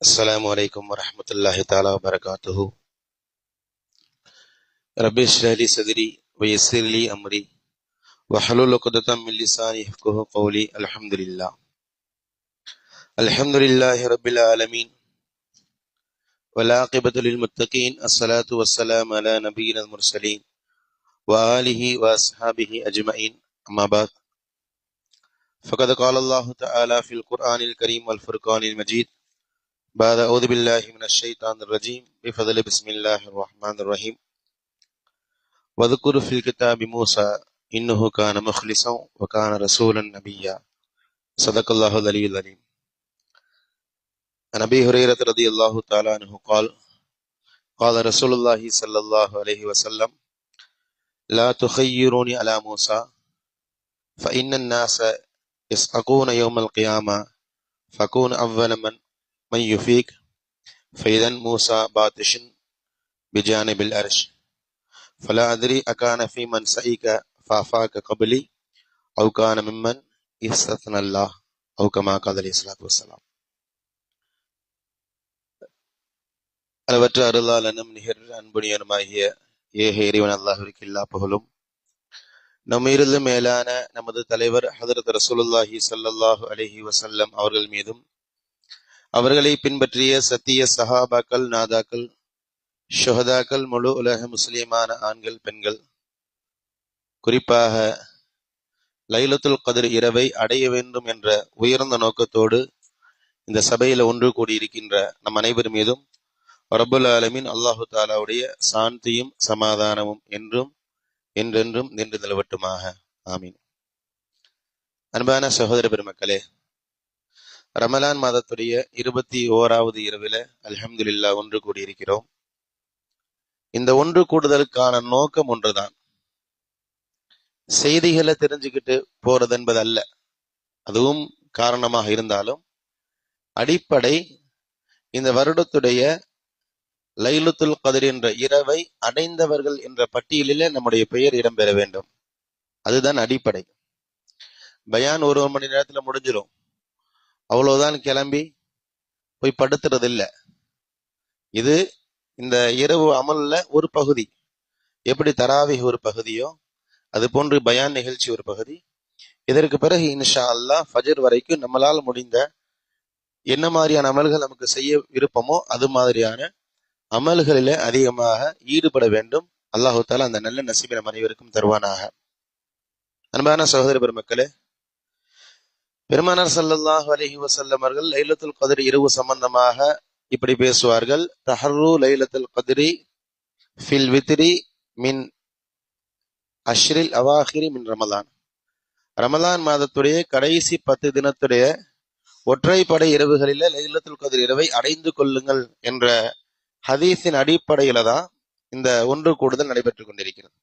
السلام عليكم ورحمة الله تعالى وبركاته. ربي اشرح لي صدري ويسر لي أمري واحلل عقدة من لساني يفقهوا قولي. الحمد لله رب العالمين والعاقبة للمتقين. الصلاة والسلام على نبينا المرسلين وآله وأصحابه أجمعين. أما بعد، فقد قال الله تعالى في القرآن الكريم والفرقان المجيد بعد أعوذ بالله من الشيطان الرجيم بفضل بسم الله الرحمن الرحيم. وذكر في الكتاب موسى إنه كان مخلصا وكان رسولا نبيا. صدق الله العلي العظيم. عن أبي هريرة رضي الله تعالى عنه قال قال رسول الله صلى الله عليه وسلم: لا تخيروني على موسى فإن الناس يصعقون يوم القيامة فكون أول من يفيق فإذا موسى باتش بجانب العرش فلا أدري أكان في من سئك فافاك قبلي أو كان ممن استثنى الله أو كما قال عليه الصلاة والسلام. அளவற்ற அருளாளனும் நிகர் அன்புடையனுமாகிய ஏக இறைவன் அல்லாஹ்விற்கு எல்லா புகழும். நம்மிருந்து மேலான நமது தலைவர் ஹதரத் ரசூலுல்லாஹி ஸல்லல்லாஹு அலைஹி வஸல்லம் அவர்கள் மீதும், அவர்களை பின்பற்றிய சத்திய சஹாபாக்கள், நாதாக்கள், ஷுஹதாக்கள், முழு உலக முஸ்லிமான ஆண்கள், பெண்கள், குறிப்பாக லைலத்துல் கத்ர் இரவை அடைய வேண்டும் என்ற உயர்ந்த நோக்கத்தோடு இந்த சபையில ஒன்று கூடியிருக்கின்ற நம் அனைவர் மீதும் ரப்புல் ஆலமீன் அல்லாஹு தாலாவுடைய சாந்தியும் சமாதானமும் என்றும் என்றென்றும் நின்று நிலவட்டுமாக. ஆமீன். அன்பான சகோதர பெருமக்களே, ரமலான் மாதத்துடைய 21வது இரவில அல்ஹம்துலில்லாஹ் ஒன்று கூடியிருக்கிறோம். இந்த ஒன்று கூடுதலுக்கான நோக்கம் ஒன்றுதான். செய்திகளை தெரிஞ்சுக்கிட்டு போறது என்பது அல்ல, அதுவும் காரணமாக இருந்தாலும் அடிப்படை இந்த வருடத்துடைய லைலத்துல் கத்ர் என்ற இரவை அடைந்தவர்கள் என்ற பட்டியலிலே நம்முடைய பெயர் இடம்பெற வேண்டும். அதுதான் அடிப்படை. பயான் ஒரு மணி நேரத்துல முடிஞ்சிடும், அவ்வளவுதான், கிளம்பி போய் படுத்துறது இல்லை. இது இந்த இரவு அமல்ல ஒரு பகுதி. எப்படி தராவிஹ் ஒரு பகுதியோ அது போன்று பயான் நிகழ்ச்சி ஒரு பகுதி. இதற்கு பிறகு இன்ஷா அல்லாஹ் ஃபஜர் வரைக்கும் நம்மளால் முடிந்த என்ன மாதிரியான அமல்கள் நமக்கு செய்ய விருப்பமோ அது மாதிரியான அமல்களில அதிகமாக ஈடுபட வேண்டும். அல்லாஹு தாலா அந்த நல்ல நசீபை நம் அனைவருக்கும் தருவானாக. அன்பான சகோதர பெருமக்களே, பெருமானார் ஸல்லல்லாஹு அலைஹி வஸல்லம் அவர்கள் லைலத்துல் கத்ர் இரவு சம்பந்தமாக இப்படி பேசுவார்கள்: தஹர்ரு லைலத்துல் கத்ரி ஃபில் வித்ரி மின் அஷ்ரில் அவாஹிரி மின் ரமலான். ரமலான் மாதத்துடைய கடைசி 10 தினத்துடைய ஒற்றைப்படை இரவுகளில லைலத்துல் கத்ர் இரவை அடைந்து கொள்ளுங்கள் என்ற ஹதீஸின் அடிப்படையில தான் இந்த ஒன்று கூடுதல் நடைபெற்றுக் கொண்டிருக்கிறது.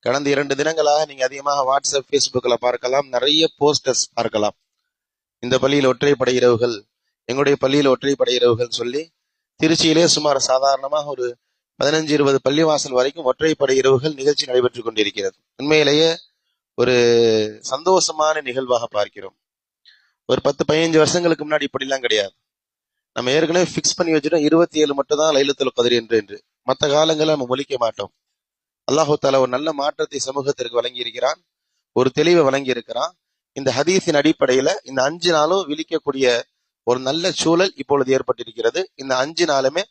கடந்த 2 தினங்களாக நீங்க அதிகமாக வாட்ஸ்அப், ஃபேஸ்புக்ல பார்க்கலாம், நிறைய போஸ்டர்ஸ் பார்க்கலாம். இந்த பள்ளியில் ஒற்றைப்படை இரவுகள், எங்களுடைய பள்ளியில் ஒற்றைப்படை இரவுகள் சொல்லி திருச்சியிலே சுமார் சாதாரணமாக ஒரு 15-20 பள்ளிவாசல் வரைக்கும் ஒற்றைப்படை இரவுகள் நிகழ்ச்சி நடைபெற்றுக் கொண்டிருக்கிறது. உண்மையிலேயே ஒரு சந்தோஷமான நிகழ்வாக பார்க்கிறோம். ஒரு 10-15 வருஷங்களுக்கு முன்னாடி இப்படிலாம் கிடையாது. நம்ம ஏற்கனவே ஃபிக்ஸ் பண்ணி வச்சுட்டோம், 27 மட்டும் தான் லைலத்துல் கத்ர் என்று. மற்ற காலங்களை நம்ம ஒலிக்க மாட்டோம். அல்லாஹு தாலா ஒரு நல்ல மாற்றத்தை சமூகத்திற்கு வழங்கி இருக்கிறான், ஒரு தெளிவை வழங்கி இருக்கிறான். இந்த ஹதீஸின் அடிப்படையில இந்த 5 நாளும் விழிக்கக்கூடிய ஒரு நல்ல சூழல் இப்பொழுது ஏற்பட்டிருக்கிறது. இந்த 5 நாளுமே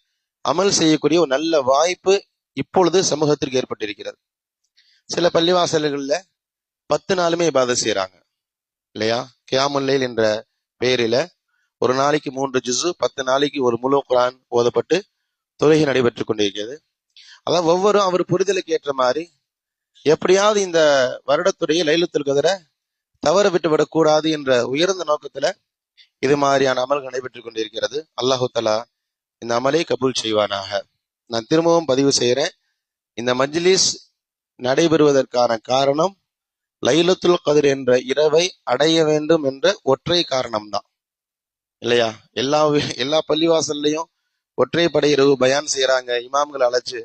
அமல் செய்யக்கூடிய ஒரு நல்ல வாய்ப்பு இப்பொழுது சமூகத்திற்கு ஏற்பட்டிருக்கிறது. சில பள்ளிவாசல்கள்ல 10 நாளுமே இபாதத் செய்யறாங்க இல்லையா? கியாமுல் லைல் என்ற பெயரில ஒரு நாளைக்கு 3 ஜுஸு, 10 நாளைக்கு ஒரு முழு குர்ஆன் ஓதப்பட்டு தொழுகை நடைபெற்றுக் கொண்டிருக்கிறது. அதான் ஒவ்வொரு அவர் புரிதலுக்கு ஏற்ற மாதிரி எப்படியாவது இந்த வருடத்துடைய லைலத்துல் கத்ரை தவற விட்டு விடக்கூடாது என்ற உயர்ந்த நோக்கத்துல இது மாதிரியான அமல்கள் நடைபெற்றுக் கொண்டிருக்கிறது. அல்லாஹு தஆலா இந்த அமலை கபூல் செய்வானாக. நான் திரும்பவும் பதிவு செய்யறேன், இந்த மஜ்லிஸ் நடைபெறுவதற்கான காரணம் லைலத்துல் கத்ர் என்ற இரவை அடைய வேண்டும் என்ற ஒற்றை காரணம்தான் இல்லையா? எல்லா பள்ளிவாசல்லையும் ஒற்றைப்படை இரவு பயான் செய்யறாங்க, இமாம்கள் அழைச்சு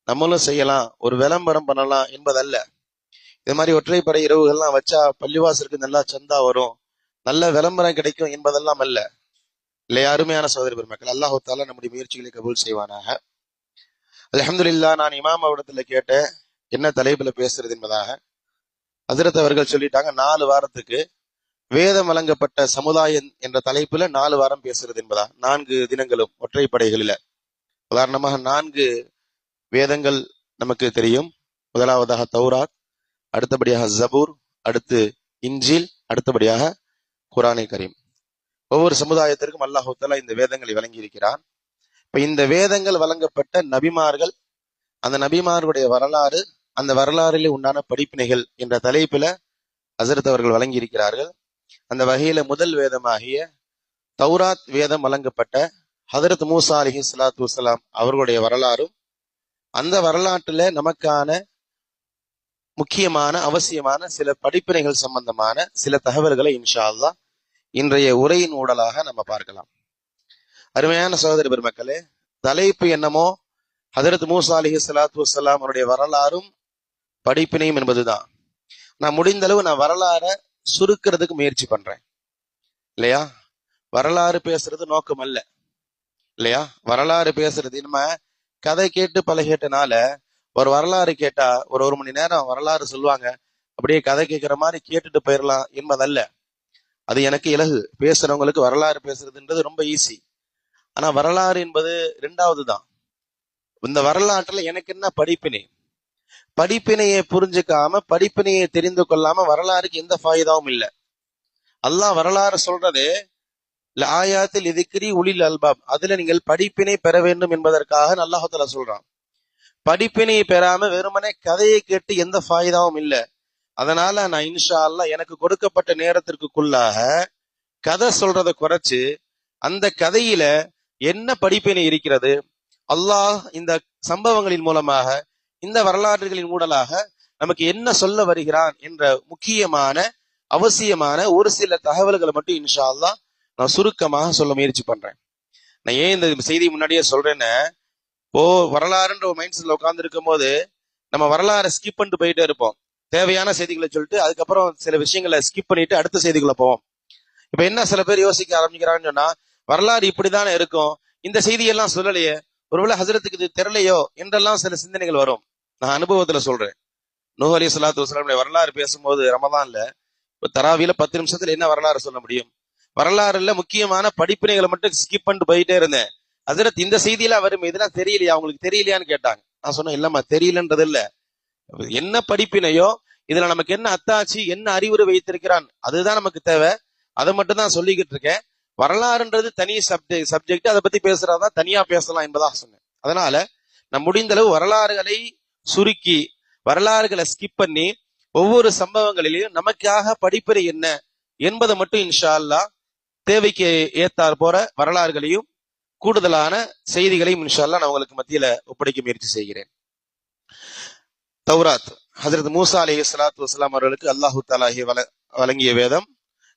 நம்மளும் செய்யலாம், ஒரு விளம்பரம் பண்ணலாம் என்பதல்ல. இது மாதிரி ஒற்றைப்படை இரவுகள்லாம் வச்சா பள்ளிவாசலுக்கு நல்லா சந்தா வரும், நல்ல விளம்பரம் கிடைக்கும் என்பதெல்லாம் அல்ல. இல்லை, அருமையான சகோதரி பெருமக்கள், அல்லாஹ் தஆலா நம்முடைய முயற்சிகளை கபூல் செய்வானாக. அல்ஹம்துலில்லாஹ். நான் இமாம் அவரிடத்துல கேட்டேன் என்ன தலைப்புல பேசுறது என்பதாக. ஹஜ்ரத் அவர்கள் சொல்லிட்டாங்க 4 வாரத்துக்கு வேதம் வழங்கப்பட்ட சமுதாயம் என்ற தலைப்புல 4 வாரம் பேசுறது என்பதா. 4 தினங்களும் ஒற்றைப்படைகளில. உதாரணமாக 4 வேதங்கள் நமக்கு தெரியும். முதலாவதாக தௌராத், அடுத்தபடியாக ஜபூர், அடுத்து இன்ஜில், அடுத்தபடியாக குர்ஆனை கரீம். ஒவ்வொரு சமுதாயத்திற்கும் அல்லாஹ் தஆலா இந்த வேதங்களை வழங்கி இருக்கிறான். இப்ப இந்த வேதங்கள் வழங்கப்பட்ட நபிமார்கள், அந்த நபிமார்களுடைய வரலாறு, அந்த வரலாறிலே உண்டான படிப்பினைகள் என்ற தலைப்புல ஹஜ்ரத் அவர்கள் வழங்கி இருக்கிறார்கள். அந்த வகையில முதல் வேதமாகிய தௌராத் வேதம் வழங்கப்பட்ட ஹஜ்ரத் மூசா அலைஹிஸ்ஸலாத்து வஸ்ஸலாம் அவர்களுடைய வரலாறும், அந்த வரலாற்றுல நமக்கான முக்கியமான அவசியமான சில படிப்பினைகள் சம்பந்தமான சில தகவல்களை இன்ஷா அல்லாஹ் இன்றைய உரையின் ஊடலாக நம்ம பார்க்கலாம். அருமையான சகோதரி பெருமக்களே, தலைப்பு என்னமோ ஹஜ்ரத் மூசா அலைஹிஸ்ஸலாத்து வஸ்ஸலாம் அவருடைய வரலாறும் படிப்பினையும் என்பதுதான். நான் முடிந்த அளவு நான் வரலாற சுருக்கிறதுக்கு முயற்சி பண்றேன் இல்லையா. வரலாறு பேசுறது நோக்கம் அல்ல இல்லையா. வரலாறு பேசுறது நம்ம கதை கேட்டு பழகிட்டனால ஒரு வரலாறு கேட்டா ஒரு மணி நேரம் வரலாறு சொல்லுவாங்க, அப்படியே கதை கேட்கிற மாதிரி கேட்டுட்டு போயிடலாம் என்பதல்ல. அது எனக்கு இலகு. பேசுறவங்களுக்கு வரலாறு பேசுறதுன்றது ரொம்ப ஈஸி. ஆனா வரலாறு என்பது 2வது தான். இந்த வரலாற்றுல எனக்கு என்ன படிப்பினை, படிப்பினையை புரிஞ்சுக்காம படிப்பினையை தெரிந்து கொள்ளாம வரலாறுக்கு எந்த ஃபாயிதாவும் இல்லை. அல்லாஹ் வரலாறு சொல்றது ஆயாத்தில் இதுக்கிரி உளில் அல்பாப், அதுல நீங்கள் படிப்பினை பெற வேண்டும் என்பதற்காக அல்லாஹ் தஆலா சொல்றான். படிப்பினையை பெறாம வெறுமனே கதையை கேட்டு எந்த ஃபாயிதாவும் இல்லை. அதனால நான் இன்ஷா அல்லாஹ் எனக்கு கொடுக்கப்பட்ட நேரத்திற்குள்ளாக கதை சொல்றதை குறைச்சு அந்த கதையில என்ன படிப்பினை இருக்கிறது, அல்லாஹ் இந்த சம்பவங்களின் மூலமாக, இந்த வரலாறுகளின் ஊடலாக நமக்கு என்ன சொல்ல வருகிறான் என்ற முக்கியமான அவசியமான ஒரு சில தகவல்களை மட்டும் இன்ஷா அல்லாஹ் நான் சுருக்கமாக சொல்ல முயற்சி பண்றேன். நான் ஏன் இந்த செய்தி முன்னாடியே சொல்றேன்னு, வரலாறுன்ற ஒரு மைண்ட் செட்ல உட்கார்ந்து இருக்கும் போது நம்ம வரலாறை ஸ்கிப் பண்ணிட்டு போயிட்டே இருப்போம். தேவையான செய்திகளை சொல்லிட்டு அதுக்கப்புறம் சில விஷயங்களை ஸ்கிப் பண்ணிட்டு அடுத்த செய்திக்குள்ள போவோம். இப்ப என்ன சில பேர் யோசிக்க ஆரம்பிக்கிறாங்கன்னு சொன்னா, வரலாறு இப்படித்தானே இருக்கும், இந்த செய்தியெல்லாம் சொல்லலையே, ஒருவேளை ஹஜ்ரத்துக்கு இது தெரியலையோ என்றெல்லாம் சில சிந்தனைகள் வரும். நான் அனுபவத்துல சொல்றேன். நூஹ் அலைஹிஸ்ஸலாத்து வஸ்ஸலாம் வரலாறு பேசும்போது ரமதான்ல தராவில 10 நிமிஷத்துல என்ன வரலாறு சொல்ல முடியும்? வரலாறுல முக்கியமான படிப்பினைகளை மட்டும் ஸ்கிப் பண்ணிட்டு போயிட்டே இருந்தேன். ஹஜ்ரத் இந்த செய்தியெல்லாம் வரும், இதெல்லாம் தெரியலையா, அவங்களுக்கு தெரியலையான்னு கேட்டாங்க. நான் சொன்னேன், இல்லம்மா தெரியலன்றது இல்ல, என்ன படிப்பினையோ இதுல நமக்கு என்ன அத்தாட்சி, என்ன அறிவுரை வைத்திருக்கிறான் அதுதான் நமக்கு தேவை. அதை மட்டும் தான் சொல்லிக்கிட்டு இருக்கேன். வரலாறுன்றது தனி சப்ஜெக்ட், அதை பத்தி பேசுறதா தனியா பேசலாம் என்பதாக சொன்னேன். அதனால நான் முடிந்த அளவு வரலாறுகளை சுருக்கி வரலாறுகளை ஸ்கிப் பண்ணி ஒவ்வொரு சம்பவங்களிலையும் நமக்காக படிப்பினை என்ன என்பதை மட்டும் இன்ஷா அல்லாஹ் தேவைக்கு ஏத்தார் போற வரலாறுகளையும் கூடுதலான செய்திகளையும் இன்ஷா அல்லாஹ் நான் உங்களுக்கு மத்தியில ஒப்படைக்க முயற்சி செய்கிறேன். தௌராத் ஹஜ்ரத் மூசா அலைஹிஸ்ஸலாத்து வஸ்ஸலாம் அவர்களுக்கு அல்லாஹ் தஆலா வழங்கிய வேதம்.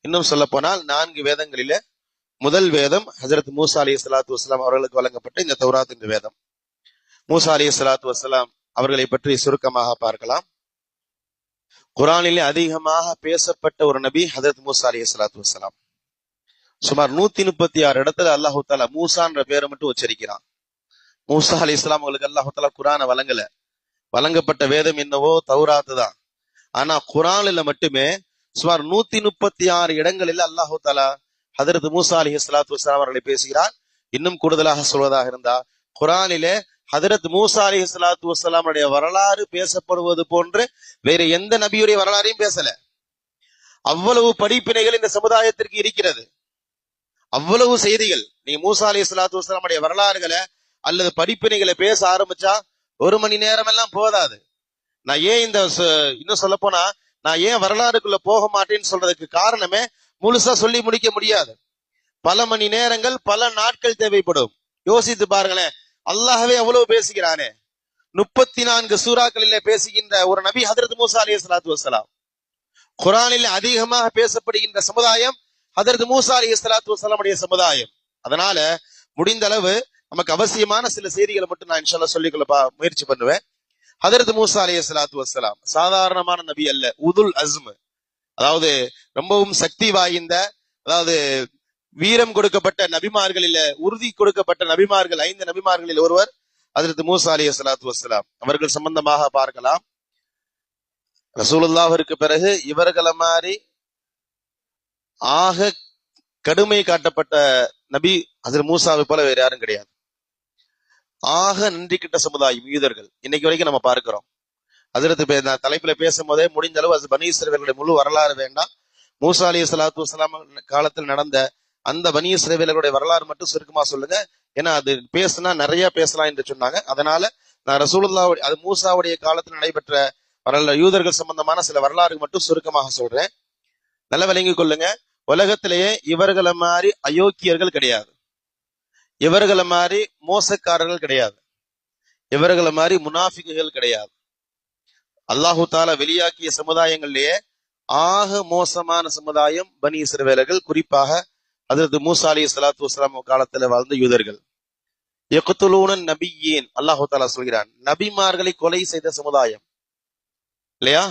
இன்னும் சொல்ல போனால் 4 வேதங்களில முதல் வேதம் ஹஜ்ரத் மூசா அலைஹிஸ்ஸலாத்து வஸ்ஸலாம் அவர்களுக்கு வழங்கப்பட்ட இந்த தௌராத் என்ற வேதம். மூசா அலைஹிஸ்ஸலாத்து வஸ்ஸலாம் அவர்களை பற்றி சுருக்கமாக பார்க்கலாம். குர்ஆனிலே அதிகமாக பேசப்பட்ட ஒரு நபி ஹஜ்ரத் மூசா அலைஹிஸ்ஸலாத்து வஸ்ஸலாம். சுமார் 136 இடத்துல அல்லாஹ் தஆலா மூசான்ற பேரை மட்டும் உச்சரிக்கிறான். மூசா அலைஹிஸ்ஸலாம் அவங்களுக்கு அல்லாஹ் தஆலா குர்ஆனை வழங்கல. வழங்கப்பட்ட வேதம் என்னவோ தௌராத் தான். ஆனா குர்ஆன்ல மட்டுமே சுமார் 136 இடங்களில் அல்லாஹ் தஆலா ஹஜ்ரத் மூசா அலைஹிஸ்ஸலாத்து வஸ்ஸலாம் அவர்களை பேசுகிறார். இன்னும் கூடுதலாக சொல்வதாக இருந்தா, குர்ஆனிலே ஹஜ்ரத் மூசா அலைஹிஸ்ஸலாத்து வஸ்ஸலாமுடைய வரலாறு பேசப்படுவது போன்று வேற எந்த நபியுடைய வரலாறையும் பேசல. அவ்வளவு படிப்பினைகள் இந்த சமுதாயத்திற்கு இருக்கிறது, அவ்வளவு செய்திகள். நீங்க மூசா அலைஹிஸ்ஸலாத்து வஸ்ஸலாமுடைய வரலாறுகளை அல்லது படிப்பினைகளை பேச ஆரம்பிச்சா 1 மணி நேரம் எல்லாம் போதாது. நான் ஏன் இன்னும் சொல்ல போனா நான் ஏன் வரலாறுக்குள்ள போக மாட்டேன்னு சொல்றதுக்கு காரணமே முழுசா சொல்லி முடிக்க முடியாது. பல மணி நேரங்கள் பல நாட்கள் தேவைப்படும். யோசித்து பாருங்களேன், அல்லாஹ்வே அவ்வளவு பேசுகிறானே. 34 சூறாக்களிலே பேசுகின்ற ஒரு நபி ஹஜ்ரத் மூசா அலைஹிஸ்ஸலாத்து வஸ்ஸலாம். குர்ஆனில் அதிகமாக பேசப்படுகின்ற சமுதாயம் ஹஜ்ரத் மூசா அலைஹிஸ்ஸலாத்து வஸ்ஸலாமுடைய சமுதாயம். அதனால முடிந்த அளவு நமக்கு அவசியமான சில செய்திகளை மட்டும் நான் இன்ஷா அல்லாஹ் சொல்லிக்கொள்ள முயற்சி பண்ணுவேன். ஹதரத் மூசா அலைஹிஸ்ஸலாத்து வஸ்ஸலாம் சாதாரணமான நபி அல்ல, உதுல் அஸ்ம், அதாவது ரொம்பவும் சக்தி வாய்ந்த, அதாவது வீரம் கொடுக்கப்பட்ட நபிமார்களில், உறுதி கொடுக்கப்பட்ட நபிமார்கள் 5 நபிமார்களில் ஒருவர் ஹதரத் மூசா அலைஹிஸ்ஸலாத்து வஸ்ஸலாம். அவர்கள் சம்பந்தமாக பார்க்கலாம். ரசூலுல்லாஹ்விற்கு பிறகு இவர்களை மாதிரி ஆக கடுமை காட்டப்பட்ட நபி ஹதரத் மூசாவை போல வேற யாரும் கிடையாது. ஆக நன்றி கிட்ட சமுதாயம் யூதர்கள் இன்னைக்கு வரைக்கும் நம்ம பார்க்கிறோம். ஹதரத் தலைப்புல பேசும்போதே முடிஞ்ச அளவு அது பனி இஸ்ரவேலுடைய முழு வரலாறு வேண்டாம், மூசா அலைஹிஸ்ஸலாத்து வஸ்ஸலாம் காலத்தில் நடந்த அந்த பனி இஸ்ரவேலுடைய வரலாறு மட்டும் சுருக்கமா சொல்லுங்க, ஏன்னா அது பேசுனா நிறைய பேசலாம் என்று சொன்னாங்க. அதனால நான் ரசூலுல்லாஹ் அது மூசாவுடைய காலத்தில் நடைபெற்ற வரலாறு யூதர்கள் சம்பந்தமான சில வரலாறு மட்டும் சுருக்கமாக சொல்றேன், நல்ல விளங்கி கொள்ளுங்க. உலகத்திலேயே இவர்களை மாதிரி அயோக்கியர்கள் கிடையாது, இவர்களை மாதிரி மோசக்காரர்கள் கிடையாது, இவர்களை மாதிரி முனாஃபிக்குகள் கிடையாது. அல்லாஹு தாலா வெளியாக்கிய சமுதாயங்களிலேயே ஆக மோசமான சமுதாயம் பனி இஸ்ரவேலர்கள், குறிப்பாக ஹதரத் மூசா அலைஹிஸ்ஸலாத்து வஸ்ஸலாம் காலத்துல வாழ்ந்த யூதர்கள். யக்துலூன நபியீன், அல்லாஹு தாலா சொல்கிறான், நபிமார்களை கொலை செய்த சமுதாயம் இல்லையா,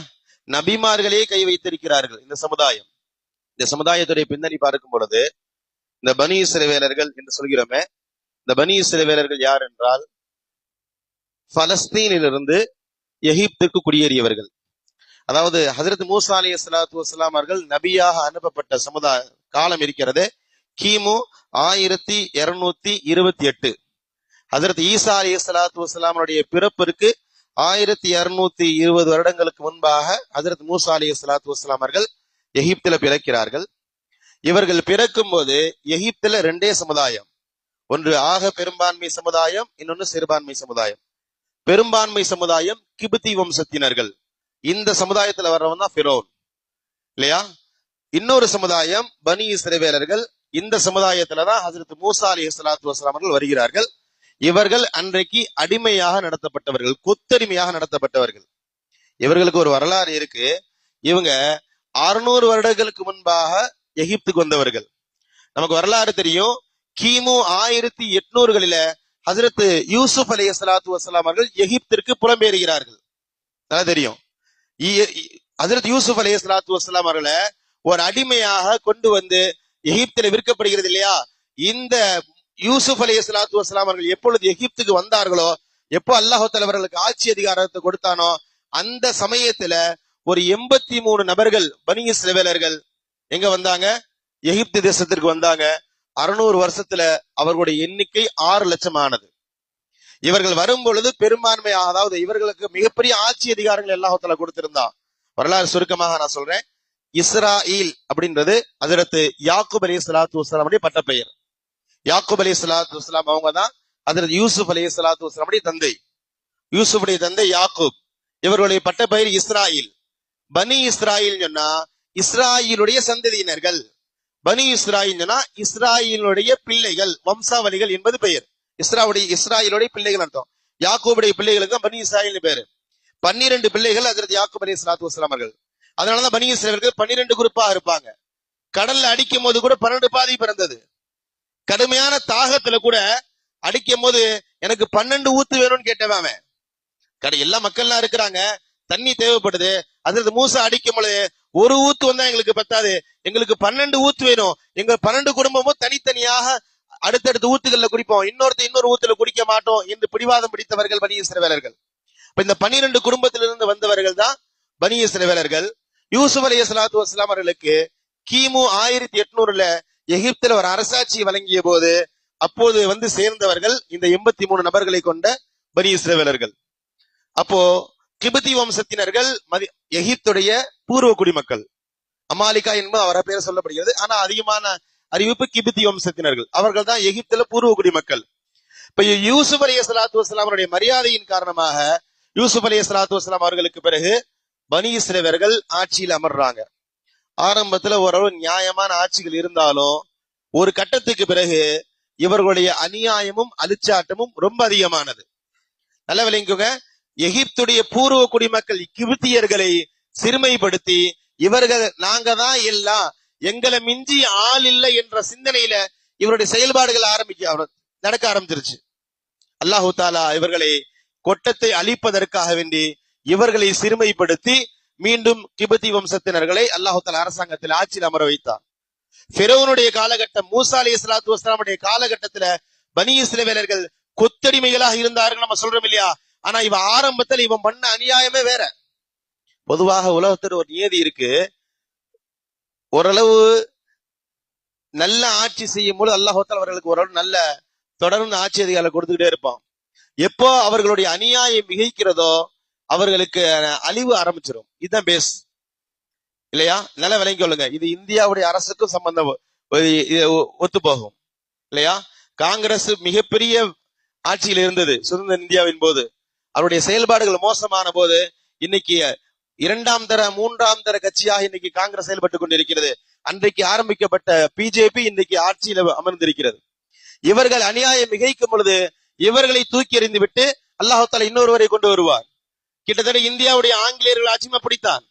நபிமார்களே கை வைத்திருக்கிறார்கள் இந்த சமுதாயம். இந்த சமுதாயத்துடைய பின்னணி பார்க்கும் பொழுது இந்த பனி இஸ்ரவேலர்கள் என்று சொல்கிறோமே, இந்த பனி இஸ்ரவேலர்கள் யார் என்றால் பலஸ்தீனிலிருந்து எகிப்துக்கு குடியேறியவர்கள். அதாவது ஹஜரத் மூசா அலைஹிஸ்ஸலாத்து வஸ்ஸலாம் அவர்கள் நபியாக அனுப்பப்பட்ட சமுதாய காலம் இருக்கிறது கிமு 1228. ஹஜரத் ஈசா அலைஹிஸ்ஸலாத்து வஸ்ஸலாமுடைய பிறப்பிற்கு 1220 வருடங்களுக்கு முன்பாக ஹஜரத் மூசா அலைஹிஸ்ஸலாத்து வஸ்ஸலாம் அவர்கள் எகிப்தில பிறக்கிறார்கள். இவர்கள் பிறக்கும் போது எகிப்தில 2 சமுதாயம், ஒன்று ஆக பெரும்பான்மை சமுதாயம், இன்னொன்னு சிறுபான்மை சமுதாயம். பெரும்பான்மை சமுதாயம் கிபுத்தி வம்சத்தினர்கள், இந்த சமுதாயத்துல வர்றவன் தான் ஃபிரௌன் இல்லையா. இன்னொரு சமுதாயம் பனி இஸ்ரவேலர்கள், இந்த சமுதாயத்துலதான் ஹஜரத் மூசா அலைஹிஸ்ஸலாத்து வஸ்ஸலாம் அவர்கள் வருகிறார்கள். இவர்கள் அன்றைக்கு அடிமையாக நடத்தப்பட்டவர்கள், கொத்தடிமையாக நடத்தப்பட்டவர்கள். இவர்களுக்கு ஒரு வரலாறு இருக்கு. இவங்க 600 வருடங்களுக்கு முன்பாக எகிப்துக்கு வந்தவர்கள். நமக்கு வரலாறு தெரியும், கிமு 1800களில ஹஜரத் யூசுப் அலைஹிஸ்ஸலாத்து வஸ்ஸலாம் அவர்கள் எகிப்திற்கு புலம்பெயர்கிறார்கள். நல்லா தெரியும், ஹஜரத் யூசுப் அலைஹிஸ்ஸலாத்து வஸ்ஸலாம் அவர்களை ஒரு அடிமையாக கொண்டு வந்து எகிப்தில விற்கப்படுகிறது இல்லையா. இந்த யூசுப் அலைஹிஸ்ஸலாத்து வஸ்ஸலாம் அவர்கள் எப்பொழுது எகிப்துக்கு வந்தார்களோ, எப்போ அல்லாஹ் தஆலா அவர்களுக்கு ஆட்சி அதிகாரத்தை கொடுத்தானோ, அந்த சமயத்துல ஒரு 83 நபர்கள் பனி இஸ்ரவேலர்கள் எங்க வந்தாங்க, எகிப்து தேசத்திற்கு வந்தாங்க. 600 வருஷத்துல அவர்களுடைய எண்ணிக்கை 6 லட்சம் ஆனது. இவர்கள் வரும் பொழுது பெரும்பான்மையாக, அதாவது இவர்களுக்கு மிகப்பெரிய ஆட்சி அதிகாரங்கள் அல்லாஹ் தஆலா கொடுத்திருந்தான். வரலாறு சுருக்கமாக நான் சொல்றேன். இஸ்ராயில் அப்படின்றது ஹஜரத் யாக்கூப் அலைஹிஸ்ஸலாத்து வஸ்ஸலாமுடைய பட்டப்பெயர். யாக்கூப் அலைஹிஸ்ஸலாத்து வஸ்ஸலாம் அவங்க தான் ஹஜரத் யூசுப் அலைஹிஸ்ஸலாத்து வஸ்ஸலாமுடைய தந்தை. யூசுஃபுடைய தந்தை யாக்கூப், இவர்களுடைய பட்டப்பெயர் இஸ்ராயில். பனி இஸ்ராயில் சொன்னா இஸ்ராயிலுடைய சந்ததியினர்கள், பனி இஸ்ராயில் சொன்னா இஸ்ராயிலுடைய பிள்ளைகள், வம்சாவளிகள் என்பது பெயர். இஸ்ராயிலுடைய பிள்ளைகள் அர்த்தம். யாக்கூபுடைய பிள்ளைகளுக்கு பனி இஸ்ராயில் பேரு. 12 பிள்ளைகள் ஹஜரத் யாக்கூப் அலைஹிஸ்ஸலாத்து வஸ்ஸலாம் அவர்கள். அதனாலதான் பனி இஸ்ரவேலர்கள் 12 குரூப்பா இருப்பாங்க. கடல்ல அடிக்கும் போது கூட 12 பாதி பிறந்தது. கடுமையான தாகத்துல கூட அடிக்கும் போது எனக்கு 12 ஊத்து வேணும்னு கேட்டவன். எல்லா மக்கள்லாம் இருக்கிறாங்க, தண்ணி தேவைப்படுது. ஹஜரத் மூசா அடிக்கும் பொழுது ஒரு ஊத்து வந்தா எங்களுக்கு பத்தாது, எங்களுக்கு 12 ஊத்து வேணும். எங்க 12 குடும்பமும் தனித்தனியாக அடுத்தடுத்த ஊத்துகள்ல குடிப்போம், இன்னொரு ஊத்துல குடிக்க மாட்டோம் என்று பிடிவாதம் பிடித்தவர்கள் பனி இஸ்ரவேலர்கள். இந்த 12 குடும்பத்திலிருந்து வந்தவர்கள் தான் பனி இஸ்ரவேலர்கள். யூசுப் அலைஹிஸ்ஸலாத்து வஸ்ஸலாம் அவர்களுக்கு கிமு 1800ல எகிப்தில் ஒரு அரசாட்சி வழங்கிய போது அப்போது வந்து சேர்ந்தவர்கள் இந்த 83 நபர்களை கொண்ட பனி இஸ்ரவேலர்கள். அப்போ கிபுத்தி வம்சத்தினர்கள் எகிப்துடைய பூர்வ குடிமக்கள், அமாலிகா என்பது அவர பேர் சொல்லப்படுகிறது. ஆனா அதிகமான அறிவிப்பு கிபுத்தி வம்சத்தினர்கள், அவர்கள் தான் எகிப்துல பூர்வ குடிமக்கள். இப்ப யூசுப் அலைஹிஸ்ஸலாத்து வஸ்ஸலாம் அவருடைய மரியாதையின் காரணமாக யூசுப் அலைஹிஸ்ஸலாத்து வஸ்ஸலாம் அவர்களுக்கு பிறகு பனி இஸ்ரவேலர்கள் ஆட்சியில் அமர்றாங்க. ஆரம்பத்துல ஓரளவு நியாயமான ஆட்சிகள் இருந்தாலும் ஒரு கட்டத்துக்கு பிறகு இவர்களுடைய அநியாயமும் அலிச்சாட்டமும் ரொம்ப அதிகமானது. நல்ல விளங்குங்க, எகிப்துடைய பூர்வ குடிமக்கள் கிபுத்தியர்களை சிறுமைப்படுத்தி இவர்கள் நாங்க தான் எல்லாம், எங்களை மிஞ்சி ஆள் இல்லை என்ற சிந்தனையில இவருடைய செயல்பாடுகள் நடக்க ஆரம்பிச்சிருச்சு. அல்லாஹு தாலா இவர்களை கொட்டத்தை அழிப்பதற்காக வேண்டி இவர்களை சிறுமைப்படுத்தி மீண்டும் கிபத்தி வம்சத்தினர்களை அல்லாஹ் தஆலா அரசாங்கத்தில் ஆட்சியில் அமர வைத்தார். ஃபிரௌனுடைய காலகட்டம், மூசா அலைஹிஸ்ஸலாத்து வஸ்ஸலாமுடைய காலகட்டத்துல பனி இஸ்ரவேலர்கள் கொத்தடிமைகளாக இருந்தார்கள், நம்ம சொல்றோம் இல்லையா? ஆனா இவன் ஆரம்பத்தில் இவன் பண்ண அநியாயமே வேற. பொதுவாக உலகத்துல ஒரு நியதி இருக்கு, ஓரளவு நல்ல ஆட்சி செய்யும் போது அல்லாஹ் தஆலா அவர்களுக்கு ஓரளவு நல்ல தொடர்ந்து ஆட்சி அதிகாரத்தை கொடுத்துக்கிட்டே இருப்பான். எப்போ அவர்களுடைய அநியாயம் மிகைக்கிறதோ அவர்களுக்கு அழிவு ஆரம்பிச்சிடும். இதுதான் பேஸ் இல்லையா? நல்லா விளங்கி கொள்ளுங்க. இது இந்தியாவுடைய அரசுக்கும் சம்பந்தம் ஒத்து போகும் இல்லையா? காங்கிரஸ் மிகப்பெரிய ஆட்சியில் இருந்தது சுதந்திர இந்தியாவின் போது. அவருடைய செயல்பாடுகள் மோசமான போது இன்னைக்கு இரண்டாம் தர மூன்றாம் தர கட்சியாக இன்னைக்கு காங்கிரஸ் செயல்பட்டு கொண்டிருக்கிறது. அன்றைக்கு ஆரம்பிக்கப்பட்ட பிஜேபி இன்றைக்கு ஆட்சியில் அமர்ந்திருக்கிறது. இவர்கள் அநியாயம் மிகைக்கும் பொழுது இவர்களை தூக்கி எறிந்து விட்டு அல்லாஹ் தஆலா இன்னொருவரை கொண்டு வருவார். கிட்டத்தட்ட இந்தியாவுடைய ஆங்கிலேயர்கள் ஆட்சிமை பிடித்தான்.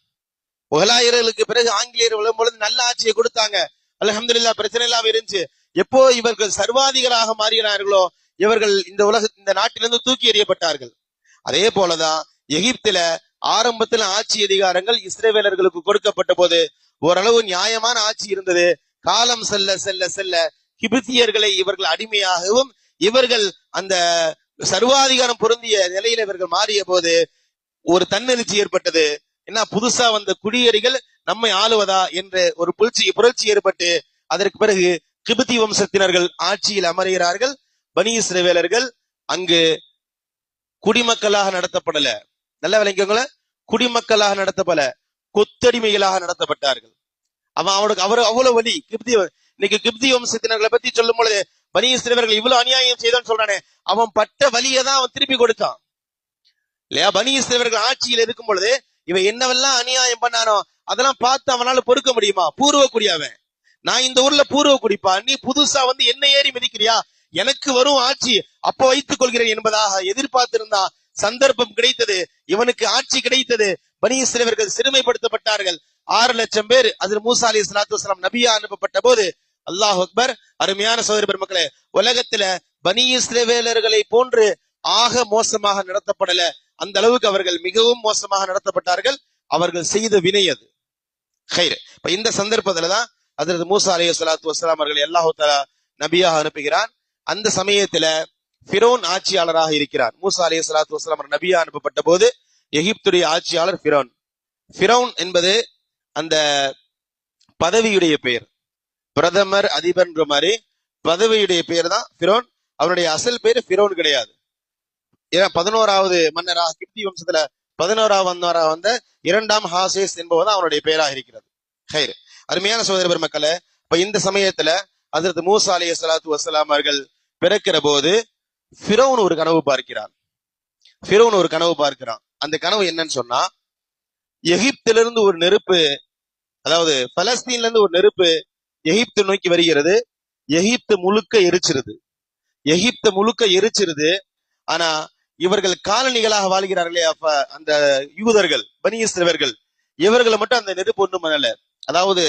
முகலாயர்களுக்கு பிறகு ஆங்கிலேயர் வரும் பொழுது நல்ல ஆட்சியை கொடுத்தாங்க, அல்ஹம்துலில்லாஹ், பிரச்சனை இல்லாம இருந்துச்சு. எப்போ இவர்கள் சர்வாதிகளாக மாறினார்களோ இவர்கள் இந்த நாட்டிலிருந்து தூக்கி எறியப்பட்டார்கள். அதே போலதான் எகிப்தில ஆரம்பத்தில் ஆட்சி அதிகாரங்கள் இஸ்ரவேலர்களுக்கு கொடுக்கப்பட்ட போது ஓரளவு நியாயமான ஆட்சி இருந்தது. காலம் செல்ல செல்ல செல்ல கிபித்தியர்களை இவர்கள் அடிமையாகவும் இவர்கள் அந்த சர்வாதிகாரம் பொருந்திய நிலையில இவர்கள் மாறிய போது ஒரு தன்னெழுச்சி ஏற்பட்டது. என்ன, புதுசா வந்த குடியேறிகள் நம்மை ஆளுவதா என்ற ஒரு புரட்சி ஏற்பட்டு அதற்கு பிறகு கிபித்தி வம்சத்தினர்கள் ஆட்சியில் அமர்கிறார்கள். பனி இஸ்ரவேலர்கள் அங்கு குடிமக்களாக நடத்தப்படல, நல்ல விளங்கிக்கோங்கள, குடிமக்களாக நடத்தப்பட கொத்தடிமைகளாக நடத்தப்பட்டார்கள். அவனுக்கு அவ்வளவு வலி. இன்னைக்கு கிப்தி வம்சத்தினர்களை பத்தி சொல்லும் பொழுது பனி இஸ்ரவேலர்கள் இவ்வளவு அநியாயம் செய்தான்னு சொல்றானே, அவன் பட்ட வலியை தான் அவன் திருப்பி கொடுத்தான் இல்லையா? பனி இஸ்ரவேலர்கள் ஆட்சியில் இருக்கும் பொழுது இவன் என்னவெல்லாம் அநியாயம் பண்ணானோ அதெல்லாம் பார்த்து அவனால பொறுக்க முடியுமா? பூர்வ குடியாவன், நான் இந்த ஊர்ல பூர்வ குடிப்பா, நீ புதுசா வந்து என்ன ஏறி மிதிக்கிறியா, எனக்கு வரும் ஆட்சி அப்ப வைத்துக் கொள்கிறேன் என்பதாக எதிர்பார்த்திருந்தா சந்தர்ப்பம் கிடைத்தது, இவனுக்கு ஆட்சி கிடைத்தது. பனி இஸ்ரவேலர்கள் சிறுமைப்படுத்தப்பட்டார்கள். 6 லட்சம் பேர் அதில் மூசா அலைஹிஸ்ஸலாத்து வஸ்ஸலாம் நபியா அனுப்பப்பட்ட போது, அல்லாஹ் அக்பர், அருமையான சகோதர பெருமக்களே, உலகத்துல பனி இஸ்ரவேலர்களை போன்று ஆக மோசமாக நடத்தப்படல. அந்த அளவுக்கு அவர்கள் மிகவும் மோசமாக நடத்தப்பட்டார்கள். அவர்கள் செய்த வினை அது. இப்ப இந்த சந்தர்ப்பத்துலதான் ஹஜ்ரத் மூசா அலைஹிஸ்ஸலாத்து வஸ்ஸலாம் அவர்கள் அல்லாஹ் தஆலா நபியாக அனுப்புகிறான். அந்த சமயத்துல ஃபிரௌன் ஆட்சியாளராக இருக்கிறார். மூசா அலைஹிஸ்ஸலாத்து வஸ்ஸலாம் நபியா அனுப்பப்பட்ட போது எகிப்துடைய ஆட்சியாளர் ஃபிரௌன். ஃபிரௌன் என்பது அந்த பதவியுடைய பெயர், பிரதமர் அதிபர்ன்ற மாதிரி பதவியுடைய பெயர் தான் ஃபிரௌன். அவருடைய அசல் பேரு ஃபிரௌன் கிடையாது. 11வது மன்னராக கிப்தி வம்சத்துல 11வது மன்னராக வந்த 2ஆம் ஹாசேஸ் என்பவதான் அவனுடைய பெயராக இருக்கிறது. அருமையான சகோதர பெருமக்களே, இப்ப இந்த சமயத்துல ஹஜ்ரத் மூசா அலைஹிஸ்ஸலாத்து வஸ்ஸலாம் அவர்கள் பிறக்கிற போது ஃபிரௌன் ஒரு கனவு பார்க்கிறான். அந்த கனவு என்னன்னு சொன்னா, எகிப்திலிருந்து ஒரு நெருப்பு, அதாவது பலஸ்தீன்ல இருந்து ஒரு நெருப்பு எகிப்து நோக்கி வருகிறது. எகிப்து முழுக்க எரிச்சிருது. ஆனா இவர்கள் காலனிகளாக வாழ்கிறார்களே, அப்ப அந்த யூதர்கள், பனி இஸ்ரவேலர்கள், இவர்களை மட்டும் அந்த நெருப்பு ஒண்ணும் பண்ணல. அதாவது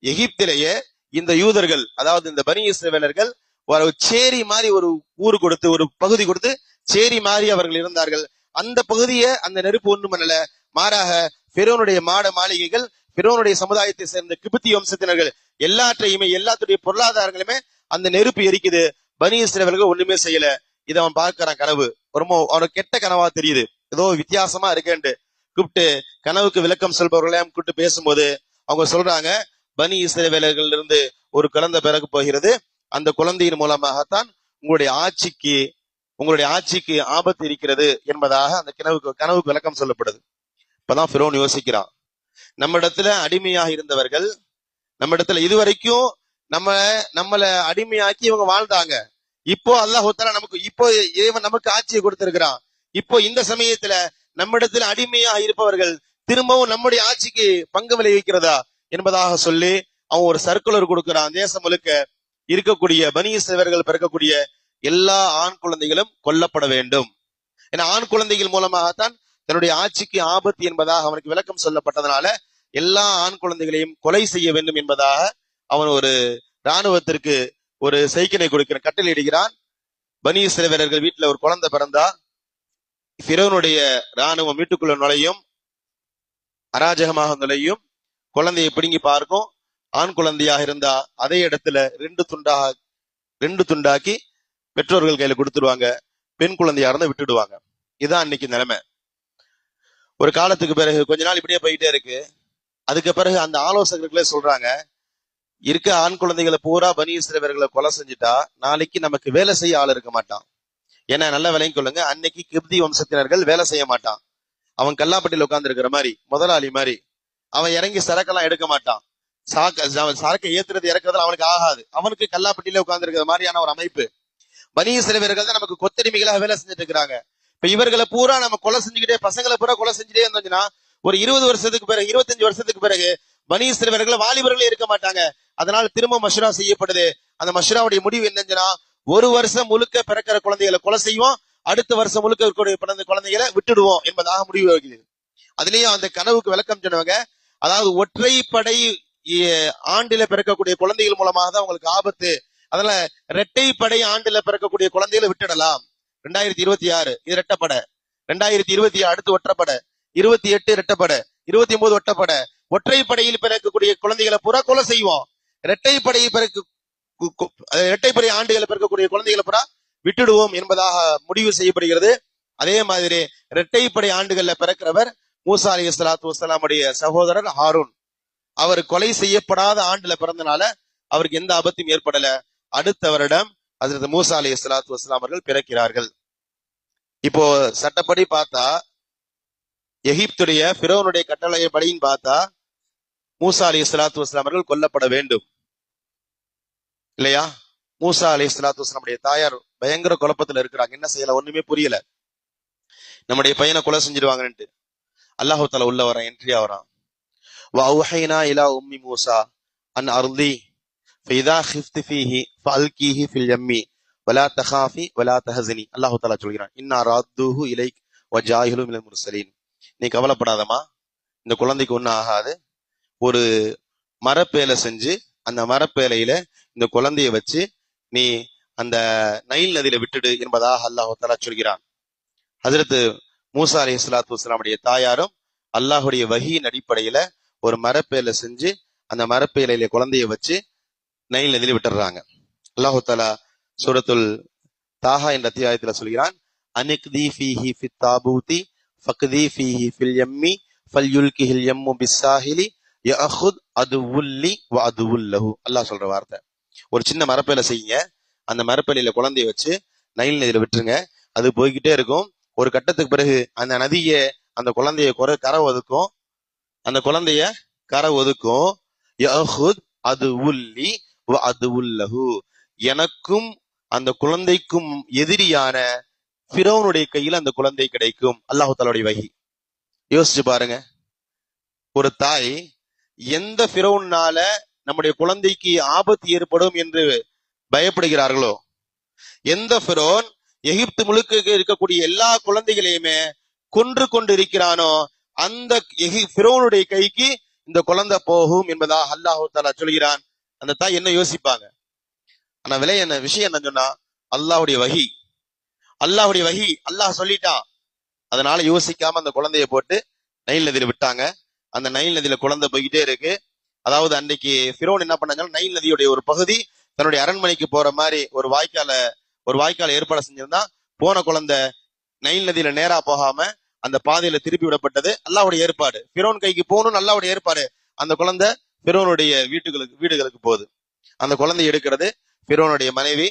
எகிப்திலேயே இந்த யூதர்கள், அதாவது இந்த பனி இஸ்ரவேலர்கள் ஒரு சேரி மாதிரி ஒரு ஊர் கொடுத்து, ஒரு பகுதி கொடுத்து சேரி மாதிரி அவர்கள் இருந்தார்கள். அந்த பகுதியை அந்த நெருப்பு ஒண்ணும் பண்ணல. மாறாக ஃபிரௌனுடைய மாளிகைகள், ஃபிரௌனுடைய சமுதாயத்தை சேர்ந்த கிப்தி வம்சத்தினர்கள் எல்லாத்துடைய பொருளாதாரங்களுமே அந்த நெருப்பு எரிக்குது. பனி இஸ்ரவேலர்கள் ஒண்ணுமே செய்யல. இதை அவன் பார்க்கிறான். கனவு ரொம்ப அவனுக்கு கெட்ட கனவா தெரியுது, ஏதோ வித்தியாசமா இருக்கேன்ட்டு கூப்பிட்டு கனவுக்கு விளக்கம் சொல்பவர்களையும் கூப்பிட்டு பேசும்போது அவங்க சொல்றாங்க, பனி இஸ்ரவேலர்கள் இருந்து ஒரு குழந்தை பிறகு போகிறது. அந்த குழந்தையின் மூலமாகத்தான் உங்களுடைய ஆட்சிக்கு ஆபத்து இருக்கிறது என்பதாக அந்த கனவுக்கு விளக்கம் சொல்லப்படுது. இப்பதான் ஃபிரௌன் யோசிக்கிறான், நம்ம இடத்துல அடிமையாக இருந்தவர்கள், நம்ம இடத்துல இதுவரைக்கும் நம்மளை அடிமையாக்கி இவங்க வாழ்ந்தாங்க. இப்போ அல்லாஹ் தஆலா நமக்கு ஆட்சியை கொடுத்திருக்கிறான். இப்போ இந்த சமயத்துல நம்ம இடத்துல அடிமையாக இருப்பவர்கள் திரும்பவும் நம்முடைய ஆட்சிக்கு பங்கு விளைவிக்கிறதா என்பதாக சொல்லி அவன் ஒரு சர்க்குலர் கொடுக்கிறான். தேசம் முழுக்க இருக்கக்கூடிய பனி இஸ்ரவேலர்கள் பிறக்கக்கூடிய எல்லா ஆண் குழந்தைகளும் கொல்லப்பட வேண்டும். ஏன்னா ஆண் குழந்தைகள் மூலமாகத்தான் தன்னுடைய ஆட்சிக்கு ஆபத்து என்பதாக அவனுக்கு விளக்கம் சொல்லப்பட்டதனால எல்லா ஆண் குழந்தைகளையும் கொலை செய்ய வேண்டும் என்பதாக அவன் ஒரு இராணுவத்திற்கு ஒரு செய்கினை கொடுக்கிற கட்டளை இடுகிறான். பனி இஸ்ரவேலர்கள் வீட்டுல ஒரு குழந்தை பிறந்தா ஃபிரௌனுடைய ராணுவம் வீட்டுக்குள்ள நுழையும், அராஜகமாக நுழையும், குழந்தையை பிடுங்கி பார்க்கும். ஆண் குழந்தையாக இருந்தா அதே இடத்துல ரெண்டு துண்டாக்கி பெற்றோர்கள் கையில கொடுத்துடுவாங்க. பெண் குழந்தையா இருந்தா விட்டுடுவாங்க. இதுதான் இன்னைக்கு நிலைமை. ஒரு காலத்துக்கு பிறகு கொஞ்ச நாள் இப்படியே போயிட்டே இருக்கு. அதுக்கு பிறகு அந்த ஆலோசகர்களே சொல்றாங்க, இருக்க ஆண் குழந்தைகளை பூரா பனி இஸ்ரவேலர்களை கொலை செஞ்சுட்டா நாளைக்கு நமக்கு வேலை செய்ய ஆள் இருக்க மாட்டான். ஏன்னா நல்ல வேலையும் கொள்ளுங்க, அன்னைக்கு கிப்தி வம்சத்தினர்கள் வேலை செய்ய மாட்டான். அவன் கல்லாப்பட்டியில் உட்கார்ந்து இருக்கிற மாதிரி, முதலாளி மாதிரி. அவன் இறங்கி சரக்கெல்லாம் எடுக்க மாட்டான். சரக்கை ஏத்துறது இறக்குறது அவனுக்கு ஆகாது. அவனுக்கு கல்லாப்பட்டியில உட்கார்ந்து இருக்கிற மாதிரியான ஒரு அமைப்பு. பனி இஸ்ரவேலர்கள் தான் நமக்கு கொத்தடிமைகளாக வேலை செஞ்சுட்டு இருக்கிறாங்க. இப்ப இவர்களை பூரா நம்ம கொலை செஞ்சுக்கிட்டே, பசங்களை பூரா கொலை செஞ்சுட்டே இருந்தோம்னா ஒரு 20 வருஷத்துக்கு பிறகு, 25 வருஷத்துக்கு பிறகு பனி இஸ்ரவேலர்கள் வாலிபர்களே இருக்க மாட்டாங்க. அதனால திரும்ப மஷ்ரா செய்யப்படுது. அந்த மஷ்ராவுடைய முடிவு என்னன்னா, ஒரு வருஷம் முழுக்க பிறக்கிற குழந்தைகளை கொலை செய்வோம், அடுத்த வருஷம் முழுக்க இருக்கக்கூடிய குழந்தைகளை விட்டுடுவோம் என்பதாக முடிவு வைக்குது. அதுலயும் அந்த கனவுக்கு விளக்கம் சொன்னவங்க, அதாவது ஒற்றைப்படை ஆண்டில பிறக்கக்கூடிய குழந்தைகள் மூலமாக தான் உங்களுக்கு ஆபத்து. அதனால இரட்டைப்படை ஆண்டில பிறக்கக்கூடிய குழந்தைகளை விட்டுடலாம். 2026 இது ரெட்டப்படை, 2020 அடுத்து ஒற்றைப்படை, 28 ரெட்டப்படை, 29 ஒற்றைப்படை. ஒற்றைப்படையில் பிறக்கக்கூடிய குழந்தைகளை புறா கொலை செய்வோம். இரட்டைப்படை ஆண்டுகளை பிறக்கக்கூடிய குழந்தைகளை புறா விட்டுடுவோம் என்பதாக முடிவு செய்யப்படுகிறது. அதே மாதிரி இரட்டைப்படை ஆண்டுகள்ல பிறக்கிறவர் மூசா அலைஹிஸ்ஸலாத்து வஸ்ஸலாமுடைய சகோதரர் ஹாரூன். அவர் கொலை செய்யப்படாத ஆண்டுல பிறந்தனால அவருக்கு எந்த ஆபத்தும் ஏற்படல. அடுத்த வருடம் ஹஜ்ரத் மூசா அலைஹிஸ்ஸலாத்து வஸ்ஸலாம் அவர்கள் பிறக்கிறார்கள். இப்போ சட்டப்படி பார்த்தா, எகிப்துடைய ஃபிரௌனுடைய கட்டளைப்படின்னு பார்த்தா மூசா அலைஹிஸ்ஸலாத்து வஸ்ஸலாம் அவர்கள் கொல்லப்பட வேண்டும் இல்லையா? மூசா அலைஹிஸ்ஸலாத்து வஸ்ஸலாமுடைய தாயார் பயங்கர குழப்பத்துல இருக்கிறாங்க. என்ன செய்யல, ஒண்ணுமே புரியல. நம்முடைய பையனை கொலை செஞ்சிருவாங்கன்ட்டு அல்லாஹ் தஆலா உள்ள வரான், என்ட்ரியா வரான். வஅவ்ஹைனா இலா உம்மி மூசா அன் அர்தி ஃபஇதா கிஃப்தி ஃபீஹி ஃபஅல்கீஹி ஃபில் யம்மி வலா தகாஃபி வலா தஹஸனி. அல்லாஹ் தஆலா சொல்கிறான், இன்னா ராத்துஹு இலைக் வஜாயிலு மினல் முர்சலீன். நீ கவலைப்படாதமா, இந்த குழந்தைக்கு ஒன்றும் ஆகாது. ஒரு மரப்பேலை செஞ்சு அந்த மரப்பேலையில இந்த குழந்தைய வச்சு நீ அந்த நைல் நதியில விட்டுடு என்பதாக அல்லாஹ் தஆலா சொல்கிறான். ஹஜ்ரத் மூசா அலைஹிஸ்ஸலாத்து வஸ்ஸலாமுடைய தாயாரும் அல்லாஹுடைய வஹியின் அடிப்படையில ஒரு மரப்பேலை செஞ்சு அந்த மரப்பேலையில குழந்தைய வச்சு நைல் நதியில விட்டுறாங்க. அல்லாஹ் தஆலா சூரத்துல் தாஹா என்ற அத்தியாயத்துல சொல்கிறான், அனிக்தி ஃபீஹி ஃபித் தாபூதி ஃபக்தி ஃபீஹி ஃபில் யம்மி ஃபல்யுல்கிஹில் யம்மு பிஸ்ஸாஹிலி யஅஹுத் அதுவுல்லி வ அதுவுல்லஹு. அல்லாஹ் சொல்ற வார்த்தை, ஒரு சின்ன மரப்பேலை செய்யுங்க, அந்த மரப்பேலையில குழந்தைய வச்சு நைல் நதியில விட்டுருங்க. அது போய்கிட்டே இருக்கும். ஒரு கட்டத்துக்கு பிறகு அந்த நதியை அந்த குழந்தைய கரை ஒதுக்கும். அந்த குழந்தைய கரை ஒதுக்கும். யஅஹுத் அதுவுல்லி வ அதுவுல்லஹு. எனக்கும் அந்த குழந்தைக்கும் எதிரியான ஃபிரௌனுடைய கையில் அந்த குழந்தை கிடைக்கும். அல்லாஹ் தஆலாவுடைய வஹி. யோசிச்சு பாருங்க, ஒரு தாய் எந்த ஃபிரௌனால நம்முடைய குழந்தைக்கு ஆபத்து ஏற்படும் என்று பயப்படுகிறார்களோ, எந்த ஃபிரௌன் எகிப்து முழுக்க இருக்கக்கூடிய எல்லா குழந்தைகளையுமே கொன்று கொண்டு இருக்கிறானோ, அந்த ஃபிரௌனுடைய கைக்கு இந்த குழந்தை போகும் என்பதாக அல்லாஹ் தஆலா சொல்கிறான். அந்த தாய் என்ன யோசிப்பாங்க? ஆனா விஷயம் என்ன சொன்னா, அல்லாஹ்வுடைய வஹி, அல்லாஹ்வுடைய வஹி, அல்லாஹ் சொல்லிட்டான். அதனால யோசிக்காம அந்த குழந்தைய போட்டு நைல் நதியில விட்டாங்க. அந்த நைல் நதியில குழந்தை போய்கிட்டே இருக்கு. அதாவது அன்னைக்கு ஃபிரௌன் என்ன பண்ணாங்க, நைல் நதியுடைய ஒரு பகுதி தன்னுடைய அரண்மனைக்கு போற மாதிரி ஒரு வாய்க்கால ஏற்பாடு செஞ்சிருந்தா, போன குழந்தை நைல் நதியில நேரா போகாம அந்த பாதையில திருப்பி விடப்பட்டது. அல்லாஹ்வுடைய ஏற்பாடு. ஃபிரௌன் கைக்கு போகணும்னு அல்லாஹ்வுடைய ஏற்பாடு. அந்த குழந்தை ஃபிரௌனுடைய வீடுகளுக்கு போகுது. அந்த குழந்தை எடுக்கிறது ஃபிரௌனுடைய மனைவி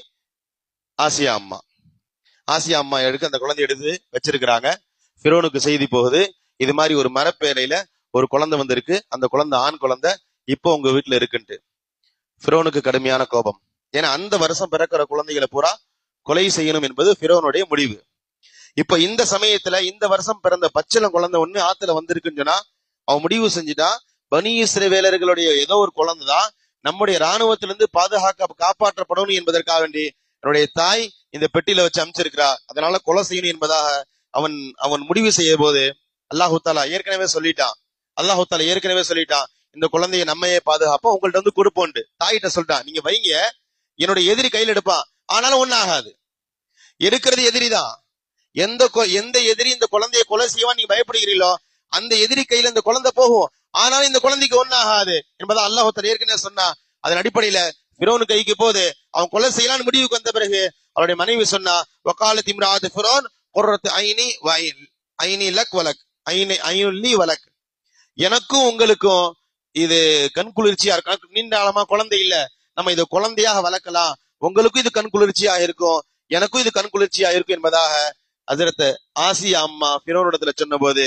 ஆசியா அம்மா. ஆசியா அம்மா அந்த குழந்தை எடுத்து வச்சிருக்கிறாங்க. ஃபிரௌனுக்கு செய்தி போகுது, இது மாதிரி ஒரு மரப்பேலையில ஒரு குழந்தை வந்திருக்கு, அந்த குழந்தை ஆண் குழந்தை இப்போ உங்க வீட்டுல இருக்குன்ட்டு. ஃபிரௌனுக்கு கடுமையான கோபம். ஏன்னா அந்த வருஷம் பிறக்கிற குழந்தைகளை பூரா கொலை செய்யணும் என்பது ஃபிரௌனுடைய முடிவு. இப்ப இந்த சமயத்துல இந்த வருஷம் பிறந்த பச்சிளம் குழந்தை ஒண்ணு ஆத்துல வந்திருக்குன்னு சொன்னா, அவன் முடிவு செஞ்சுட்டா, பனி இஸ்ரவேலர்களுடைய ஏதோ ஒரு குழந்தைதான் நம்முடைய இராணுவத்திலிருந்து காப்பாற்றப்படணும் என்பதற்காக வேண்டி என்னுடைய தாய் இந்த பெட்டியில வச்சு அமைச்சிருக்கிறா, அதனால கொலை செய்யணும் என்பதாக அவன் முடிவு செய்ய போது அல்லாஹு தஆலா ஏற்கனவே சொல்லிட்டான், இந்த குழந்தைய நம்மையே பாதுகாப்போம், உங்கள்ட்ட வந்து கொடுப்போண்டு தாயிட்ட சொல்லிட்டான். நீங்க வைங்க, என்னுடைய எதிரி கையில் எடுப்பான், ஆனாலும் ஒன்னும் ஆகாது. எடுக்கிறது எதிரிதான். எந்த எதிரி இந்த குழந்தையை கொலை செய்வான் நீங்க பயப்படுகிறீங்களோ அந்த எதிரி கையில இந்த குழந்தை போகும். ஆனாலும் இந்த குழந்தைக்கு ஒன்னாகாது என்பதை அல்லாஹ் தஆலா ஏற்கனவே சொன்னா. அதன் அடிப்படையில ஃபிரௌன் கைக்கு போது அவன் கொலை செய்யலான்னு முடிவுக்கு வந்த பிறகு அவருடைய மனைவி சொன்னா, வகாலத் இம்ராஅத்து ஃபிரௌன் குர்ரத்து ஐனி வஐன் ஐனி லக் வலக் ஐனி ஐனுல்லி வலக். எனக்கும் உங்களுக்கும் இது கண் குளிர்ச்சியா இருக்கும். நீண்ட காலமா குழந்தை இல்ல, நம்ம இதை குழந்தையாக வளர்க்கலாம். உங்களுக்கும் இது கண் குளிர்ச்சியா இருக்கும், எனக்கும் இது கண் குளிர்ச்சியா இருக்கும் என்பதாக ஹஜ்ரத் ஆசியா அம்மா ஃபிரௌனிடத்துல சொன்ன போது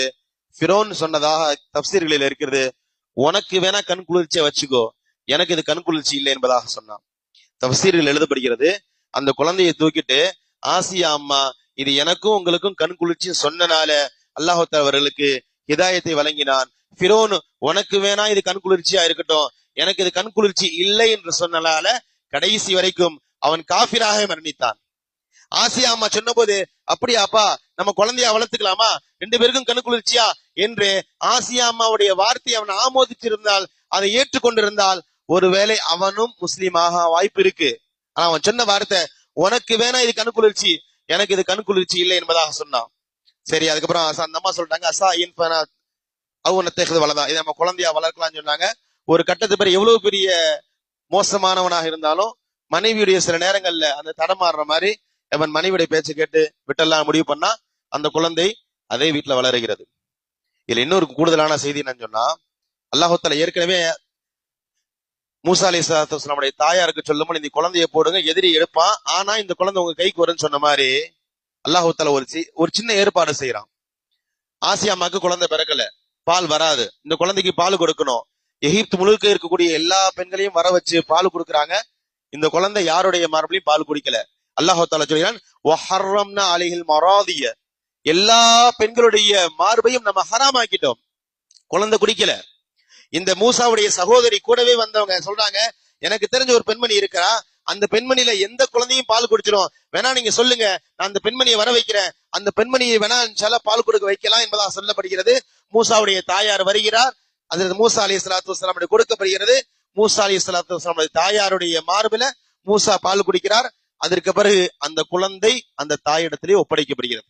ஃபிரௌன் சொன்னதாக தப்சீர்களில் இருக்கிறது, உனக்கு வேணா கண் குளிர்ச்சியா வச்சுக்கோ, எனக்கு இது கண் குளிர்ச்சி இல்லை என்பதாக சொன்னான். தப்சீர்கள் எழுதப்படுகிறது, அந்த குழந்தையை தூக்கிட்டு ஆசியா அம்மா இது எனக்கும் உங்களுக்கும் கண் குளிர்ச்சி சொன்னனால அல்லாஹ் தஆலா அவர்களுக்கு ஹிதாயத்தை வழங்கினான். ஃபிரௌன் உனக்கு வேணா இது கண் குளிர்ச்சியா இருக்கட்டும், எனக்கு இது கண் குளிர்ச்சி இல்லை என்று சொன்னனால கடைசி வரைக்கும் அவன் காஃபிராக மரணித்தான். ஆசியா அம்மா சொன்ன போது, அப்படியாப்பா நம்ம குழந்தையா வளர்த்துக்கலாமா, 2 பேருக்கும் கண் குளிர்ச்சியா என்று ஆசியா அம்மாவுடைய வார்த்தையை அவன் ஆமோதிச்சிருந்தால், அதை ஏற்றுக்கொண்டிருந்தால் ஒருவேளை அவனும் முஸ்லீமாக வாய்ப்பு இருக்கு. ஆனா அவன் சொன்ன வார்த்தை, உனக்கு வேணா இது கண் குளிர்ச்சி, எனக்கு இது கண் குளிர்ச்சி இல்லை என்பதாக சொன்னான். சரி, அதுக்கப்புறம் அந்த அம்மா சொல்லிட்டாங்க, அசா இன்பனா அவுனத்தேகது வளதா, இதை நம்ம குழந்தையா வளர்க்கலாம்னு சொன்னாங்க. ஒரு கட்டத்து பேர் எவ்வளவு பெரிய மோசமானவனாக இருந்தாலும் மனைவியுடைய சில நேரங்கள்ல அந்த தடமாறுற மாதிரி அவன் மனைவியுடைய பேச்சை கேட்டு விட்டெல்லாம் முடிவு பண்ணா அந்த குழந்தை அதே வீட்டுல வளருகிறது. இதுல இன்னொரு கூடுதலான செய்தி என்னன்னு சொன்னா, அல்லாஹ் தஆலா ஏற்கனவே மூசா அலைஹிஸ்ஸலாத்து வஸலாமுடைய தாயாருக்கு சொல்லும்போது இந்த குழந்தையை போடுங்க, எதிரி எடுப்பான், ஆனா இந்த குழந்தை உங்க கைக்கு வரும்னு சொன்ன மாதிரி அல்லாஹ் தஆலா ஒரு சின்ன ஏற்பாடு செய்யறான். ஆசியா அம்மாக்கு குழந்தை பிறக்கல, பால் வராது, இந்த குழந்தைக்கு பால் கொடுக்கணும். எகிப்து முழுக்க இருக்கக்கூடிய எல்லா பெண்களையும் வர வச்சு பால் கொடுக்குறாங்க. இந்த குழந்தை யாருடைய மார்பிலையும் பால் குடிக்கல. அல்லாஹ் தஆலா சொல்கிறான், வஹர்ரம்னா அலைஹில் மராதிய, எல்லா பெண்களுடைய மார்பையும் நம்ம ஹராமாக்கிட்டோம், குழந்தை குடிக்கல. இந்த மூசாவுடைய சகோதரி கூடவே வந்தவங்க சொல்றாங்க, எனக்கு தெரிஞ்ச ஒரு பெண்மணி இருக்கிறா, அந்த பெண்மணியில எந்த குழந்தையும் பால் குடிச்சிடும், வேணா நீங்க சொல்லுங்க, நான் அந்த பெண்மணியை வர வைக்கிறேன், அந்த பெண்மணியை வேணா இன்ஷால்லா பால் கொடுக்க வைக்கலாம் என்பதாக சொல்லப்படுகிறது. மூசாவுடைய தாயார் வருகிறார், அது மூசா அலைஹிஸ்ஸலாத்து வஸலாம் கொடுக்கப்படுகிறது. மூசா அலைஹிஸ்ஸலாத்து வஸலாம் தாயாருடைய மார்பில மூசா பால் குடிக்கிறார். அதற்கு பிறகு அந்த குழந்தை அந்த தாயிடத்திலே ஒப்படைக்கப்படுகிறது.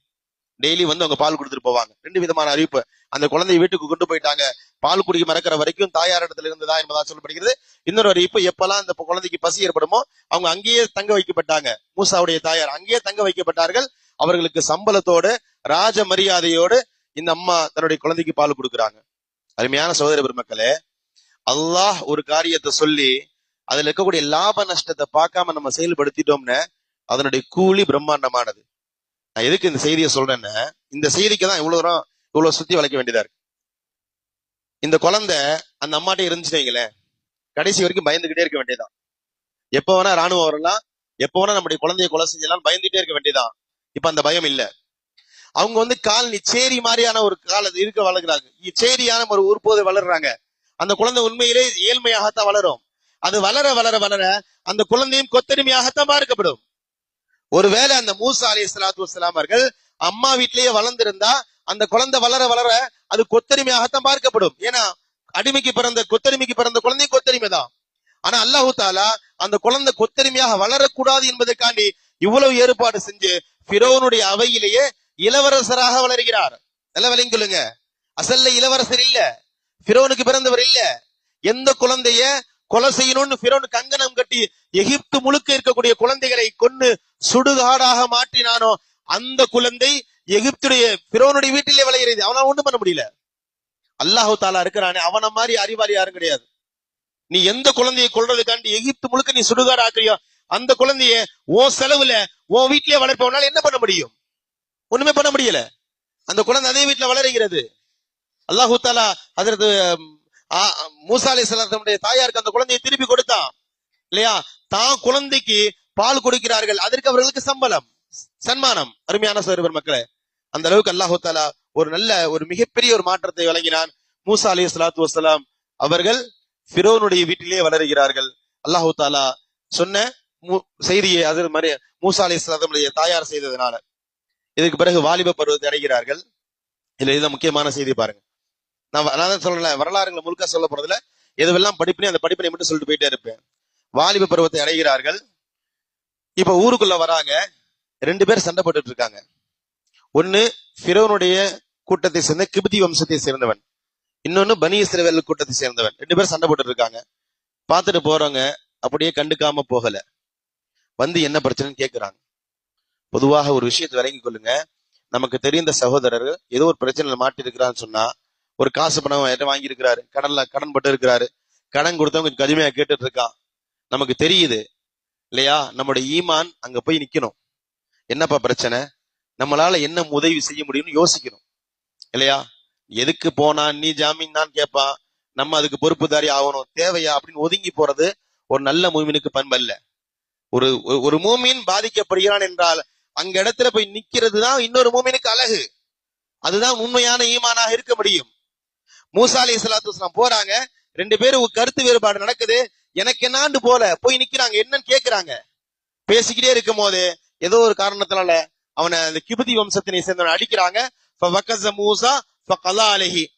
டெய்லி வந்து அவங்க பால் கொடுத்துட்டு போவாங்க. 2 விதமான அறிவிப்பு. அந்த குழந்தையை வீட்டுக்கு கொண்டு போயிட்டாங்க, பால் குடிக்க மறக்கிற வரைக்கும் தாயாரிடத்துல இருந்ததா என்பதா சொல்லப்படுகிறது. இன்னொரு அறிவிப்பு, எப்பெல்லாம் அந்த குழந்தைக்கு பசி ஏற்படுமோ அவங்க அங்கேயே தங்க வைக்கப்பட்டாங்க. மூசாவுடைய தாயார் அங்கேயே தங்க வைக்கப்பட்டார்கள். அவர்களுக்கு சம்பளத்தோடு ராஜ மரியாதையோடு இந்த அம்மா தன்னுடைய குழந்தைக்கு பால் கொடுக்குறாங்க. அருமையான சகோதர பெருமக்களே, அல்லாஹ் ஒரு காரியத்தை சொல்லி அதுல இருக்கக்கூடிய லாப நஷ்டத்தை பார்க்காம நம்ம செயல்படுத்திட்டோம்னு அதனுடைய கூலி பிரம்மாண்டமானது. நான் எதுக்கு இந்த செய்தியை சொல்றேன்னா, இந்த செய்திக்கு தான் இவ்வளவு சுத்தி வளைக்க வேண்டியதா இருக்கு. இந்த குழந்தை அந்த அம்மாட்டே இருந்துச்சுங்களே, கடைசி வரைக்கும் பயந்துகிட்டே இருக்க வேண்டியதான். எப்ப வேணா ராணுவம் வரலாம், எப்ப வேணா நம்முடைய குழந்தைய கொலை செஞ்சலாம், பயந்துட்டே இருக்க வேண்டியதான். இப்ப அந்த பயம் இல்ல. அவங்க காலனி சேரி மாதிரியான ஒரு காலத்து இருக்க வளர்க்குறாங்க, சேரியான ஒரு உற்போதை வளர்றாங்க. அந்த குழந்தை உண்மையிலே ஏழ்மையாகத்தான் வளரும். அது வளர வளர வளர அந்த குழந்தையும் கொத்தடிமையாகத்தான் பார்க்கப்படும். ஒருவேளை அந்த மூசா அலைஹிஸ்ஸலாத்து வஸலாம் அவர்கள் அம்மா வீட்டிலேயே வளர்ந்திருந்தா அந்த குழந்தை வளர வளர அது கொத்தடிமையாகத்தான் பார்க்கப்படும். ஏன்னா கொத்தடிமைக்கு பிறந்த குழந்தை கொத்தடிமை தான். ஆனா அல்லாஹ் தஆலா அந்த குழந்தை கொத்தடிமையாக வளரக்கூடாது என்பதற்காண்டி இவ்வளவு ஏற்பாடு செஞ்சு ஃபிரௌனுடைய அவையிலேயே இளவரசராக வளர்கிறார். நல்ல விளங்கி கொள்ளுங்க, அசல்ல இளவரசர் இல்ல, ஃபிரௌனுக்கு பிறந்தவர் இல்ல. எந்த குழந்தைய கொலை செய்யணும்னு ஃபிரௌன் கங்கணம் கட்டி எகிப்து முழுக்க இருக்கக்கூடிய குழந்தைகளை கொன்னு சுடுகாடாக மாற்றினானோ அந்த குழந்தை எகிப்துடைய ஃபிரௌனுடைய வீட்டிலே விளைகிறது. அவனால ஒண்ணும் பண்ண முடியல. அல்லாஹ் தஆலா இருக்கிறானே, அவன மாதிரி அறிவாளி யாரும் கிடையாது. நீ எந்த குழந்தையை கொல்றதுக்காண்டி எகிப்து முழுக்க நீ சுடுகாடு ஆக்குறியோ அந்த குழந்தைய உன் செலவுல உன் வீட்டிலே வளர்ப்பவனால என்ன பண்ண முடியும்? ஒண்ணுமே பண்ண முடியல. அந்த குழந்தை அதே வீட்டுல வளருகிறது. அல்லாஹ் தஆலா ஹஜ்ரத் மூசா அலைஹிஸ்ஸலாமுடைய தாயாருக்கு அந்த குழந்தையை திருப்பி கொடுத்தான் இல்லையா? தான் குழந்தைக்கு பால் கொடுக்கிறார்கள், அதற்கு அவர்களுக்கு சம்பளம், சன்மானம். அருமையான சகோதர மக்களே, அந்த அளவுக்கு அல்லாஹ் தஆலா ஒரு மிகப்பெரிய ஒரு மாற்றத்தை வழங்கினான். மூசா அலைஹிஸ்ஸலாத்து வஸலாம் அவர்கள் ஃபிரௌனுடைய வீட்டிலே வளருகிறார்கள். அல்லாஹ் தஆலா சொன்ன செய்தியை அது மாதிரி மூசா அலைஹிஸ்ஸலாமுடைய தாயார் செய்ததுனால இதுக்கு பிறகு வாலிப பருவத்தை அடைகிறார்கள். இதுல முக்கியமான செய்தி பாருங்க. நான் சொல்லல, வரலாறுகளை முழுக்க சொல்ல போறதுல எதுவெல்லாம் படிப்பினே அந்த படிப்பினை மட்டும் சொல்லிட்டு போயிட்டே இருப்பேன். வாலிப பருவத்தை அடைகிறார்கள். இப்ப ஊருக்குள்ள வராங்க, 2 பேர் சண்டை போட்டுட்டு இருக்காங்க. ஒன்னு ஃபிரௌனுடைய கூட்டத்தை சேர்ந்த கிப்தி வம்சத்தை சேர்ந்தவன், இன்னொன்னு பனி இஸ்ரவேல் கூட்டத்தை சேர்ந்தவன். 2 பேரும் சண்டை போட்டு இருக்காங்க. பார்த்துட்டு போறவங்க அப்படியே கண்டுக்காம போகல, வந்து என்ன பிரச்சனைன்னு கேட்கிறாங்க. பொதுவாக ஒரு விஷயத்தை விளங்கி கொள்ளுங்க. நமக்கு தெரிந்த சகோதரர் ஏதோ ஒரு பிரச்சனையில மாட்டி இருக்கிறான்னு சொன்னா, ஒரு காசு பணம் வாங்கி இருக்கிறாரு, கடன் பட்டு இருக்கிறாரு, கடன் கொடுத்தவங்க கொஞ்சம் கடுமையா கேட்டுட்டு இருக்கான், நமக்கு தெரியுது இல்லையா? நம்முடைய ஈமான் அங்க போய் நிக்கணும். என்னப்பா பிரச்சனை, நம்மளால என்ன உதவி செய்ய முடியும்னு யோசிக்கணும் இல்லையா? எதுக்கு போனா நீ ஜாமீன் தான் கேட்பான், நம்ம அதுக்கு பொறுப்புதாரி ஆகணும், தேவையா அப்படின்னு ஒதுங்கி போறது ஒரு நல்ல மூமினுக்கு பண்பு அல்ல. ஒரு மூமின் பாதிக்கப்படுகிறான் என்றால் அங்க இடத்துல போய் நிக்கிறது தான் இன்னொரு மூமினுக்கு அழகு. அதுதான் உண்மையான ஈமானாக இருக்க முடியும். மூசா அலைஹிஸ்ஸலாத்து வஸலாம் போறாங்க, 2 பேரும் கருத்து வேறுபாடு நடக்குது, எனக்கு என்னாண்டு போல போய் நிக்கிறாங்க, என்னன்னு கேக்குறாங்க. பேசிக்கிட்டே இருக்கும் போது ஏதோ ஒரு காரணத்தினால அவனை அந்த கிபுதி வம்சத்தினை சேர்ந்தவனை அடிக்கிறாங்க. மூசா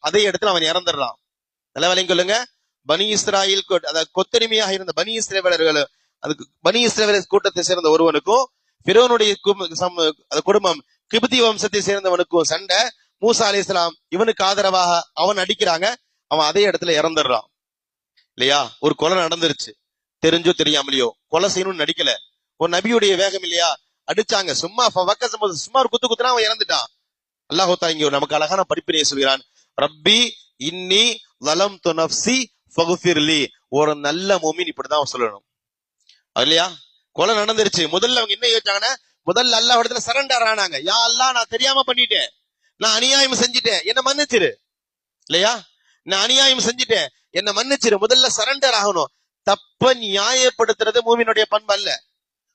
அதே இடத்துல அவன் இறந்துடுறான். நல்ல வேலையும் சொல்லுங்க, பனி இஸ்ராயில் கொத்தடிமையாக இருந்த பனி இஸ்ரவேலர்கள், அதுக்கு பனி இஸ்ரவேல் கூட்டத்தை சேர்ந்த ஒருவனுக்கும் ஃபிரௌனுடைய குடும்பம் கிபுதி வம்சத்தை சேர்ந்தவனுக்கும் சண்டை. மூசா அலைஹிஸ்ஸலாம் இவனுக்கு ஆதரவாக அவன் அடிக்கிறாங்க, அவன் அதே இடத்துல இறந்துடுறான் இல்லையா? ஒரு கொலை நடந்துருச்சு, தெரிஞ்சோ தெரியாமலையோ, கொலை செய்யணும்னு நடிக்கல, ஒரு நபியுடைய வேகம் இல்லையா, அடிச்சாங்க, சும்மா ஒரு குத்து குத்துனா அவன் இறந்துட்டான். அல்லாஹ் தஆலா இங்க நமக்கு அழகான படிப்பினையை சொல்கிறான். ரப்பி இன்னி ஸலம்து நஃப்ஸி ஃபக்ஃபிர்லி. ஒரு நல்ல மூமின் இப்படிதான் சொல்லணும் இல்லையா? கொலை நடந்துருச்சு, முதல்ல அவங்க என்ன யோசிச்சாங்கன்னா, முதல்ல அல்லாஹ் இடத்துல சரண்டர் ஆனாங்க. யா அல்லாஹ், நான் தெரியாம பண்ணிட்டேன், நான் அநியாயம் செஞ்சுட்டேன், என்ன மன்னிச்சிரு இல்லையா? நான் அநியாயம் செஞ்சுட்டேன், என்ன மன்னிச்சிரு. முதல்ல சரண்டர் ஆகணும். தப்ப நியாயப்படுத்துறது மூமினுடைய பண்பு அல்ல.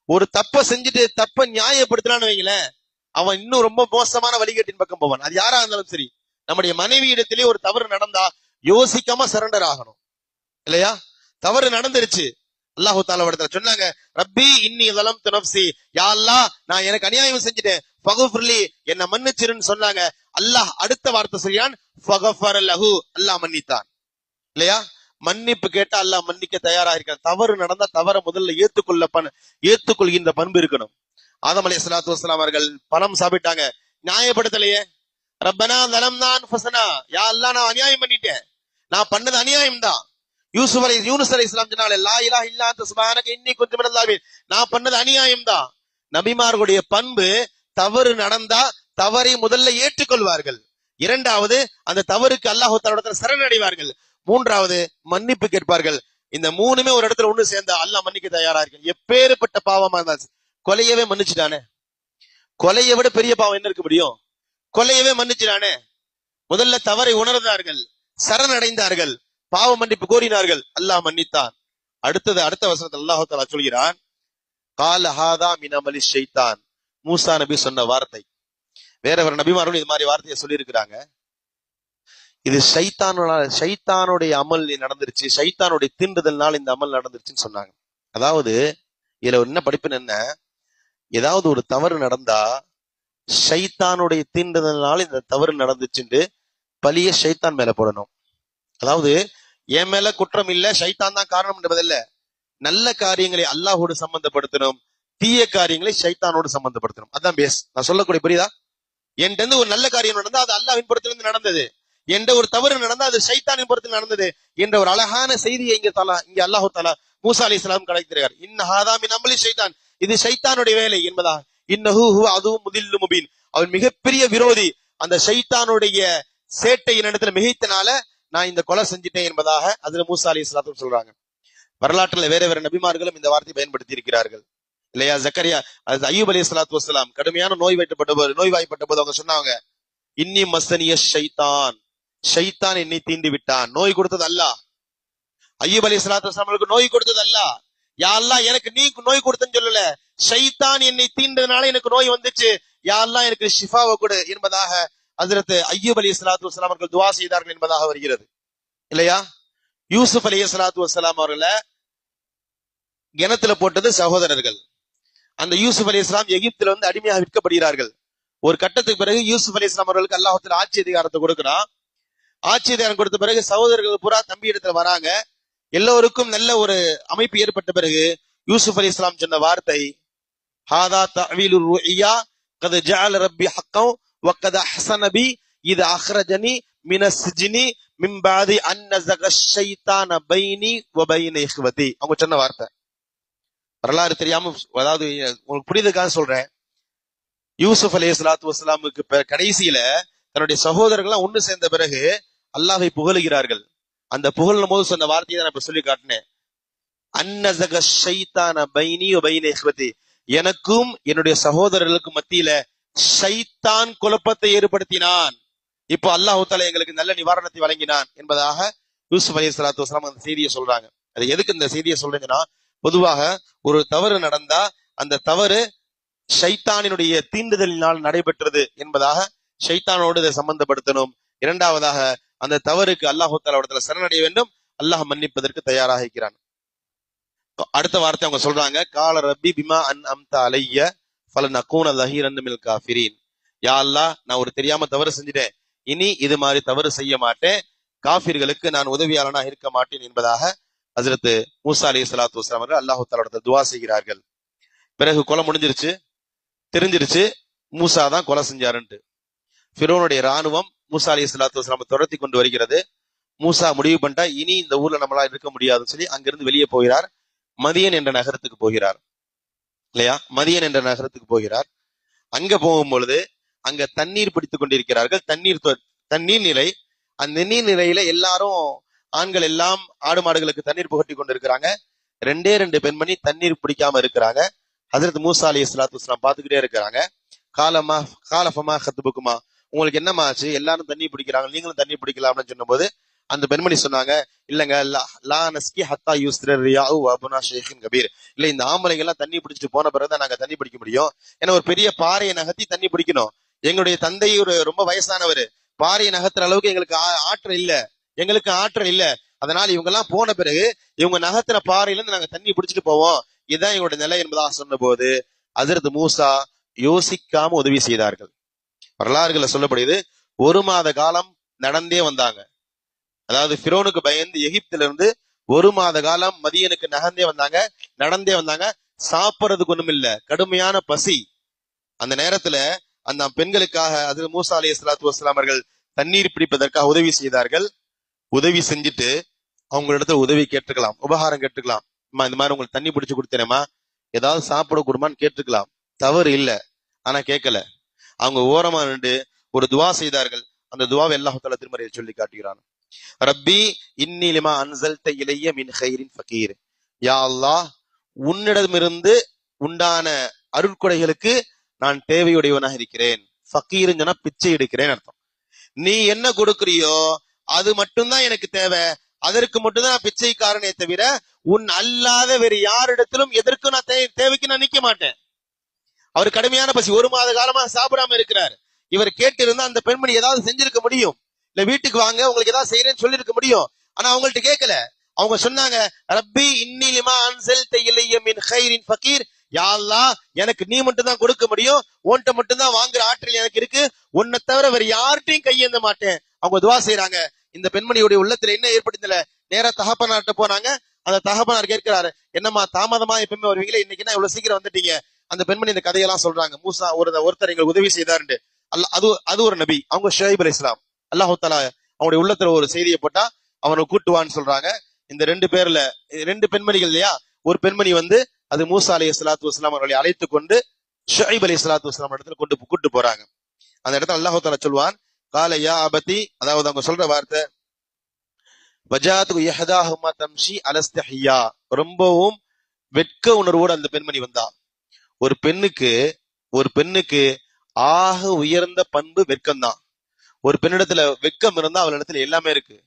ஒரு தப்ப செஞ்சுட்டு தப்ப நியாயப்படுத்துறான்னு வைங்களேன், அவன் இன்னும் ரொம்ப மோசமான வழிகேட்டின் பக்கம் போவான். அது யாரா இருந்தாலும் சரி. நம்முடைய மனைவி இடத்திலே ஒரு தவறு நடந்தா யோசிக்காம சரண்டர் ஆகணும் இல்லையா? தவறு நடந்துருச்சு, அல்லாஹ் தஆலா இடத்துல சொன்னாங்க, ரப்பி இன்னி ஸலம்து நஃப்ஸி, யா அல்லாஹ் நான் எனக்கு அநியாயம் செஞ்சுட்டேன், ஃபக்ஃபிர்லி என்ன மன்னிச்சிருன்னு சொன்னாங்க. அல்லாஹ் அடுத்த வார்த்தை சொல்றான், ஃபகஃபர லஹு, அல்லாஹ் மன்னித்தான் இல்லையா? மன்னிப்பு கேட்டா அல்லாஹ் மன்னிக்க தயாரா இருக்கான். தவறு நடந்தா தவற முதல்ல ஏத்துக்கொள்கின்ற பண்பு இருக்கணும். ஆதம் அலைஹிஸ்ஸலாத்து வஸலாம் அவர்கள் பழம் சாப்பிட்டாங்க, நியாயப்படுத்தலையே. ரப்பனா ஸலம்னா அன்ஃபுஸனா, யா அல்லாஹ் நான் அநியாயம் பண்ணிட்டேன், நான் பண்ணது அநியாயம் தான். யூனுஸ் அலைஹிஸ்ஸலாம் சொன்னாலே, லா இலாஹ இல்லா அன்த சுப்ஹானக இன்னி குன்து மினல் ஸாலிமீன், நான் பண்ணது அநியாயம் தான். நபிமார்களுடைய பண்பு, தவறு நடந்தா தவறை முதல்ல ஏற்றுக்கொள்வார்கள், இரண்டாவது அந்த தவறுக்கு அல்லாஹ் தஆலா சரணடைவார்கள், மூன்றாவது மன்னிப்பு கேட்பார்கள். இந்த மூணுமே ஒரு இடத்துல ஒண்ணு சேர்ந்தா அல்லாஹ் மன்னிக்க தயாரா இருக்கு. எப்பேற்பட்ட பாவமா இருந்தாலும், கொலையவே மன்னிச்சுட்டானே, கொலையை விட பெரிய பாவம் என்ன இருக்க முடியும்? கொலையவே மன்னிச்சுட்டானே. முதல்ல தவறை உணர்ந்தார்கள், சரணடைந்தார்கள், பாவ மன்னிப்பு கோரினார்கள், அல்லாஹ் மன்னித்தான். அடுத்த வசனத்தில் அல்லாஹ் தஆலா சொல்கிறான், கால ஹாதா மின் அமலி ஷைத்தான். மூசா நபி சொன்ன வார்த்தை, வேற நபிமார்கள் இது மாதிரி வார்த்தையை சொல்லி இருக்கிறாங்க. இது ஷைத்தானுடைய அமல் நடந்துருச்சு, ஷைத்தானுடைய தீண்டுதல்னால இந்த அமல் நடந்துருச்சுன்னு சொன்னாங்க. அதாவது இதுல என்ன படிப்புன்னு என்ன, ஏதாவது ஒரு தவறு நடந்தா ஷைத்தானுடைய தீண்டுதல்னால இந்த தவறு நடந்துச்சுன்னு பழிய ஷைத்தான் மேல போடணும். அதாவது என் மேல குற்றம் இல்ல, ஷைத்தான் தான் காரணம் என்பதில்ல. நல்ல காரியங்களை அல்லாஹோடு சம்பந்தப்படுத்தணும், தீய காரியங்களை ஷைத்தானோடு சம்பந்தப்படுத்தணும். அதான் பேஸ். நான் சொல்லக்கூடிய புரியுதா? என்கிட்ட இருந்து ஒரு நல்ல காரியம் நடந்தா அது அல்லாஹ்வின் புறத்திலிருந்து நடந்தது, என்ற ஒரு தவறு நடந்தா அது ஷைத்தானின் புறத்தில் நடந்தது என்ற ஒரு அழகான செய்தியை இங்க அல்லாஹ் தஆலா மூசா அலைஹிஸ்ஸலாம் கலைக்கிறார். இன்ன ஹாதா மின் அமலி ஷைத்தான், இது ஷைத்தானுடைய வேலை என்பதா. இன்னஹு ஹுவ அதுவும் முதில்லு முபீன், அவன் மிகப்பெரிய விரோதி, அந்த ஷைத்தானுடைய சேட்டை என்னிடத்துல மிகைத்தனால நான் இந்த கொலை செஞ்சிட்டேன் என்பதாக அதுல மூசா அலைஹிஸ்ஸலாம் சொல்றாங்க. வரலாற்றுல வேற நபிமார்களும் இந்த வார்த்தையை பயன்படுத்தி இருக்கிறார்கள் இல்லையா? ஜக்கரியா, அய்யூப் அலைஹிஸ்ஸலாத்து வஸ்ஸலாம் கடுமையான நோய்வாய்ப்பட்ட போது அவங்க சொன்னாங்க, இன்னி மஸ்ஸனிய ஷைத்தான், ஷைத்தான் என்னை தீண்டி விட்டான். நோய் கொடுத்தது அல்லாஹ். அய்யூப் அலைஹிஸ்ஸலாத்து வஸ்ஸலாமுக்கு நோய் கொடுத்தது அல்லாஹ். யா அல்லாஹ் எனக்கு நீ நோய் கொடுத்தன்னு சொல்லல, ஷைத்தான் என்னை தீண்டதுனால எனக்கு நோய் வந்துச்சு, யா அல்லாஹ் எனக்கு ஷிஃபாவை கொடு என்பதாக ஹஜ்ரத் அய்யூப் அலைஹிஸ்ஸலாத்து வஸ்ஸலாம் அவர்கள் துஆ செய்தார்கள் என்பதாக வருகிறது இல்லையா? யூசுப் அலைஹிஸ்ஸலாத்து வஸ்ஸலாம் அவர்களை கிணத்துல போட்டது சகோதரர்கள். அந்த யூசுப் அலைஹிஸ்ஸலாம் எகிப்துல வந்து அடிமையாக விற்கப்படுகிறார்கள். ஒரு கட்டத்துக்கு பிறகு யூசுப் அலைஹிஸ்ஸலாம் அவர்களுக்கு அல்லாஹ் தஆலா ஆட்சி அதிகாரத்தை கொடுக்கிறான். ஆட்சி அதிகாரம் கொடுத்த பிறகு சகோதரர்கள் பூரா தம்பி இடத்துல வராங்க. எல்லோருக்கும் நல்ல ஒரு அமைப்பு ஏற்பட்ட பிறகு யூசுப் அலைஹிஸ்ஸலாம் சொன்ன வார்த்தை, ஹாதா தஅவீலுர் ருய்யா கத் ஜஅல ரப்பி ஹக்கன் வக்கத ஹஸனபி இது அஹ்ரஜனி மினஸ் சிஜ்னி மின் பாதி அன் நஸக ஷைத்தான பைனி வ பைன இஹ்வதி. அவங்க சொன்ன வார்த்தை வரலாறு தெரியாம, அதாவது உங்களுக்கு புரியுதுக்காக சொல்றேன். யூசுப் அலைஹிஸ்ஸலாத்து வஸ்ஸலாமுக்கு கடைசியில தன்னுடைய சகோதரர்கள் ஒண்ணு சேர்ந்த பிறகு அல்லாஹை புகழுகிறார்கள். அந்த புகழும் போது சொன்ன வார்த்தையை நான் இப்ப சொல்லி காட்டினேன். அன்னஸக ஷைத்தான பைனி வ பைன இஹ்வதி, எனக்கும் என்னுடைய சகோதரர்களுக்கும் மத்தியில ஷைத்தான் குழப்பத்தை ஏற்படுத்தினான். இப்போ அல்லாஹ் தஆலா எங்களுக்கு நல்ல நிவாரணத்தை வழங்கினான் என்பதாக யூசுப் அலைஹிஸ்ஸலாத்து வஸ்ஸலாம் அந்த செய்தியை சொல்றாங்க. அது எதுக்கு இந்த செய்தியை சொல்றீங்கன்னா, பொதுவாக ஒரு தவறு நடந்தா அந்த தவறு ஷைத்தானினுடைய தீண்டுதலினால் நடைபெற்றது என்பதாக ஷைத்தானோடு இதை சம்பந்தப்படுத்தணும். இரண்டாவதாக அந்த தவறுக்கு அல்லாஹ் தஆலா சரணடைய வேண்டும். அல்லாஹ் மன்னிப்பதற்கு தயாராக இருக்கிறான். அடுத்த வார்த்தை அவங்க சொல்றாங்க, கால ரப்பி பிமா அன் அம்த அலைய ஃபலனகூன ஸஹீரன் மினல் காஃபிரீன். யா அல்லாஹ், நான் ஒரு தெரியாம தவறு செஞ்சிட்டேன், இனி இது மாதிரி தவறு செய்ய மாட்டேன், காஃபிர்களுக்கு நான் உதவியாளனா இருக்க மாட்டேன் என்பதாக ஹஜ்ரத் மூசா அலைஹிஸ்ஸலாத்து வஸ்ஸலாம் அவர்கள் அல்லாஹ் தஆலா துஆ செய்கிறார்கள். பிறகு கொலை முடிஞ்சிருச்சு, தெரிஞ்சிருச்சு மூசா தான் கொலை செஞ்சாருன்ட்டு. ஃபிரௌனுடைய ராணுவம் மூசா அலைஹிஸ்ஸலாத்து வஸ்ஸலாம் துரத்தி கொண்டு வருகிறது. மூசா முடிவு பண்ணிட்டா இனி இந்த ஊர்ல நம்மளால இருக்க முடியாதுன்னு சொல்லி அங்கிருந்து வெளியே போகிறார். மதியன் என்ற நகரத்துக்கு போகிறார் இல்லையா? மதியன் என்ற நகரத்துக்கு போகிறார். அங்க போகும் பொழுது அங்க தண்ணீர் பிடித்துக் கொண்டிருக்கிறார்கள். தண்ணீர் நிலை, அந்த நீர் நிலையில எல்லாரும் ஆண்கள் எல்லாம் ஆடு மாடுகளுக்கு தண்ணீர் புகட்டி கொண்டிருக்கிறாங்க. ரெண்டு பெண்மணி தண்ணீர் பிடிக்காம இருக்கிறாங்க. ஹஜ்ரத் மூசா அலைஹிஸ்ஸலாத்து வஸ்ஸலாம் பாத்துக்கிட்டே இருக்கிறாங்க. காலஃபமா கத்துபுக்குமா, உங்களுக்கு என்னமா ஆச்சு, எல்லாரும் தண்ணி பிடிக்கிறாங்க, நீங்களும் தண்ணி பிடிக்கலாம்னு சொன்ன போது அந்த பெண்மணி சொன்னாங்க, இல்லங்க லா நஸ்கி ஹத்தா யூஸ்ர ரியாஉ வ அப்னா ஷைখিন கபீர். இல்ல, இந்த ஆம்பளைங்க எல்லாம் தண்ணி பிடிச்சிட்டு போன பிறகுதான் நாங்க தண்ணி பிடிக்க முடியும். ஏன்னா ஒரு பெரிய பாறையை நகர்த்தி தண்ணி பிடிக்கணும். எங்களுடைய தந்தை ஒரு ரொம்ப வயசானவர், பாறையை நகர்த்துற அளவுக்கு எங்களுக்கு ஆற்றல் இல்ல. அதனால இவங்க எல்லாம் போன பிறகு இவங்க நகர்த்துற பாறையில இருந்து நாங்க தண்ணி பிடிச்சிட்டு போவோம், இதுதான் எங்களுடைய நிலை என்பதாக சொன்ன போது ஹஜ்ரத் மூசா யோசிக்காம உதவி செய்தார்கள். வரலாறுகளை சொல்லப்படுது, 1 மாத காலம் நடந்தே வந்தாங்க. அதாவது ஃபிரௌனுக்கு பயந்து எகிப்தில இருந்து 1 மாத காலம் மதியனுக்கு நடந்தே வந்தாங்க. சாப்பிடறதுக்கு ஒண்ணும் இல்ல, கடுமையான பசி. அந்த நேரத்துல அந்த பெண்களுக்காக ஹஜ்ரத் மூசா அலைஹிஸ்ஸலாத்து வஸ்ஸலாம் அவர்கள் தண்ணீர் பிடிப்பதற்காக உதவி செய்தார்கள். உதவி செஞ்சுட்டு அவங்களிடத்துல உதவி கேட்டுக்கலாம், உபகாரம் கேட்டுக்கலாம். இந்த மாதிரி உங்களுக்கு தண்ணி பிடிச்சு கொடுத்தேனேமா, ஏதாவது சாப்பிட கொடுமான்னு கேட்டுக்கலாம், தவறு இல்ல. ஆனா கேட்கல. அவங்க ஓரமா நின்று ஒரு துவா செய்தார்கள். அந்த துவாவை அல்லாஹ் தஆலா திருமறையில் சொல்லி காட்டுகிறான். ரப்பி இன்னி லிமா அன்ஸல்த இலைய மின் கைரின் ஃபகீர். யா அல்லாஹ், உன்னிடமிருந்து உண்டான அருட்கொடைகளுக்கு நான் தேவையுடையவனாக இருக்கிறேன். ஃபகீர்னு சொன்னா பிச்சை எடுக்கிறேன் அர்த்தம். நீ என்ன கொடுக்கறியோ அது மட்டும்தான் எனக்கு தேவை, அதற்கு மட்டும்தான் நான் பிச்சைக்காரனே தவிர உன் அல்லாத வேறு யாரிடத்திலும் எதற்கும் நான் தேவைக்கு நான் நிக்க மாட்டேன். அவர் கடுமையான பசி, 1 மாத காலமா சாப்பிடாம இருக்கிறார். இவர் கேட்டு இருந்தா அந்த பெண்மணி ஏதாவது செஞ்சிருக்க முடியும், இல்ல வீட்டுக்கு வாங்க உங்களுக்கு ஏதாவது செய்யறேன்னு சொல்லிருக்க முடியும். ஆனா அவங்கள்ட்ட கேட்கல. அவங்க சொன்னாங்க, ரப்பி இன்னி லிமா அன்ஸல்த இலைய மின் கைரின் ஃபகீர். யா அல்லாஹ், எனக்கு நீ மட்டும் தான் கொடுக்க முடியும், உன்கிட்ட மட்டும் தான் வாங்குற ஆற்றல் எனக்கு இருக்கு, உன்னை தவிர வேற யார்ட்டையும் கையேந்த மாட்டேன். அவங்க துவா செய்யறாங்க. இந்த பெண்மணியுடைய உள்ளத்துல என்ன ஏற்படுத்தல, நேரா தகப்பனார்ட்ட போனாங்க. அந்த தகப்பனார் கேட்கிறாரு, என்னம்மா தாமதமா எப்பவுமே வருவீங்களே, இன்னைக்கு என்ன இவ்வளவு சீக்கிரம் வந்துட்டீங்க? அந்த பெண்மணி இந்த கதையெல்லாம் சொல்றாங்க. மூசா ஒருத்தர் எங்களுக்கு உதவி செய்தாருண்டு. அது ஒரு நபி, அவங்க ஷுஐப் அலைஹிஸ்ஸலாம். அல்லாஹ் தஆலா அவனுடைய உள்ளத்துல ஒரு செய்தியை போட்டா அவனை கூட்டுவான்னு சொல்றாங்க. இந்த 2 பெண்மணிகள் இல்லையா, ஒரு பெண்மணி அது மூசா அலைஹிஸ்ஸலாத்து வஸ்ஸலாம் அவர்களை அழைத்து கொண்டு ஷுஐப் அலைஹிஸ்ஸலாத்து வஸ்ஸலாம் இடத்துல கூட்டு போறாங்க. அந்த இடத்துல அல்லாஹ் தஆலா சொல்வான், கால யா அபதி, அதாவது அவங்க சொல்ற வார்த்தை, வஜாத்து யஹதாஹுமா தம்ஷி அலஸ்தஹியா. ரொம்பவும் வெட்க உணர்வோடு அந்த பெண்மணி வந்தா. ஒரு பெண்ணுக்கு ஆக உயர்ந்த பண்பு வெட்கம் தான். ஒரு பெண்ணிடத்துல வெட்கம் இருந்தா அவளிடத்துல எல்லாமே இருக்கு.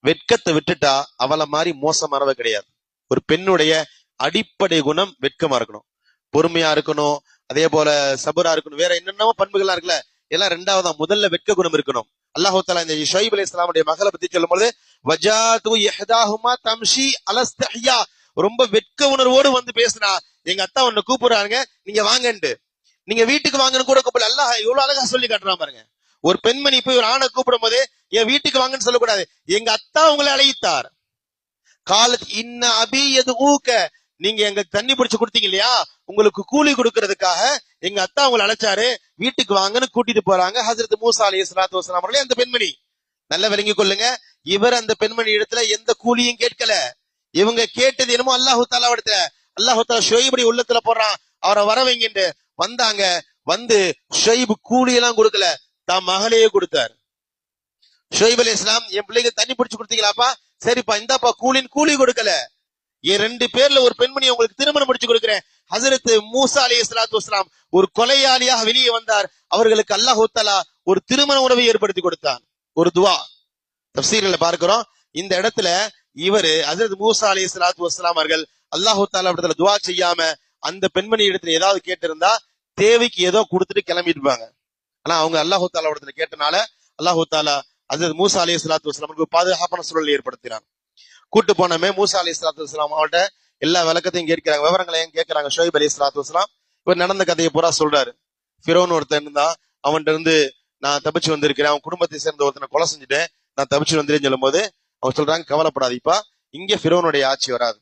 வெட்கத்தை விட்டுட்டா அவளை மாதிரி மோசமானவ கிடையாது. ஒரு பெண்ணுடைய அடிப்படை குணம் வெட்கமா இருக்கணும், பொறுமையா இருக்கணும், அதே போல சபரா இருக்கணும், வேற என்னென்னமோ பண்புகளா இருக்குல்ல, எல்லாம் 2வது. முதல்ல வெட்க குணம் இருக்கணும். அல்லாஹ் தஆலா இந்த ஷுஐப் அலைஹிஸ்ஸலாமுடைய மகளை பத்தி சொல்லும்போது, வஜாது யஹதாஹுமா தம்ஷி அலஸ்தஹியா, ரொம்ப வெட்க உணர்வோடு பேசினா, எங்க அத்தா உன்னை கூப்பிடுறாங்க, நீங்க வாங்கன்னு. நீங்க வீட்டுக்கு வாங்கன்னு கூட கூப்பிடல. அல்லாஹ் எவ்வளவு அழகா சொல்லி காட்டுறான் பாருங்க. ஒரு பெண்மணி போய் ஒரு ஆணை கூப்பிடும் போது என் வீட்டுக்கு வாங்கன்னு சொல்லக்கூடாது, எங்க அத்தா உங்களை அழைத்தார். காலத் இன்ன அபி யதுஊக நீங்க எங்களுக்கு தண்ணி பிடிச்சு கொடுத்தீங்க இல்லையா, உங்களுக்கு கூலி கொடுக்கறதுக்காக எங்க அத்தா உங்களை அழைச்சாரு, வீட்டுக்கு வாங்கன்னு கூட்டிட்டு போறாங்க ஹஜ்ரத் மூசா அலைஹிஸ்ஸலாத்து வஸ்ஸலாம் அவர்களே. அந்த பெண்மணி நல்ல விளங்கி கொள்ளுங்க, இவர் அந்த பெண்மணி இடத்துல எந்த கூலியும் கேட்கல. இவங்க கேட்டது என்னமோ அல்லாஹு தாலா இடத்துல. அல்லாஹு தாலா ஷுவைபுடைய உள்ளத்துல போடுறான், அவரை வர வைங்கிட்டு வந்தாங்க. வந்து ஷுவைப் கூலியெல்லாம் கொடுக்கல, தான் மகளையே கொடுத்தார். ஷுவைப் அலைஹிஸ்ஸலாம், என் பிள்ளைக்கு தண்ணி பிடிச்சு கொடுத்தீங்களாப்பா, சரிப்பா இந்தாப்பா கூலின்னு கூலி கொடுக்கல. என் 2 பேர்ல ஒரு பெண்மணி உங்களுக்கு திருமணம் முடிச்சு கொடுக்கிறேன். ஹஜ்ரத் மூசா அலைஹிஸ்ஸலாத்து வஸ்ஸலாம் ஒரு கொலையாளியாக வெளியே வந்தார். அவர்களுக்கு அல்லாஹ் தஆலா ஒரு திருமண உறவை ஏற்படுத்தி கொடுத்தான். ஒரு துவா தஃப்சீர்ல பார்க்கிறோம். இந்த இடத்துல இவரு ஹஜ்ரத் மூசா அலைஹிஸ்ஸலாத்து வஸ்ஸலாம் அவர்கள் அல்லாஹ் தஆலா இடத்துல துவா செய்யாம அந்த பெண்மணி இடத்துல ஏதாவது கேட்டிருந்தா தேவைக்கு ஏதோ கொடுத்துட்டு கிளம்பிடுவாங்க. ஆனா அவங்க அல்லாஹ் தஆலா இடத்துல கேட்டனால அல்லாஹ் தஆலா ஹஜ்ரத் மூசா அலைஹிஸ்ஸலாத்து வஸ்ஸலாமுக்கு பாதுகாப்பான சூழலை ஏற்படுத்தினான். கூட்டு போனமே மூசா அலைஹிஸ்ஸலாத்து வஸ்ஸலாம் அவங்கள்ட்ட எல்லா விளக்கத்தையும் கேட்கிறாங்க, விவரங்களையும் கேட்கிறாங்க. ஷுவைப் அலைஹிஸ்ஸலாத்து வஸ்ஸலாம் இவர் நடந்த கதையை பூரா சொல்றாரு. ஃபிரௌன் ஒருத்தன் இருந்தா, அவன்கிட்ட இருந்து நான் தப்பிச்சு வந்திருக்கிறேன், அவன் குடும்பத்தை சேர்ந்த ஒருத்தனை கொலை செஞ்சுட்டேன், நான் தப்பிச்சு வந்திருக்கேன்னு சொல்லும் போது அவங்க சொல்றாங்க, கவலைப்படாதீப்பா, இங்க ஃபிரௌனுடைய ஆட்சி வராது.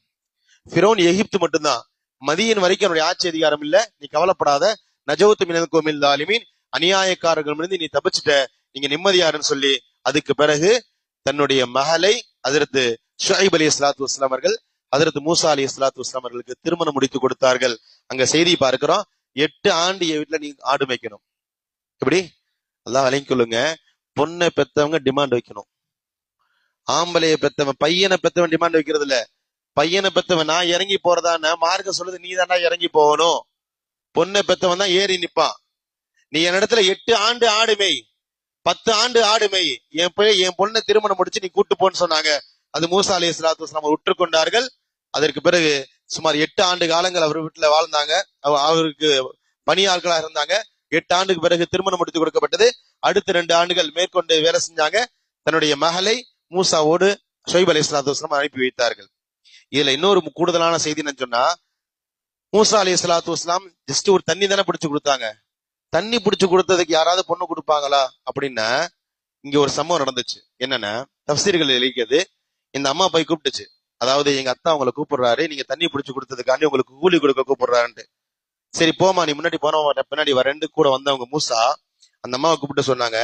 ஃபிரௌன் எகிப்து மட்டும்தான், மதியன் வரைக்கும் அவனுடைய ஆட்சி அதிகாரம் இல்ல, நீ கவலைப்படாத, நஜவுத்து மினல் கௌமில் ஸாலிமீன், அநியாயக்காரர்களிடமிருந்து நீ தப்பிச்சுட்ட, நீங்க நிம்மதியாருன்னு சொல்லி அதுக்கு பிறகு தன்னுடைய மகளை ஹஜ்ரத் ஷுஐப் அலைஹிஸ்ஸலாத்து வஸ்ஸலாம் அவர்கள் ஹஜ்ரத் மூசா அலைஹிஸ்ஸலாத்து வஸ்ஸலாம் அவர்களுக்கு திருமணம் முடித்து கொடுத்தார்கள். அங்க செய்தி பார்க்கிறோம், 8 ஆண்டு என் வீட்டுல நீ ஆடு மேய்க்கணும். எப்படி அல்லாஹ் விளங்கிக் கொள்ளுங்க, பொண்ணை பெத்தவங்க டிமாண்ட் வைக்கணும். ஆம்பளைய பெத்தவன் பையனை பெத்தவன் டிமாண்ட் வைக்கிறது இல்ல. பையனை பெத்தவன் நான் இறங்கி போறதான மார்க்க சொல்லுது, நீ தாண்டா இறங்கி போகணும். பொண்ணை பெத்தவன் தான் ஏறி நிப்பான். நீ என் இடத்துல 8 ஆண்டு ஆடு மேய், 10 ஆண்டு ஆடு மேய், என் பொண்ணை திருமணம் முடிச்சு நீ கூட்டு போன்னு சொன்னாங்க. அது மூசா அலைஹிஸ்ஸலாத்து வஸ்ஸலாம் உற்றுக்கொண்டார்கள். அதற்கு பிறகு சுமார் 8 ஆண்டு காலங்கள் அவர் வீட்டுல வாழ்ந்தாங்க. அவருக்கு பணியாட்களா இருந்தாங்க. 8 ஆண்டுக்கு பிறகு திருமணம் முடித்து கொடுக்கப்பட்டது. அடுத்த 2 ஆண்டுகள் மேற்கொண்டு வேலை செஞ்சாங்க. தன்னுடைய மகளை மூசாவோடு ஷுவைப் அலைஹிஸ்ஸலாத்து வஸ்ஸலாம் அனுப்பி வைத்தார்கள். இதுல இன்னொரு கூடுதலான செய்தி என்னன்னு சொன்னா, மூசா அலைஹிஸ்ஸலாத்து வஸ்ஸலாம் ஜஸ்ட் ஒரு தண்ணி தானே பிடிச்சு கொடுத்தாங்க. தண்ணி பிடிச்சு கொடுத்ததுக்கு யாராவது பொண்ணு கொடுப்பாங்களா அப்படின்னா, இங்க ஒரு சம்பவம் நடந்துச்சு. என்னன்னா, தஃப்சீர்கள் எழுதியது, இந்த அம்மா போய் கூப்பிட்டுச்சு, அதாவது எங்க அத்தா உங்களை கூப்பிடுறாரு, நீங்க தண்ணி பிடிச்சு கொடுத்ததுக்காண்டி உங்களுக்கு கூலி கொடுக்க கூப்பிடுறாருன்ட்டு. சரி போமா, நீ முன்னாடி போனவங்க பின்னாடி வரேன்னு கூட வந்தவங்க மூசா அந்த அம்மாவை கூப்பிட்டு சொன்னாங்க,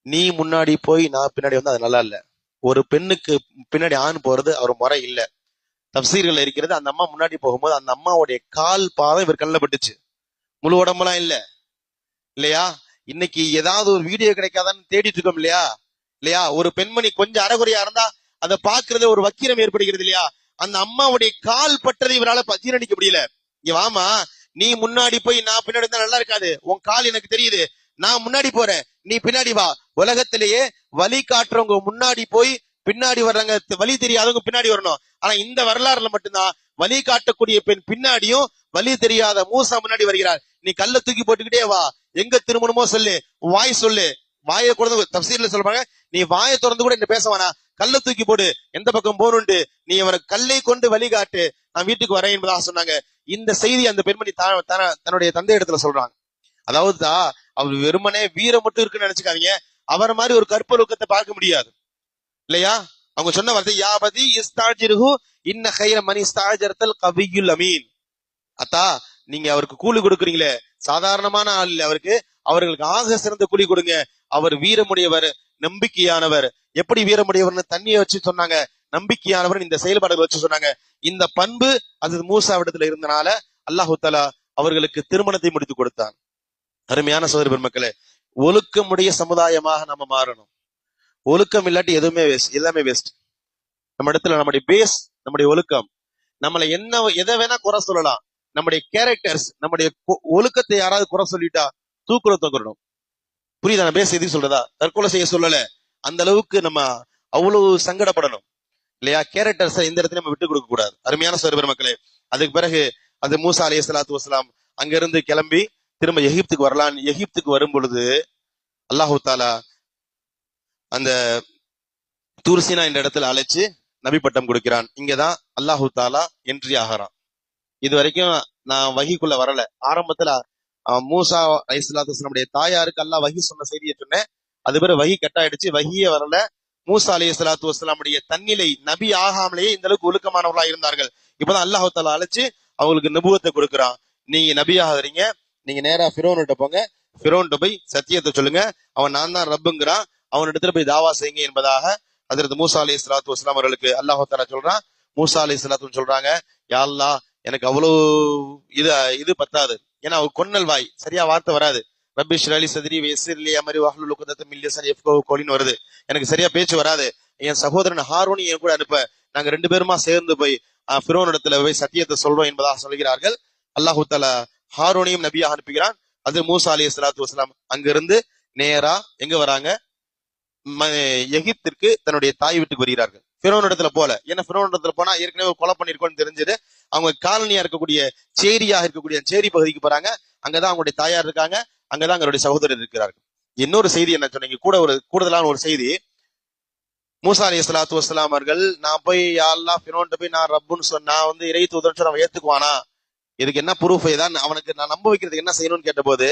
நீ முன்னாடி போய் நான் பின்னாடி வந்து அது நல்லா இல்ல. ஒரு பெண்ணுக்கு பின்னாடி ஆண் போறது அவர் முறை இல்ல. தஃப்சீர்கள் இருக்கிறது, அந்த அம்மா முன்னாடி போகும்போது அந்த அம்மாவுடைய கால் பாதம் இவர் கண்ணில் பட்டுச்சு, முழு உடம்பெல்லாம் இல்ல இல்லையா. இன்னைக்கு ஏதாவது ஒரு வீடியோ கிடைக்காதான்னு தேடிட்டு இருக்கோம் இல்லையா. இல்லையா, ஒரு பெண்மணி கொஞ்சம் அறகுறையா இருந்தா அதை பாக்குறது ஒரு வக்கீரம் ஏற்படுகிறது இல்லையா. அந்த அம்மாவுடைய கால் பட்டதை இவரால ஜீரணிக்க முடியல. இங்க வாமா, நீ முன்னாடி போய் நான் பின்னாடி இருந்தா நல்லா இருக்காது, உன் கால் எனக்கு தெரியுது, நான் முன்னாடி போறேன், நீ பின்னாடி வா. உலகத்திலேயே வழி காட்டுறவங்க முன்னாடி போய் பின்னாடி வர்றாங்க, வழி தெரியாதவங்க பின்னாடி வரணும். ஆனா இந்த வரலாறுல மட்டும்தான் வழி காட்டக்கூடிய பெண் பின்னாடியும் வழி தெரியாத மூசா முன்னாடி வருகிறார். நீ கல்ல தூக்கி போட்டுக்கிட்டே வா, எங்க திருமணமோ சொல்லு, வாய் சொல்லு. வாயை கூட தஃப்சீர்ல சொல்றாங்க, நீ வாயை திறந்து கூட என்ன பேச வேணா, கல்ல தூக்கி போடு, எந்த பக்கம் போகணும்ட்டு நீ அவரை கல்லை கொண்டு வழிகாட்டு, நான் வீட்டுக்கு வரேன் என்பதாக சொன்னாங்க. இந்த செய்தி அந்த பெண்மணி தன்னுடைய தந்தை இடத்துல சொல்றாங்க. அதாவது அவர் வெறுமனே வீரம் மட்டும் இருக்குன்னு நினைச்சுக்காதீங்க, அவரை மாதிரி ஒரு கற்பொழுக்கத்தை பார்க்க முடியாது இல்லையா. அவங்க சொன்ன வார்த்தை, யாபதி இஸ்தாஜிருஹு இன்ன கைர மனி இஸ்தாஜர்தல் கவியுல் அமீன். அத்தா, நீங்க அவருக்கு கூலி கொடுக்குறீங்களே, சாதாரணமான ஆள் இல்ல, அவர்களுக்கு ஆக சிறந்த கூலி கொடுங்க. அவர் வீரமுடையவர், நம்பிக்கையானவர். எப்படி வீரமுடையவர்னு தண்ணியை வச்சு சொன்னாங்க, நம்பிக்கையானவர் இந்த செயல்பாடுகள் வச்சு சொன்னாங்க. இந்த பண்பு அது மூசாவிடத்துல இருந்தனால அல்லாஹு தஆலா அவர்களுக்கு திருமணத்தை முடித்து கொடுத்தான். அருமையான சகோதர பெருமக்களே, ஒழுக்கமுடைய சமுதாயமாக நம்ம மாறணும். ஒழுக்கம் இல்லாட்டி எதுவுமே வேஸ்ட், எல்லாமே வேஸ்ட். நம்ம இடத்துல நம்முடைய பேஸ், நம்முடைய ஒழுக்கம். நம்மளை எதை வேணா குறை சொல்லலாம், நம்முடைய கேரக்டர்ஸ், நம்முடைய ஒழுக்கத்தை யாராவது குறை சொல்லிட்டா தூக்குறோம். புரியுதா நான் பேச எதுக்கு சொல்றதா? தற்கொலை செய்ய சொல்லல, அந்த அளவுக்கு நம்ம அவ்வளவு சங்கடப்படணும் இல்லையா. கேரக்டர்ஸை எந்த இடத்துல நம்ம விட்டு கொடுக்க கூடாது. அருமையான சகோதர பெருமக்களே, அதுக்கு பிறகு அந்த மூசா அலைஹிஸ்ஸலாத்து வஸ்ஸலாம் அங்கிருந்து கிளம்பி திரும்ப எகிப்துக்கு வரலாம். எகிப்துக்கு வரும் பொழுது அல்லாஹு தாலா அந்த தூர்சினா என்ற இடத்துல அழைச்சு நபி பட்டம் கொடுக்கிறான். இங்கதான் அல்லாஹு தாலா என்ட்ரி ஆகிறான். இது வரைக்கும் நான் வஹிக்குள்ள வரல. ஆரம்பத்துல மூசா அலைஹிஸ்ஸலாத்து வஸ்ஸலாமுடைய தாயாருக்கு அல்லாஹ் வஹி சொன்ன செய்தியை சொன்னேன். அது பிறகு வஹி கட்டாயிடுச்சு, வஹியே வரல. மூசா அலைஹிஸ்ஸலாத்து வஸ்ஸலாமுடைய தன்னிலை நபி ஆகாமலேயே இந்த அளவுக்கு ஒழுக்கமானவர்களா இருந்தார்கள். இப்பதான் அல்லாஹ் தஆலா அழைச்சு அவங்களுக்கு நபுவத்தை கொடுக்குறான். நீங்க நபி ஆகிறீங்க, நீங்க நேரா ஃபிரௌன்கிட்ட போங்க, ஃபிரௌன்கிட்ட போய் சத்தியத்தை சொல்லுங்க, அவன் நான் தான் ரப்புங்கிறான், அவன் இடத்துல போய் தாவா செய்யுங்க என்பதாக ஹஜ்ரத் மூசா அலைஹிஸ்ஸலாத்து வஸ்ஸலாம் அவர்களுக்கு அல்லாஹ் தஆலா சொல்றான். மூசா அலைஹிஸ்ஸலாத்து சொல்றாங்க, யா அல்லாஹ் எனக்கு அவ்வளவு இது பத்தாது. ஏன்னா அவர் கொன்னல் வாய், சரியா வார்த்தை வராது. ரப்பி ஷ்ரஹ்லி சத்ரி வயஸ்ஸிர்லி அம்ரி வஹ்லுல் உக்தத்தம் மின் லிசானி யஃப்கஹு கௌலின்னு வருது. எனக்கு சரியா பேச்சு வராது. என் சகோதரன் ஹாரூனை என் கூட அனுப்ப, நாங்க 2 பேருமா சேர்ந்து போய் ஃபிரௌன் இடத்துல போய் சத்தியத்தை சொல்றோம் என்பதாக சொல்கிறார்கள். அல்லாஹு தஆலா ஹாரூனையும் நபியாக அனுப்புகிறான். அது மூசா அலைஹிஸ்ஸலாத்து வஸ்ஸலாம் அங்கிருந்து நேரா எங்க வராங்க, எகிப்திற்கு தன்னுடைய தாய் வீட்டுக்கு வருகிறார்கள். ஃபிரௌன் இடத்துல போல, ஏன்னா ஃபிரௌன் இடத்துல போனா ஏற்கனவே கொலை பண்ணிருக்கோம்னு தெரிஞ்சது. அவங்க காலனியா இருக்கக்கூடிய சேரியாக இருக்கக்கூடிய சேரி பகுதிக்கு போறாங்க. அங்கதான் அவங்களுடைய தாயார் இருக்காங்க, அங்கதான் அவங்களுடைய சகோதரர் இருக்கிறார்கள். இன்னொரு செய்தி என்ன சொன்னீங்க, கூடுதலான ஒரு செய்தி, மூசா அலைஹிஸ்ஸலாத்து வஸ்ஸலாம் அவர்கள் நான் போய் யா அல்லாஹ் ஃபிரௌன்ட்ட போய் நான் ரப்புன்னு சொன்னா இறை தூதர்னு சொன்னா அவன் ஏத்துக்குவானா, இதுக்கு என்ன ப்ரூஃப், ஏதான் அவனுக்கு நான் நம்ப வைக்கிறதுக்கு என்ன செய்யணும்னு கேட்டபோது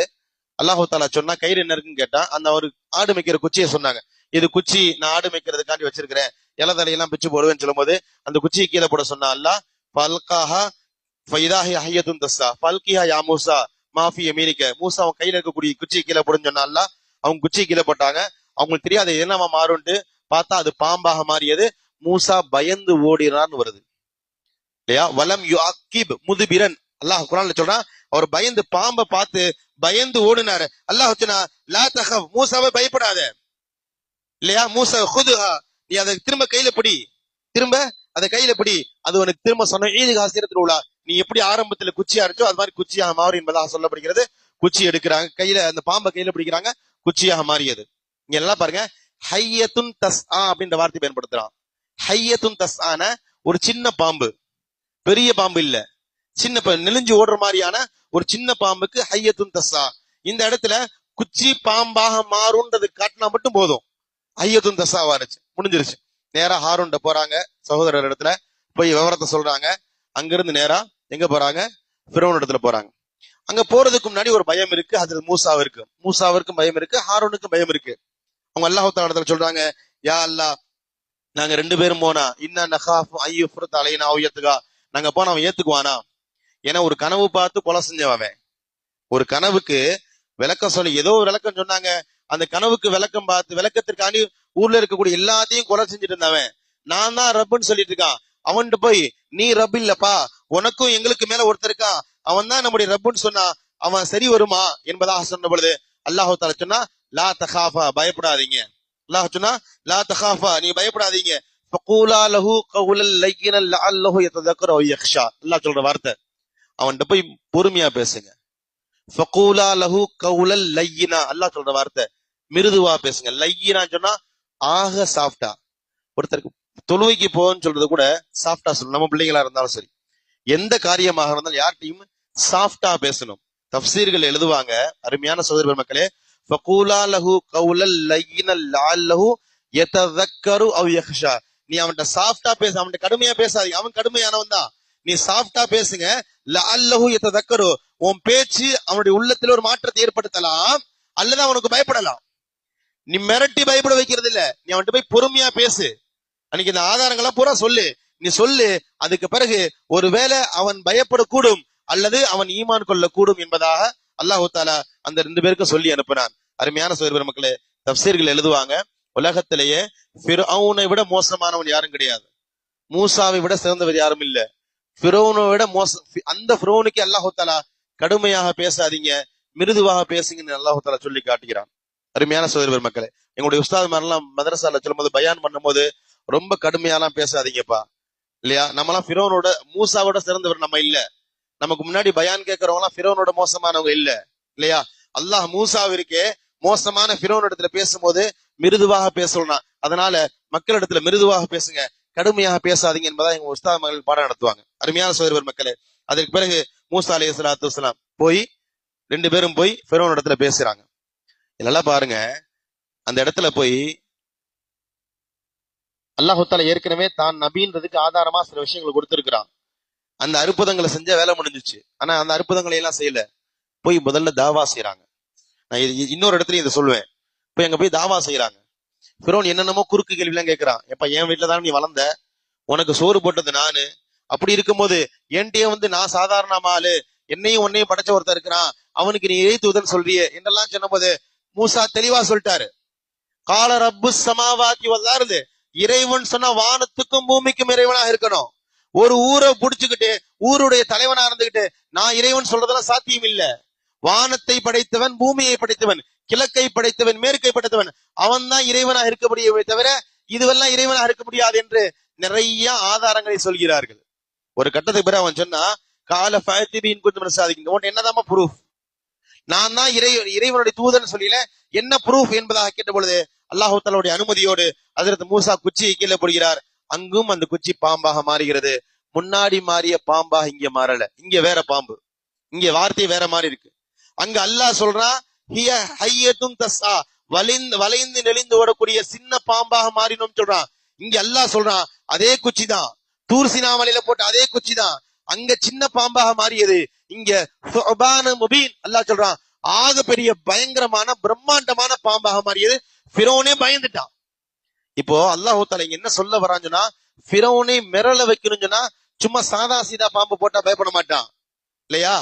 அல்லாஹு தஆலா சொன்னா கயிறு என்ன இருக்குன்னு கேட்டா அந்த ஒரு ஆடு மேய்க்கிற குச்சியை சொன்னாங்க. இது குச்சி நான் ஆடு மேய்க்கிறதுக்காண்டி வச்சிருக்கிறேன், இலதலையெல்லாம் பிச்சு போடுவேன்னு சொல்லும் போது அந்த குச்சியை கீழே போட சொன்னா அல்லாஹ் ஃபல்காஹா ஃபைதாஹி ஹய்யத்துன் தஸ்ஸா ஃபல்கிஹா யா மூசா மாஃபி யமீனிக, மூசா அவன் கையில இருக்கக்கூடிய குச்சியை கீழே போடுன்னு சொன்னா அல்லாஹ் அவங்க குச்சியை கீழே போட்டாங்க. அவங்களுக்கு தெரியாது என்னவா மாறும்ட்டு, பார்த்தா அது பாம்பாக மாறியது. மூசா பயந்து ஓடினான்னு வருது இல்லையா, வலம் யுஅக்கிப் முதுபிரன், அல்லாஹ் குர்ஆன்ல சொல்றான் அவர் பயந்து பாம்பை பார்த்து பயந்து ஓடினாரு. அல்லாஹ் சொன்னா லா தகஃப், மூசாவை பயப்படாத இல்லையா, மூசா ஹுதுஹா, நீ அதை திரும்ப கையில பிடி, திரும்ப அதை கையில பிடி, அது உனக்கு திரும்ப சொன்ன ஈது காசிரத்துல உள்ள நீ எப்படி ஆரம்பத்துல குச்சியா இருந்துச்சோ அது மாதிரி குச்சியாக மாறி என்பதாக சொல்லப்படுகிறது. குச்சி எடுக்கிறாங்க, கையில அந்த பாம்பை கையில பிடிக்கிறாங்க, குச்சியாக மாறியது. இங்க எல்லாம் பாருங்க, ஹையத்துன் தஸ்ஆ அப்படின்ற வார்த்தை பயன்படுத்துறான். ஹையத்துன் தஸ்ஆன ஒரு சின்ன பாம்பு, பெரிய பாம்பு இல்ல, சின்ன நெளிஞ்சு ஓடுற மாதிரியான ஒரு சின்ன பாம்புக்கு ஹையத்துன் தஸ்ஆ. இந்த இடத்துல குச்சி பாம்பாக மாறும்ன்றது காட்டினா மட்டும் போதும், ஹையத்துன் தஸ்ஆ வாருச்சு, முடிஞ்சிருச்சு. நேரா ஹாரூன்ட்ட போறாங்க, சகோதரர் இடத்துல போய் விவரத்தை சொல்றாங்க. அங்கிருந்து நேரா எங்க போறாங்க, ஃபிரௌன் இடத்துல போறாங்க. அங்க போறதுக்கு முன்னாடி ஒரு பயம் இருக்கு, ஹஜ்ரத் மூசாவிற்கும் பயம் இருக்கு, ஹாரூனுக்கும் பயம் இருக்கு. அவங்க அல்லாஹ் தஆலா இடத்துல சொல்றாங்க, யா அல்லாஹ் நாங்க 2 பேரும் போனா இன்னா நகாஃபு ஐயுஃப்ரத் அலைனா அவ்யத்துகா, நாங்க போனா அவன் ஏத்துக்குவானா. ஏன்னா ஒரு கனவு பார்த்து கொலை செஞ்சவன், ஒரு கனவுக்கு விளக்கம் சொல்லி ஏதோ ஒரு விளக்கம் சொன்னாங்க, அந்த கனவுக்கு விளக்கம் பார்த்து விளக்கத்திற்காண்டி ஊர்ல இருக்கக்கூடிய எல்லாத்தையும் கொலை செஞ்சுட்டு இருந்தவன், நான் தான் ரப்புன்னு சொல்லிட்டு இருக்கான். அவன்கிட்ட போய் நீ ரப் இல்லப்பா, உனக்கும் எங்களுக்கு மேல ஒருத்தர் இருக்கான், அவன் தான் நம்முடைய ரப்புன்னு சொன்னா அவன் சரி வருமா என்பதாக சொன்ன பொழுது அல்லாஹ் தஆலா சொன்னா லா தகாஃபா, பயப்படாதீங்க. அல்லாஹ் சொன்னா லா தகாஃபா, நீ பயப்படாதீங்க. ஃபகூலா லஹு கௌலல் லையினன் லஅல்லஹு யததக்கரு அவ் யக்ஷா, அல்லாஹ் சொல்ற வார்த்தை, அவன்கிட்ட போய் பொறுமையா பேசுங்க. ஃபகூலா லஹு கௌலல் லையினா, அல்லாஹ் சொல்ற வார்த்தை மிருதுவா பேசுங்க. லையினா சொன்னா ஆக சாஃப்டா. ஒருத்தருக்கு தொழுவைக்கு போன்னு சொல்றது கூட சாஃப்டா சொல்லணும். நம்ம பிள்ளைங்களா இருந்தாலும் சரி, எந்த காரியமாக இருந்தாலும் யார்ட்டையும் சாஃப்டா பேசணும். தஃப்சீர்கள் எழுதுவாங்க, அருமையான சகோதர மக்களே, ஃபகூலா லஹு கௌலல் லையினன் லஅல்லஹு யததக்கரு அவ் யக்ஷா, நீ அவன்கிட்ட சாஃப்டா பேச, அவன்கிட்ட கடுமையா பேசாதீங்க, அவன் கடுமையானவன் தான், நீ சாஃப்டா பேசுங்க. லஅல்லஹு யததக்கரு, உன் பேச்சு அவனுடைய உள்ளத்துல ஒரு மாற்றத்தை ஏற்படுத்தலாம், அல்லது அவனுக்கு பயப்படலாம். நீ மிரட்டி பயப்பட வைக்கிறது இல்ல, நீ அவன்கிட்ட போய் பொறுமையா பேசு. அன்னைக்கு இந்த ஆதாரங்கள்லாம் பூரா சொல்லு, நீ சொல்லு. அதுக்கு பிறகு ஒருவேளை அவன் பயப்படக்கூடும் அல்லது அவன் ஈமான் கொள்ளக்கூடும் என்பதாக அல்லாஹு தஆலா அந்த 2 பேருக்கும் சொல்லி அனுப்பினான். அருமையான சகோதர மக்களே, தஃப்சீர்கள் எழுதுவாங்க, உலகத்திலேயே ஃபிரௌனை விட மோசமானவன் யாரும் கிடையாது, மூசாவை விட சிறந்தவர் யாரும் இல்ல. ஃபிரௌனை விட அந்த ஃபிரௌனுக்கு அல்லாஹு தஆலா கடுமையாக பேசாதீங்க, மிருதுவாக பேசுங்கன்னு அல்லாஹு தஆலா சொல்லி காட்டுகிறான். அருமையான சகோதர மக்களே, எங்களுடைய உஸ்தாத் மாதிரிலாம் மதரசால சொல்லும் போது பயான் பண்ணும் போது ரொம்ப கடுமையாலாம் பேசாதீங்கப்பா இல்லையா. நம்மலாம் ஃபிரௌனோட மூசாவோட சிறந்தவர் நம்ம இல்ல, நமக்கு முன்னாடி பயான் கேட்கறவங்க எல்லாம் ஃபிரௌனோட மோசமானவங்க இல்ல இல்லையா. அல்லாஹ் மூசாவிற்கே மோசமான ஃபிரௌன் இடத்துல பேசும்போது மிருதுவாக பேசலாம். அதனால மக்களிடத்துல மிருதுவாக பேசுங்க, கடுமையாக பேசாதீங்க என்பதா எங்க உஸ்தாத் மகள் பாடம் நடத்துவாங்க. அருமையான சகோதரர் மக்களே, அதற்கு பிறகு மூசா அலைஹிஸ்ஸலாத்து வஸ்ஸலாம் போய் 2 பேரும் போய் ஃபிரௌன் இடத்துல பேசுறாங்க. இதெல்லாம் பாருங்க, அந்த இடத்துல போய் அல்லாஹ் தஆலா ஏற்கனவே தான் நபின்றதுக்கு ஆதாரமா சில விஷயங்களை கொடுத்திருக்கிறான். அந்த அற்புதங்களை செஞ்ச வேலை முடிஞ்சிச்சு. ஆனா அந்த அற்புதங்களை எல்லாம் செய்யல, போய் முதல்ல தாவா செய்யறாங்க. நான் இன்னொரு இடத்துலயும் இதை சொல்லுவேன், போய் அங்க போய் தாவா செய்யறாங்க. ஃபிரௌன் என்னென்னமோ குறுக்கு கேள்வி எல்லாம் கேட்கிறான். எப்ப என் வீட்டுல தானே நீ வளர்ந்த, உனக்கு சோறு போட்டது நானு, அப்படி இருக்கும்போது என்கிட்டயே வந்து நான் சாதாரண ஆளு, என்னையும் உன்னையும் படைச்ச ஒருத்தர் இருக்கிறான், அவனுக்கு நீ எழுத்துவதன் சொல்றியே என்றெல்லாம் சொன்ன போது மூசா தெளிவா சொல்லிட்டாரு. கால ரப்பு சமாவாக்கி வல்லாருது, இறைவன் சொன்னா வானத்துக்கும் பூமிக்கும் இறைவனாக இருக்கணும். ஒரு ஊரை புடிச்சுக்கிட்டு ஊருடைய தலைவனா இருந்துகிட்டு நான் இறைவன் சொல்றதெல்லாம் சாத்தியம் இல்ல. வானத்தை படைத்தவன், பூமியை படைத்தவன், கிழக்கை படைத்தவன், மேற்கை படைத்தவன், அவன் தான் இறைவனா இருக்க முடியுமே தவிர இதுவெல்லாம் இறைவனா இருக்க முடியாது என்று நிறைய ஆதாரங்களை சொல்கிறார்கள். ஒரு கட்டத்துக்கு பிறகு அவன் சொன்னா, கால ஃபத்திபின் குந்து சாதிக்கின்ற உன் என்னதாமா ப்ரூஃப், நான் தான் இறைவனுடைய தூதன் சொல்லல, என்ன ப்ரூஃப் என்பதாக கேட்ட பொழுது அல்லாஹு தஆலாவுடைய அனுமதியோடு ஹஜ்ரத் மூசா குச்சியை கீழே போடுகிறார். அங்கும் அந்த குச்சி பாம்பாக மாறுகிறது. முன்னாடி மாறிய பாம்பாக இங்க மாறல, இங்க வேற பாம்பு, இங்க வார்த்தை வேற மாதிரி இருக்கு. அங்க அல்லாஹ் சொல்றான் ஹிய ஹய்யத்துன் தஸ்ஸா, வளைந்து நெளிந்து ஓடக்கூடிய சின்ன பாம்பாக மாறினோம் சொல்றான். இங்க அல்லாஹ் சொல்றான் அதே குச்சி தான், தூர் சினா மலையில போட்ட அதே குச்சி தான், அங்க சின்ன பாம்பாக மாறியது, இங்க சுபான முபீன் அல்லாஹ் சொல்றான் ஆக பெரிய பயங்கரமான பிரம்மாண்டமான பாம்பாக மாறியது. ஃபிரௌனே பயந்துட்டான். இப்போ அல்லாஹ் தஆலா இங்க என்ன சொல்ல வரான்னு சொன்னா, ஃபிரௌனை மிரள வைக்கணும்னு சொன்னா சும்மா சாதா சீதா பாம்பு போட்டா பயப்பட மாட்டான் இல்லையா,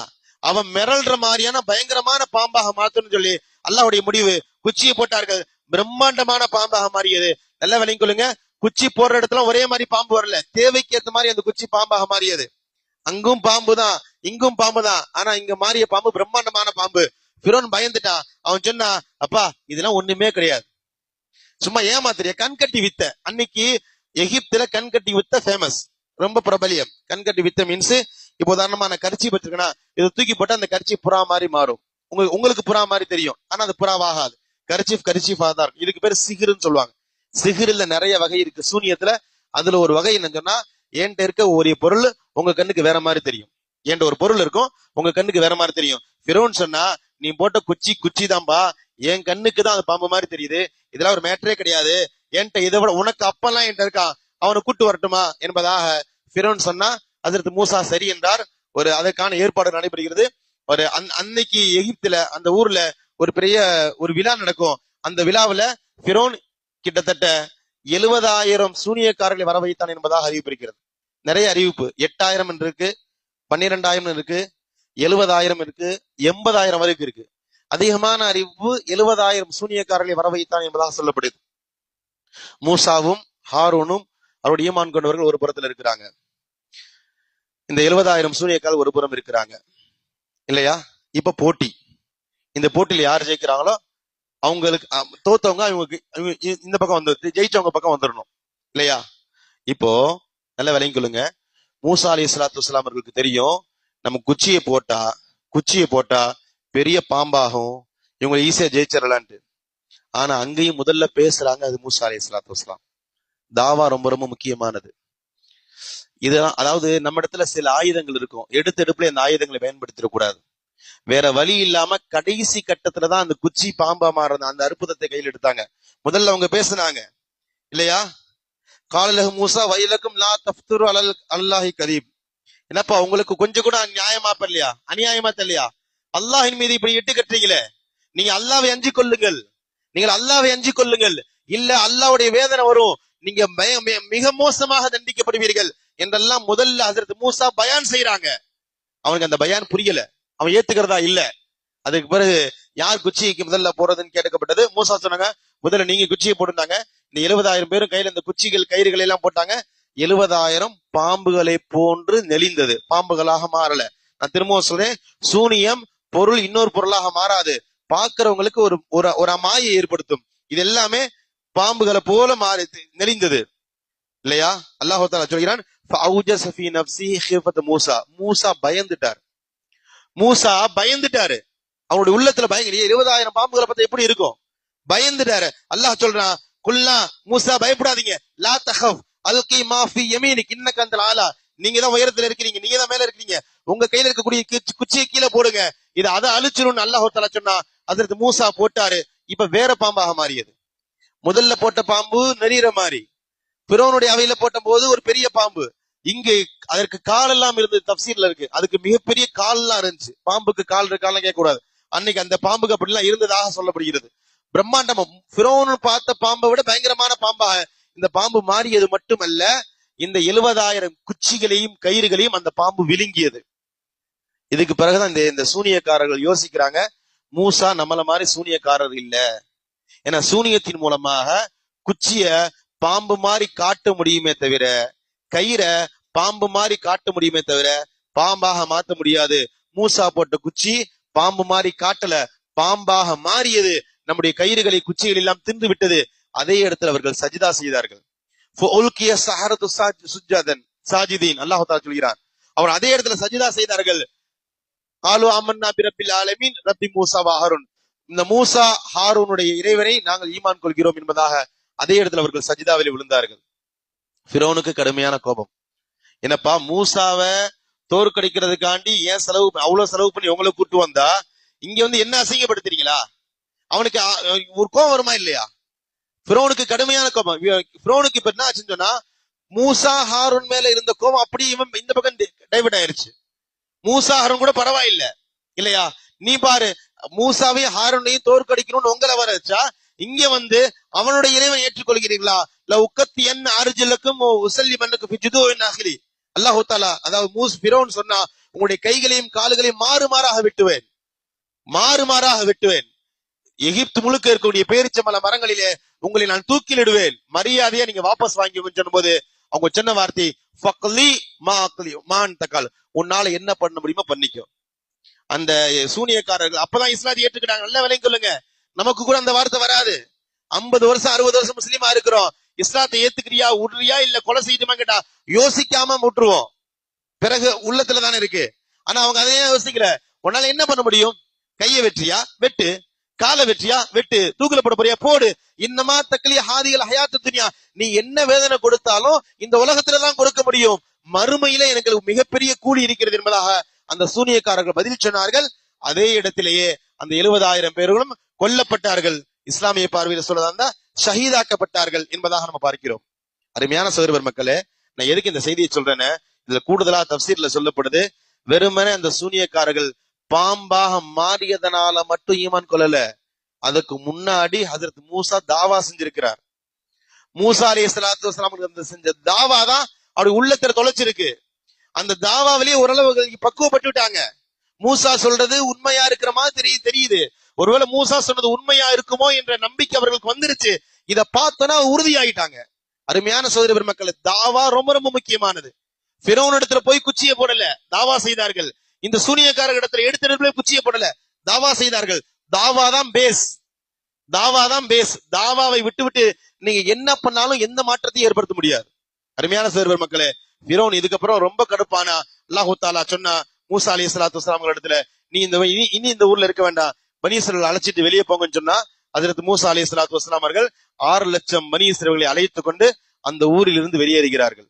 அவன் மிரள்ற மாதிரியான பயங்கரமான பாம்பாக மாத்தணும்னு சொல்லி அல்லாஹ்வுடைய முடிவு. குச்சியை போட்டார்கள், பிரம்மாண்டமான பாம்பாக மாறியது. நல்ல விளங்கிக் கொள்ளுங்க, குச்சி போடுற இடத்துல ஒரே மாதிரி பாம்பு வரல, தேவைக்கு ஏற்ற மாதிரி அந்த குச்சி பாம்பாக மாறியது. அங்கும் பாம்பு தான், இங்கும் பாம்பு தான், ஆனா இங்க மாறிய பாம்பு பிரம்மாண்டமான பாம்பு. ஃபிரௌன் பயந்துட்டான். அவன் சொன்னா, அப்பா இதெல்லாம் ஒண்ணுமே கிடையாது, சும்மா ஏமாத்திரிய கண்கட்டி வித்த. அன்னைக்கு எகிப்துல கண்கட்டி வித்த ஃபேமஸ், ரொம்ப பிரபலியம். கண்கட்டி வித்த மீன்ஸ், இப்போ உதாரணமா நான் கரிச்சி வச்சிருக்கேன்னா இதை தூக்கி போட்டா அந்த கரிச்சி புறா மாதிரி மாறும். உங்களுக்கு புறா மாதிரி தெரியும், ஆனா அது புறாவாகாது. கரிச்சீஃபா தான் இருக்கும். இதுக்கு பேர் சிகிருன்னு சொல்லுவாங்க. சிகிருல நிறைய வகை இருக்கு சூனியத்துல. அதுல ஒரு வகை என்ன சொன்னா, என்கிட்ட இருக்க ஒரு பொருள் உங்க கண்ணுக்கு வேற மாதிரி தெரியும். என்கிட்ட ஒரு பொருள் இருக்கும், உங்க கண்ணுக்கு வேற மாதிரி தெரியும். ஃபிரௌன் சொன்னா, நீ போட்ட குச்சி தான்பா, என் கண்ணுக்கு தான் அது பாம்பு மாதிரி தெரியுது, இதெல்லாம் ஒரு மேட்டரே கிடையாது, என்கிட்ட இதை விட உனக்கு அப்பெல்லாம் என்கிட்ட இருக்கான், அவனை கூட்டு வரட்டுமா என்பதாக ஃபிரௌன் சொன்னா. அதற்கு மூசா சரி என்றார். ஒரு அதற்கான ஏற்பாடு நடைபெறுகிறது. ஒரு அன்னைக்கு எகிப்துல அந்த ஊர்ல ஒரு பெரிய ஒரு விழா நடக்கும். அந்த விழாவுல ஃபிரௌன் கிட்டத்தட்ட 70,000 சூனியக்காரர்களை வர வைத்தான் என்பதாக அறிவிப்பிருக்கிறது. நிறைய அறிவிப்பு, 8,000 என்று இருக்கு, 12,000 இருக்கு, 70,000 இருக்கு, 80,000 வரைக்கும் இருக்கு. அதிகமான அறிவிப்பு 70,000 சூனியக்காரர்களை வர வைத்தான் என்பதாக சொல்லப்படுது. மூசாவும் ஹாரூனும் அவருடைய ஈமான் கொண்டவர்கள் ஒரு புறத்துல இருக்கிறாங்க, இந்த 70,000 சூனியக்காரர் ஒரு புறம் இருக்கிறாங்க இல்லையா. இப்ப போட்டி, இந்த போட்டியில யார் ஜெயிக்கிறாங்களோ அவங்களுக்கு, தோத்தவங்க அவங்க இந்த பக்கம் வந்து, ஜெயிச்சவங்க பக்கம் வந்துடணும் இல்லையா. இப்போ நல்ல விளங்கிக் கொள்ளுங்க, மூசா அலைஹிஸ்ஸலாத்து வஸ்ஸலாம் அவர்களுக்கு தெரியும் நம்ம குச்சியை போட்டா பெரிய பாம்பாகும், இவங்க ஈஸியா ஜெயிச்சிடலான்ட்டு. ஆனா அங்கேயும் முதல்ல பேசுறாங்க அது மூசா அலைஹிஸ்ஸலாத்து வஸ்ஸலாம். தாவா ரொம்ப ரொம்ப முக்கியமானது. இதெல்லாம் அதாவது நம்ம இடத்துல சில ஆயுதங்கள் இருக்கும், எடுப்புல இந்த ஆயுதங்களை பயன்படுத்திடக்கூடாது. வேற வழி இல்லாம கடைசி கட்டத்துலதான் அந்த குச்சி பாம்பா மாறுறது, அந்த அற்புதத்தை கையில் எடுத்தாங்க. முதல்ல அவங்க பேசுனாங்க இல்லையா, காலலஹு மூசா வைலக்கும் லா தஃப்துரு அலல்லாஹி கரீப். என்னப்பா உங்களுக்கு கொஞ்சம் கூட நியாயமா தெரியலையா, அநியாயமா தெரியலையா, அல்லாஹின் மீது இப்படி இட்டு கட்டுறீங்களே, நீங்க அல்லாவை அஞ்சிக் கொள்ளுங்கள், நீங்கள் அல்லாவை அஞ்சிக் கொள்ளுங்கள், இல்ல அல்லாவுடைய வேதனை வரும், நீங்க மிக மோசமாக தண்டிக்கப்படுவீர்கள் என்றெல்லாம் முதல்ல ஹஜ்ரத் மூசா பயான் செய்யறாங்க. அவனுக்கு அந்த பயான் புரியல, அவன் ஏத்துக்கிறதா இல்ல. அதுக்கு பிறகு யார் குச்சிக்கு முதல்ல போறதுன்னு கேட்கப்பட்டது. மூசா சொன்னாங்க முதல்ல நீங்க குச்சியை போட்டுட்டாங்க. இந்த 70,000 பேரும் கையில இந்த குச்சிகள் கயிறுகளை எல்லாம் போட்டாங்க. 70,000 பாம்புகளை போன்று நெளிந்தது, பாம்புகளாக மாறல. நான் திரும்பவும் சொல்றேன், சூனியம் பொருள் இன்னொரு பொருளாக மாறாது, பாக்குறவங்களுக்கு ஒரு ஒரு மாயை ஏற்படுத்தும். இது எல்லாமே பாம்புகளை போல மாறி நெளிந்தது இல்லையா. அல்லாஹ் தஆலா சொல்கிறான், ஃபஅவுஜஸ ஃபீ நஃப்ஸிஹி ஹிஃபத மூசா. மூசா பயந்துட்டாரு, அவருடைய உள்ளத்துல பயங்கர 70,000 பாம்புகளை பத்தி எப்படி இருக்கும், பயந்துட்டாரு. அல்லாஹ் சொல்றான், குல்லா மூசா பயப்படாதீங்க, லா தஹஃப் அல்கி மா ஃபீ யமீனிக் இன்னக அன்தல் ஆலா. நீங்க தான் உயரத்துல இருக்கிறீங்க, நீங்க தான் மேல இருக்கிறீங்க, உங்க கையில இருக்கக்கூடிய குச்சியை கீழே போடுங்க, இது அதை அழிச்சிரும்னு அல்லாஹ் தஆலா சொன்னா. அதற்கு மூசா போட்டாரு. இப்ப வேற பாம்பாக மாறியது. முதல்ல போட்ட பாம்பு நெறிற மாதிரி, ஃபிரௌனுடைய அவையில போட்ட போது ஒரு பெரிய பாம்பு, இங்கு அதற்கு கால் எல்லாம் இருந்தது. தஃப்சீர்ல இருக்கு, அதுக்கு மிகப்பெரிய கால் எல்லாம் இருந்துச்சு. பாம்புக்கு கால் இருக்காலாம் கேட்க கூடாது, அன்னைக்கு அந்த பாம்புக்கு அப்படிலாம் இருந்ததாக சொல்லப்படுகிறது. பிரம்மாண்டமா ஃபிரௌன் பார்த்த பாம்பை விட பயங்கரமான பாம்பாக இந்த பாம்பு மாறியது மட்டுமல்ல, இந்த 70,000 குச்சிகளையும் கயிறுகளையும் அந்த பாம்பு விழுங்கியது. இதுக்கு பிறகுதான் இந்த சூனியக்காரர்கள் யோசிக்கிறாங்க, மூசா நம்மள மாதிரி சூனியக்காரர் இல்ல. ஏன்னா சூனியத்தின் மூலமாக குச்சிய பாம்பு மாதிரி காட்ட முடியுமே தவிர, கயிறை பாம்பு மாதிரி காட்ட முடியுமே தவிர பாம்பாக மாத்த முடியாது. மூசா போட்ட குச்சி பாம்பு மாதிரி காட்டல, பாம்பாக மாறியது. நம்முடைய கயிறுகளை குச்சிகள் எல்லாம் தின்று விட்டது. அதே இடத்துல அவர்கள் சஜிதா செய்தார்கள். அல்லாஹ் தஆலா சொல்கிறார், அவர் அதே இடத்துல சஜிதா செய்தார்கள். ஆலு ஆமன்னா பிரப்பில் ஆலமீன் ரப்பி மூசா வ ஹாரூன், இந்த மூசா ஹாரூனுடைய இறைவனை நாங்கள் ஈமான் கொள்கிறோம் என்பதாக அதே இடத்துல அவர்கள் சஜிதாவில் விழுந்தார்கள். ஃபிரௌனுக்கு கடுமையான கோபம். என்னப்பா, மூசாவை தோற்கடிக்கிறதுக்காண்டி ஏன் அவ்வளவு செலவு பண்ணி உங்களை கூட்டு வந்தா இங்க என்ன அசிங்கப்படுத்துறீங்களா? அவனுக்கு ஒரு கோபம் வருமா இல்லையா? ஃபிரௌனுக்கு கடுமையான கோபம். ஃபிரௌனுக்கு இப்ப என்ன ஆச்சுன்னு சொன்னா, மூசா ஹாரூன் மேல இருந்த கோபம் அப்படி இவன் இந்த பக்கம் டைவர்ட் ஆயிருச்சு. மூசா ஹாரூன் கூட பரவாயில்லை இல்லையா? நீ பாரு, மூசாவையும் ஹாரூனையும் தோற்கடிக்கணும்னு உங்களை வர வச்சா, இங்க அவனுடைய இறைவன் ஏற்றுக்கொள்கிறீர்களா? அல்லாஹ் தஆலா, அதாவது ஃபிரௌன் சொன்னா, உங்களுடைய கைகளையும் கால்களையும் மாறுமாறாக வெட்டுவேன், மாறுமாறாக வெட்டுவேன். எகிப்து முழுக்க இருக்கக்கூடிய பேரிச்சம்பழ மரங்களிலே உங்களை நான் தூக்கிலிடுவேன், மரியாதையா நீங்க வாபஸ் வாங்கி சொன்ன போது அவங்க சொன்ன வார்த்தை உன்னால என்ன பண்ண முடியுமோ பண்ணிக்கோ. அந்த சூனியக்காரர்கள் அப்பதான் இஸ்லாத்தை ஏற்றுக்கிட்டாங்க. நல்ல விலைக்கு சொல்லுங்க, நமக்கு கூட அந்த வார்த்தை வராது. 50 வருஷம் 60 வருஷம் முஸ்லீமா இருக்கிறோம். இஸ்லாத்தை ஏத்துக்கிறியா விடுறியா இல்ல கொலை செய்யுமா கேட்டா யோசிக்காம விட்டுருவோம். பிறகு உள்ளத்துல தானே இருக்கு. ஆனா அவங்க அதையே யோசிக்கல. உன்னால என்ன பண்ண முடியும்? கைய வெற்றியா வெட்டு, காலை வெற்றியா வெட்டு, தூக்கில போட போறியா போடு. இன்னமா தக்லிய ஹாதிகள் ஹயாத்து துன்யா, நீ என்ன வேதனை கொடுத்தாலும் இந்த உலகத்துலதான் கொடுக்க முடியும், மறுமையில எனக்கு மிகப்பெரிய கூலி இருக்கிறது என்பதாக அந்த சூனியக்காரர்கள் பதில் சொன்னார்கள். அதே இடத்திலேயே அந்த 70,000 பேர்களும் கொல்லப்பட்டார்கள். இஸ்லாமிய பார்வையில் சொல்லதா ஷஹீதாக்கப்பட்டார்கள் என்பதாக நம்ம பார்க்கிறோம். அருமையான சகோதரர் மக்களே, நான் எதுக்கு இந்த செய்தியை சொல்றேன்னு, இதுல கூடுதலா தஃப்சீர்ல சொல்லப்படுது, வெறுமனே அந்த சூனியக்காரர்கள் பாம்பாக மாறியதனால மட்டும் ஈமான் கொள்ளல, அதுக்கு முன்னாடி ஹஜ்ரத் மூசா தாவா செஞ்சிருக்கிறார். மூசா அலைஹிஸ்ஸலாத்து வஸலாம் செஞ்ச தாவா தான் அவருடைய உள்ளத்துல தொலைச்சிருக்கு. அந்த தாவாவிலேயே ஓரளவு பக்குவப்பட்டு விட்டாங்க. மூசா சொல்றது உண்மையா இருக்கிற மாதிரி தெரியுது. ஒருவேளை மூசா சொன்னது உண்மையா இருக்குமோ என்ற நம்பிக்கை அவர்களுக்கு வந்துருச்சு. இத பார்த்தோன்னா உறுதியாயிட்டாங்க. அருமையான சகோதர பெருமக்கள், தாவா ரொம்ப ரொம்ப முக்கியமானது. ஃபிரௌன் இடத்துல போய் குச்சியை போடல, தாவா செய்தார்கள். இந்த சூனியக்காரர் இடத்துல எடுத்து குச்சியை போடல, தாவா செய்தார்கள். தாவா தான் பேஸ், தாவா தான் பேஸ். தாவாவை விட்டு விட்டு நீங்க என்ன பண்ணாலும் எந்த மாற்றத்தையும் ஏற்படுத்த முடியாது. அருமையான சகோதர மக்களே, ஃபிரௌன் இதுக்கப்புறம் ரொம்ப கடுப்பானா. அல்லாஹ் தஆலா சொன்னா மூசா அலைஹிஸ்ஸலாத்து வஸலாம் இடத்துல, நீ இனி இந்த ஊர்ல இருக்க வேண்டாம், பனி இஸ்ரவேலை அழைச்சிட்டு வெளியே போங்கன்னு சொன்னா, ஹஜ்ரத் மூசா அலைஹிஸ்ஸலாத்து வஸலாம் அவர்கள் 6 லட்சம் பனி இஸ்ரவேலை அழைத்துக் கொண்டு அந்த ஊரில் இருந்து வெளியேறுகிறார்கள்.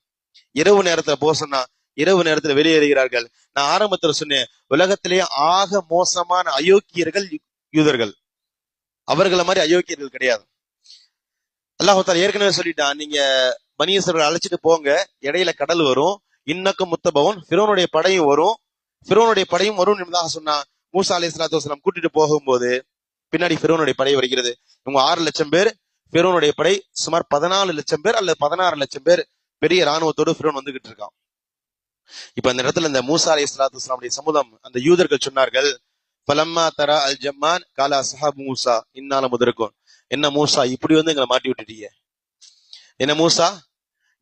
இரவு நேரத்துல போக சொன்னா இரவு நேரத்துல வெளியேறுகிறார்கள். நான் ஆரம்பத்துல சொன்னேன், உலகத்திலேயே ஆக மோசமான அயோக்கியர்கள் யூதர்கள். அவர்களை மாதிரி அயோக்கியர்கள் கிடையாது. அல்லாஹ் தஆலா ஏற்கனவே சொல்லிட்டான், நீங்க பனி இஸ்ரவேலை அழைச்சிட்டு போங்க, இடையில கடல் வரும், இன்னக்கும் முத்தபவன், ஃபிரௌனுடைய படையும் வரும், ஃபிரௌனுடைய படையும் வரும் என்பதாக சொன்னா. மூசா அலைஹிஸ்ஸலாத்து வஸலாம் கூட்டிட்டு போகும்போது பின்னாடி ஃபிரௌனுடைய படை வருகிறது. இவங்க 6 லட்சம் பேர், ஃபிரௌனுடைய படை சுமார் 14 லட்சம் பேர் அல்லது 16 லட்சம் பேர் பெரிய ராணுவத்தோடு ஃபிரௌன் வந்துகிட்டு இருக்கான். இப்ப அந்த இடத்துல இந்த மூசா அலைஹிஸ்ஸலாத்து வஸலாமுடைய சமூகம், அந்த யூதர்கள் சொன்னார்கள், ஃபலம்மா தரா அல் ஜம்மான் காலா அஸ்ஹாபு மூசா இன்னால முதர்க்கும், என்ன மூசா இப்படி எங்களை மாட்டி விட்டுட்டீங்க, என்ன மூசா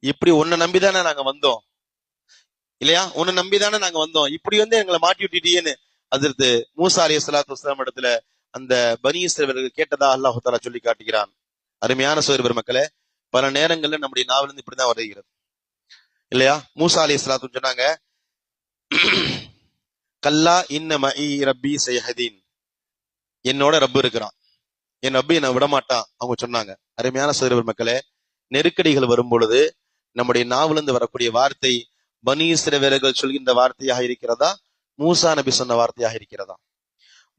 இப்படி உன்னை நம்பிதானே நாங்க வந்தோம் இல்லையா, உன்னை நம்பிதானே நாங்க வந்தோம், இப்படி எங்களை மாட்டி விட்டுட்டீங்கன்னு ஹஜ்ரத் மூசா அலைஹிஸ்ஸலாத்து வஸலாம் இடத்துல அந்த பனி இஸ்ரவேலர்கள் கேட்டதா அல்லாஹ் தஆலா சொல்லி காட்டுகிறான். அருமையான சகோதர பெருமக்களே, பல நேரங்கள்ல நம்முடைய நாவிலிருந்து இப்படிதான் வருகிறது இல்லையா. மூசா அலைஹிஸ்ஸலாத்து சொன்னாங்க, கல்லா இன்ன மஇ ரப்பி சயஹதீன், என்னோட ரப்பு இருக்கிறான், என் ரப்பு என்னை விடமாட்டான் அவங்க சொன்னாங்க. அருமையான சகோதர பெருமக்களே, நெருக்கடிகள் வரும் பொழுது நம்முடைய நாவிலிருந்து வரக்கூடிய வார்த்தை பனி இஸ்ரவேலர்கள் சொல்கின்ற வார்த்தையாக இருக்கிறதா, மூசா நபி சொன்ன வார்த்தையாக இருக்கிறதா?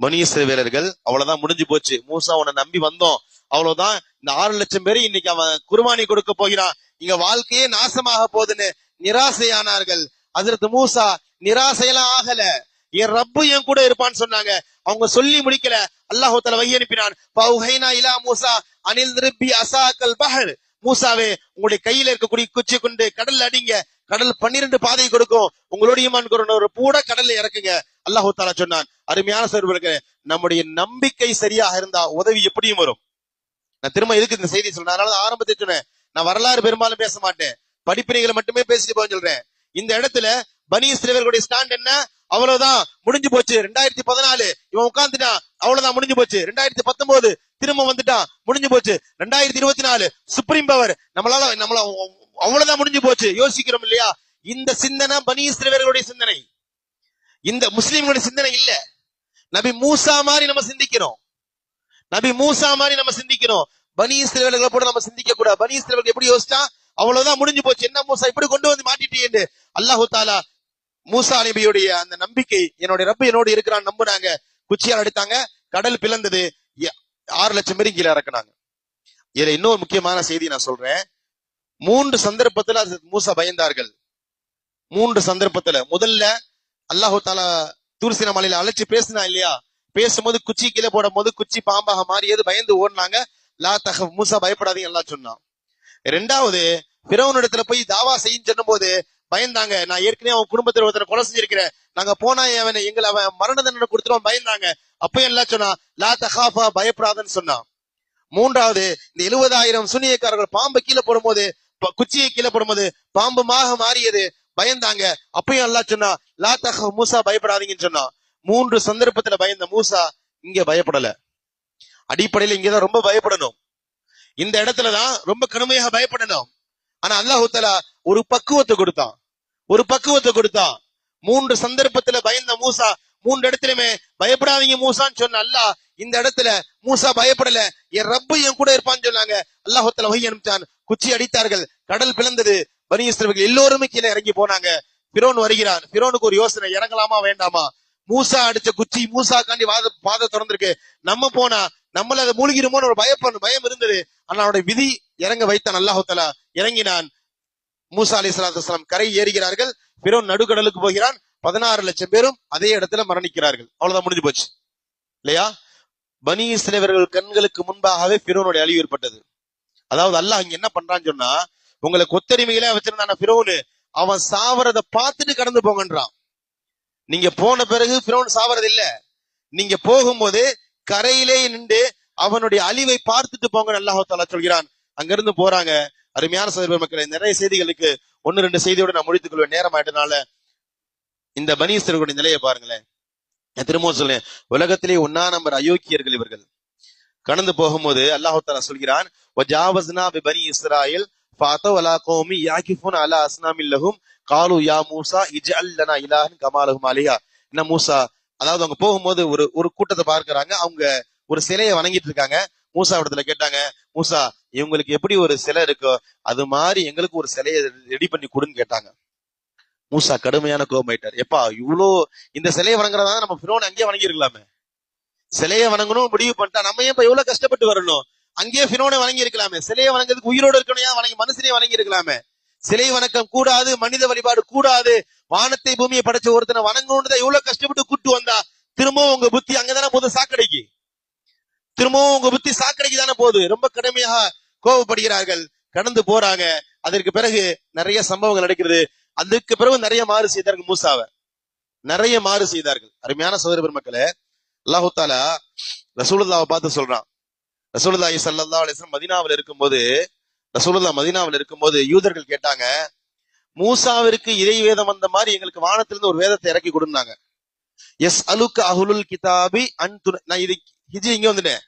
பனி இஸ்ரவேலர்கள் அவ்வளவுதான், முடிஞ்சு போச்சு, மூசா உன்னை நம்பி வந்தோம், அவ்வளவுதான், இந்த 6 லட்சம் பேரை இன்னைக்கு அவன் குர்பானி கொடுக்க போகிறான், இங்க வாழ்க்கையே நாசமாக போகுதுன்னு நிராசையானார்கள். ஹஜ்ரத் மூசா நிராசையெல்லாம் ஆகல, என் ரப்பு என் கூட இருப்பான்னு சொன்னாங்க. அவங்க சொல்லி முடிக்கல, அல்லாஹ் தஆலா வஹி அனுப்பினான். ஃபௌஹைனா இலா மூசா அனில் ரிப்பி அசாக்கல் பஹர், மூசாவே உங்களுடைய கையில இருக்கக்கூடிய குச்சி கொண்டு கடல்ல அடிங்க, கடல் 12 பாதை கொடுக்கும், உங்களோட ஈமான் கொண்ட ஒரு பூட கடல்ல இறக்குங்க. அல்லாஹ் தஆலா சொன்னான். அருமையான சகோதரர்களே, நம்முடைய நம்பிக்கை சரியாக இருந்தா உதவி எப்படியும் வரும். நான் திரும்ப எதுக்கு இந்த செய்தி சொல்றேன், அதனால ஆரம்பத்தை சொன்னேன். நான் வரலாறு பெரும்பாலும் பேச மாட்டேன், படிப்பினைகளை மட்டுமே பேசிட்டு போக சொல்றேன். இந்த இடத்துல பனி இஸ்ரவேலுடைய ஸ்டாண்ட் என்ன, அவ்வளவுதான் முடிஞ்சு போச்சு. 2014 இவன் உட்கார்ந்துட்டான், அவ்வளவுதான் முடிஞ்சு போச்சு. 2019 திரும்ப வந்துட்டான், முடிஞ்சு போச்சு. 2024 சுப்ரீம் பவர், நம்மள அவ்வளவுதான் முடிஞ்சு போச்சு. யோசிக்கிறோம் இல்லையா? இந்த சிந்தனை பனி இஸ்ரவேலுடைய சிந்தனை, இந்த முஸ்லிம்களுடைய சிந்தனை இல்ல. நபி மூசா மாதிரி நம்ம சிந்திக்கிறோம், நபி மூசா மாதிரி நம்ம சிந்திக்கிறோம். பனி இஸ்ரவேல்களை போல நம்ம சிந்திக்க கூடாது. பனி இஸ்ரவேல் எப்படி யோசிச்சா, அவ்வளவுதான் முடிஞ்சு போச்சு, என்ன மூசா இப்படி கொண்டு வந்து மாட்டிட்டே. அல்லாஹு தாலா மூசா நபியுடைய அந்த நம்பிக்கை, என்னுடைய ரப்பு என்னோடு இருக்கிறான் நம்புனாங்க. குச்சியால் அடித்தாங்க, கடல் பிளந்தது, 6 லட்சம் பேர் கீழே இறக்குனாங்க. இதுல இன்னொரு முக்கியமான செய்தி நான் சொல்றேன். 3 சந்தர்ப்பத்துல மூசா பயந்தார்கள். 3 சந்தர்ப்பத்துல, முதல்ல அல்லாஹு தாலா தூர்சினா மலையில அழைச்சு பேசினா இல்லையா, பேசும்போது குச்சி கீழே போடும் போது குச்சி பாம்பாக மாறியது, பயந்து ஓடினாங்க. லா தஹப், மூசா பயப்படாதீங்க எல்லாம் சொன்னான். 2வது பிறவுன் இடத்துல போய் தாவா செய்யும் சொன்னும் போது பயந்தாங்க. நான் ஏற்கனவே அவன் குடும்பத்தில் ஒருத்தரை கொலை செஞ்சிருக்கிறேன், நாங்க போனா எங்களை அவன் மரண தண்டனை கொடுத்துருவான், பயந்தாங்க. அப்பயும் எல்லாம் சொன்னா லா தஹாஃபா, பயப்படாதன்னு சொன்னான். 3வது இந்த 70,000 சுனியக்காரர்கள் பாம்பு கீழே போடும்போது, குச்சியை கீழே போடும்போது பாம்புமாக மாறியது, பயந்தாங்க. அப்பயும் எல்லாம் சொன்னா லா தஹப் மூசா, பயப்படாதீங்கன்னு சொன்னான். 3 சந்தர்ப்பத்துல பயந்த மூசா இங்க பயப்படல. அடிப்படையில் இங்கதான் ரொம்ப பயப்படணும், இந்த இடத்துலதான் ரொம்ப கடுமையாக பயப்படணும். ஆனா அல்லாஹ் தஆலா ஒரு பக்குவத்தை கொடுத்தான், ஒரு பக்குவத்தை கொடுத்தான். 3 சந்தர்ப்பத்துல பயந்த மூசா 3 இடத்துலயுமே பயப்படாதீங்க மூசான்னு சொன்ன அல்லாஹ், இந்த இடத்துல மூசா பயப்படல, என் ரப்பு என் கூட இருப்பான்னு சொன்னாங்க. அல்லாஹ் தஆலா வஹி அனுப்பிச்சான், குச்சி அடித்தார்கள், கடல் பிளந்தது, பனி இஸ்ரவேல் எல்லோருமே கீழே இறங்கி போனாங்க. பிரோன் வருகிறான். பிரோனுக்கு ஒரு யோசனை, இறங்கலாமா வேண்டாமா? மூசா அடிச்ச குச்சி மூசா காண்டி பாதை திறந்திருக்கு, நம்ம போனா நம்மள அதை மூழ்கிடுமோன்னு ஒரு பயம் இருந்தது. ஆனா அவருடைய விதி இறங்க வைத்தான். அல்லாஹ் தஆலா இறங்கினான். மூசா அலைஹிஸ்ஸலாத்து வஸலாம் கரை ஏறுகிறார்கள், பிரோன் நடுக்கடலுக்கு போகிறான். 16 லட்சம் பேரும் அதே இடத்துல மரணிக்கிறார்கள். அவ்வளவுதான், முடிஞ்சு போச்சு இல்லையா? பனி இஸ்ரவேலர்கள் கண்களுக்கு முன்பாகவே பிரோனுடைய அழிவு ஏற்பட்டது. அதாவது அல்லாஹ் இங்க என்ன பண்றான்னு சொன்னா, உங்களை கொத்தடிமைகளே வச்சிருந்தான பிரோனு, அவன் சாவறதை பார்த்துட்டு கடந்து போங்கன்றான். நீங்க போன பிறகு பிரோன் சாவறது இல்ல, நீங்க போகும்போது கரையிலே நின்று அவனுடைய அழிவை பார்த்துட்டு போங்க அல்லாஹ் தஆலா சொல்கிறான். அங்கிருந்து போறாங்க. அருமையான சகோதர மக்களை, நிறைய செய்திகளுக்கு 1-2 செய்தியோட நான் முடித்துக் கொள்வேன், நேரம் ஆயிட்டனால. இந்த பனி இஸ்ரவேலுடைய நிலையை பாருங்களேன். நான் திரும்பவும் சொல்றேன், உலகத்திலே 1ஆம் நம்பர் அயோக்கியர்கள் இவர்கள். கடந்து போகும்போது அல்லாஹ் தஆலா சொல்கிறான், வஜாவஸ்னா பிபனி இஸ்ராயில் ஃபஅதவ் அலா கௌமி யாகிஃபூன அலா அஸ்னாமில் லஹும் காலு யா மூசா இஜ்அல் லனா இலாஹன் கமா லஹும் அலைஹா. என்ன மூசா, அதாவது அவங்க போகும்போது ஒரு கூட்டத்தை பார்க்கறாங்க, அவங்க ஒரு சிலையை வணங்கிட்டு இருக்காங்க. மூசா இடத்துல கேட்டாங்க, மூசா இவங்களுக்கு எப்படி ஒரு சிலை இருக்கோ அது மாதிரி எங்களுக்கு ஒரு சிலையை ரெடி பண்ணி கொடுன்னு கேட்டாங்க. மூசா கடுமையான கோபமாயிட்டார். எப்பா இவ்வளோ இந்த சிலையை வணங்குறதா, நம்ம பிரோன் அங்கேயே வணங்கி இருக்கலாமே, சிலையை வணங்கணும் முடிவு பண்ணிட்டா நம்ம ஏன் இவ்வளவு கஷ்டப்பட்டு வரணும்? அங்கேயே பிரோனை வணங்கி இருக்கலாமே, சிலையை வணங்குறதுக்கு உயிரோடு இருக்கணும், வணங்கி மனுஷனையே வணங்கி இருக்கலாமே. சிலை வணக்கம் கூடாது, மனித வழிபாடு கூடாது, வானத்தை பூமியை படைச்ச ஒருத்தனை வணங்கணும்னு இவ்வளவு கஷ்டப்பட்டு கூட்டு வந்தா திரும்பவும் உங்க புத்தி அங்கதானே போகுது, சாக்கடைக்கு. திரும்பவும் உங்க புத்தி சாக்கடைக்கு தானே போகுது. ரொம்ப கடுமையாக கோபப்படுகிறார்கள், கடந்து போறாங்க. அதற்கு பிறகு நிறைய சம்பவங்கள் நடக்கிறது. அதுக்கு பிறகு நிறைய மாறு செய்தார்கள், மூசாவை நிறைய மாறு செய்தார்கள். அருமையான சகோதர பெருமக்களே, அல்லாஹ் தஆலா ரசூலுல்லாஹ்வை பார்த்து சொல்றான். ரசூலுல்லாஹி ஸல்லல்லாஹு அலைஹி வஸல்லம் மதீனாவில் இருக்கும்போது யூதர்கள் கேட்டாங்க, மூசாவிற்கு இறை வேதம் வந்த மாதிரி எங்களுக்கு வானத்திலிருந்து ஒரு வேதத்தை இறக்கி கொடுனாங்க. எஸ் அலுக்க அஹ்லுல் கிதாபி அன்து. நான் இது ஹிஜ்ரி இங்க வந்துட்டேன்.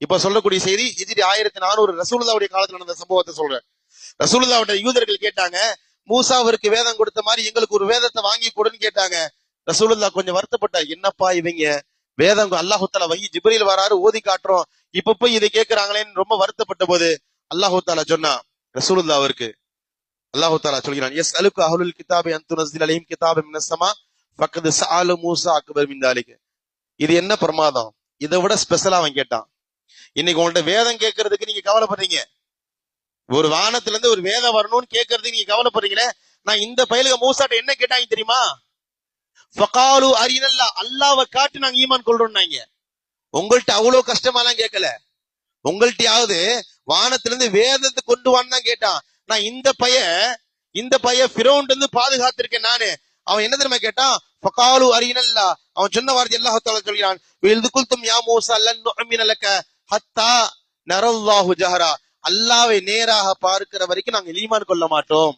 இப்ப சொல்லக்கூடிய செய்தி ஹிஜ்ரி 1400 ரசூலுல்லாஹ்வுடைய காலத்துல நடந்த சம்பவத்தை சொல்றேன். ரசூலுல்லாஹ்வுடைய யூதர்கள் கேட்டாங்க, மூசாவிற்கு வேதம் கொடுத்த மாதிரி எங்களுக்கு ஒரு வேதத்தை வாங்கி கொடுன்னு கேட்டாங்க. ரசூலுல்லாஹ் கொஞ்சம் வருத்தப்பட்டார். என்னப்பா இவங்க வேதம், அல்லாஹ் தஆலா வஹி ஜிப்ரீல் வராரு ஓதி காட்டுறோம், இப்ப போய் இதை கேட்கிறாங்களேன்னு ரொம்ப வருத்தப்பட்ட போது அல்லாஹ் தஆலா சொன்னா ரசூலுல்லாஹ்விற்கு, அல்லாஹ் தஆலா சொல்கிறான், எஸ் அலுக்க அஹ்லுல் கிதாபி அன் துனஸ்ஸில அலைஹிம் கிதாபன் மினஸ் ஸமா ஃபக்கத் ஸஅல மூஸா அக்பர் மின் தாலிக. இது என்ன பிரமாதம், இதை விட ஸ்பெஷலா அவன் கேட்டான். இன்னைக்கு உங்கள்ட்ட வேதம் கேட்கறதுக்கு நீங்க கவலைப்படுறீங்க, ஒரு வானத்துல இருந்து ஒரு வேதம் வரணும்னு கேட்கறதுக்கு நீங்க கவலைப்படுறீங்களே. நான் இந்த பயலுக மூசாட்ட என்ன கேட்டாங்க தெரியுமா? ஃபகாலு அரினல்லா, அல்லாஹ்வை காட்டி நாங்க ஈமான் கொள்றோம்னாங்க. உங்கள்ட்ட அவ்வளவு கஷ்டமாலாம் கேட்கல. உங்கள்கிட்டயாவது வானத்திலிருந்து வேதத்தை கொண்டு வான்னு தான் கேட்டான். நான் இந்த பைய ஃபிரௌன்ல இருந்து பாதுகாத்திருக்கேன் நானு. அவன் என்ன தெரியுமா கேட்டான்? ஃபகாலு அரினல்லா, அவன் சொன்ன வார்த்தை அல்லாஹ் தஆலா சொல்கிறான், வஇது குல்தும் யா மூஸா லன் நுஅமின லக ஹத்தா நரல்லாஹு ஜஹரா, அல்லாஹ்வை நேராக பார்க்கிற வரைக்கும் நாங்க ஈமான் கொள்ள மாட்டோம்.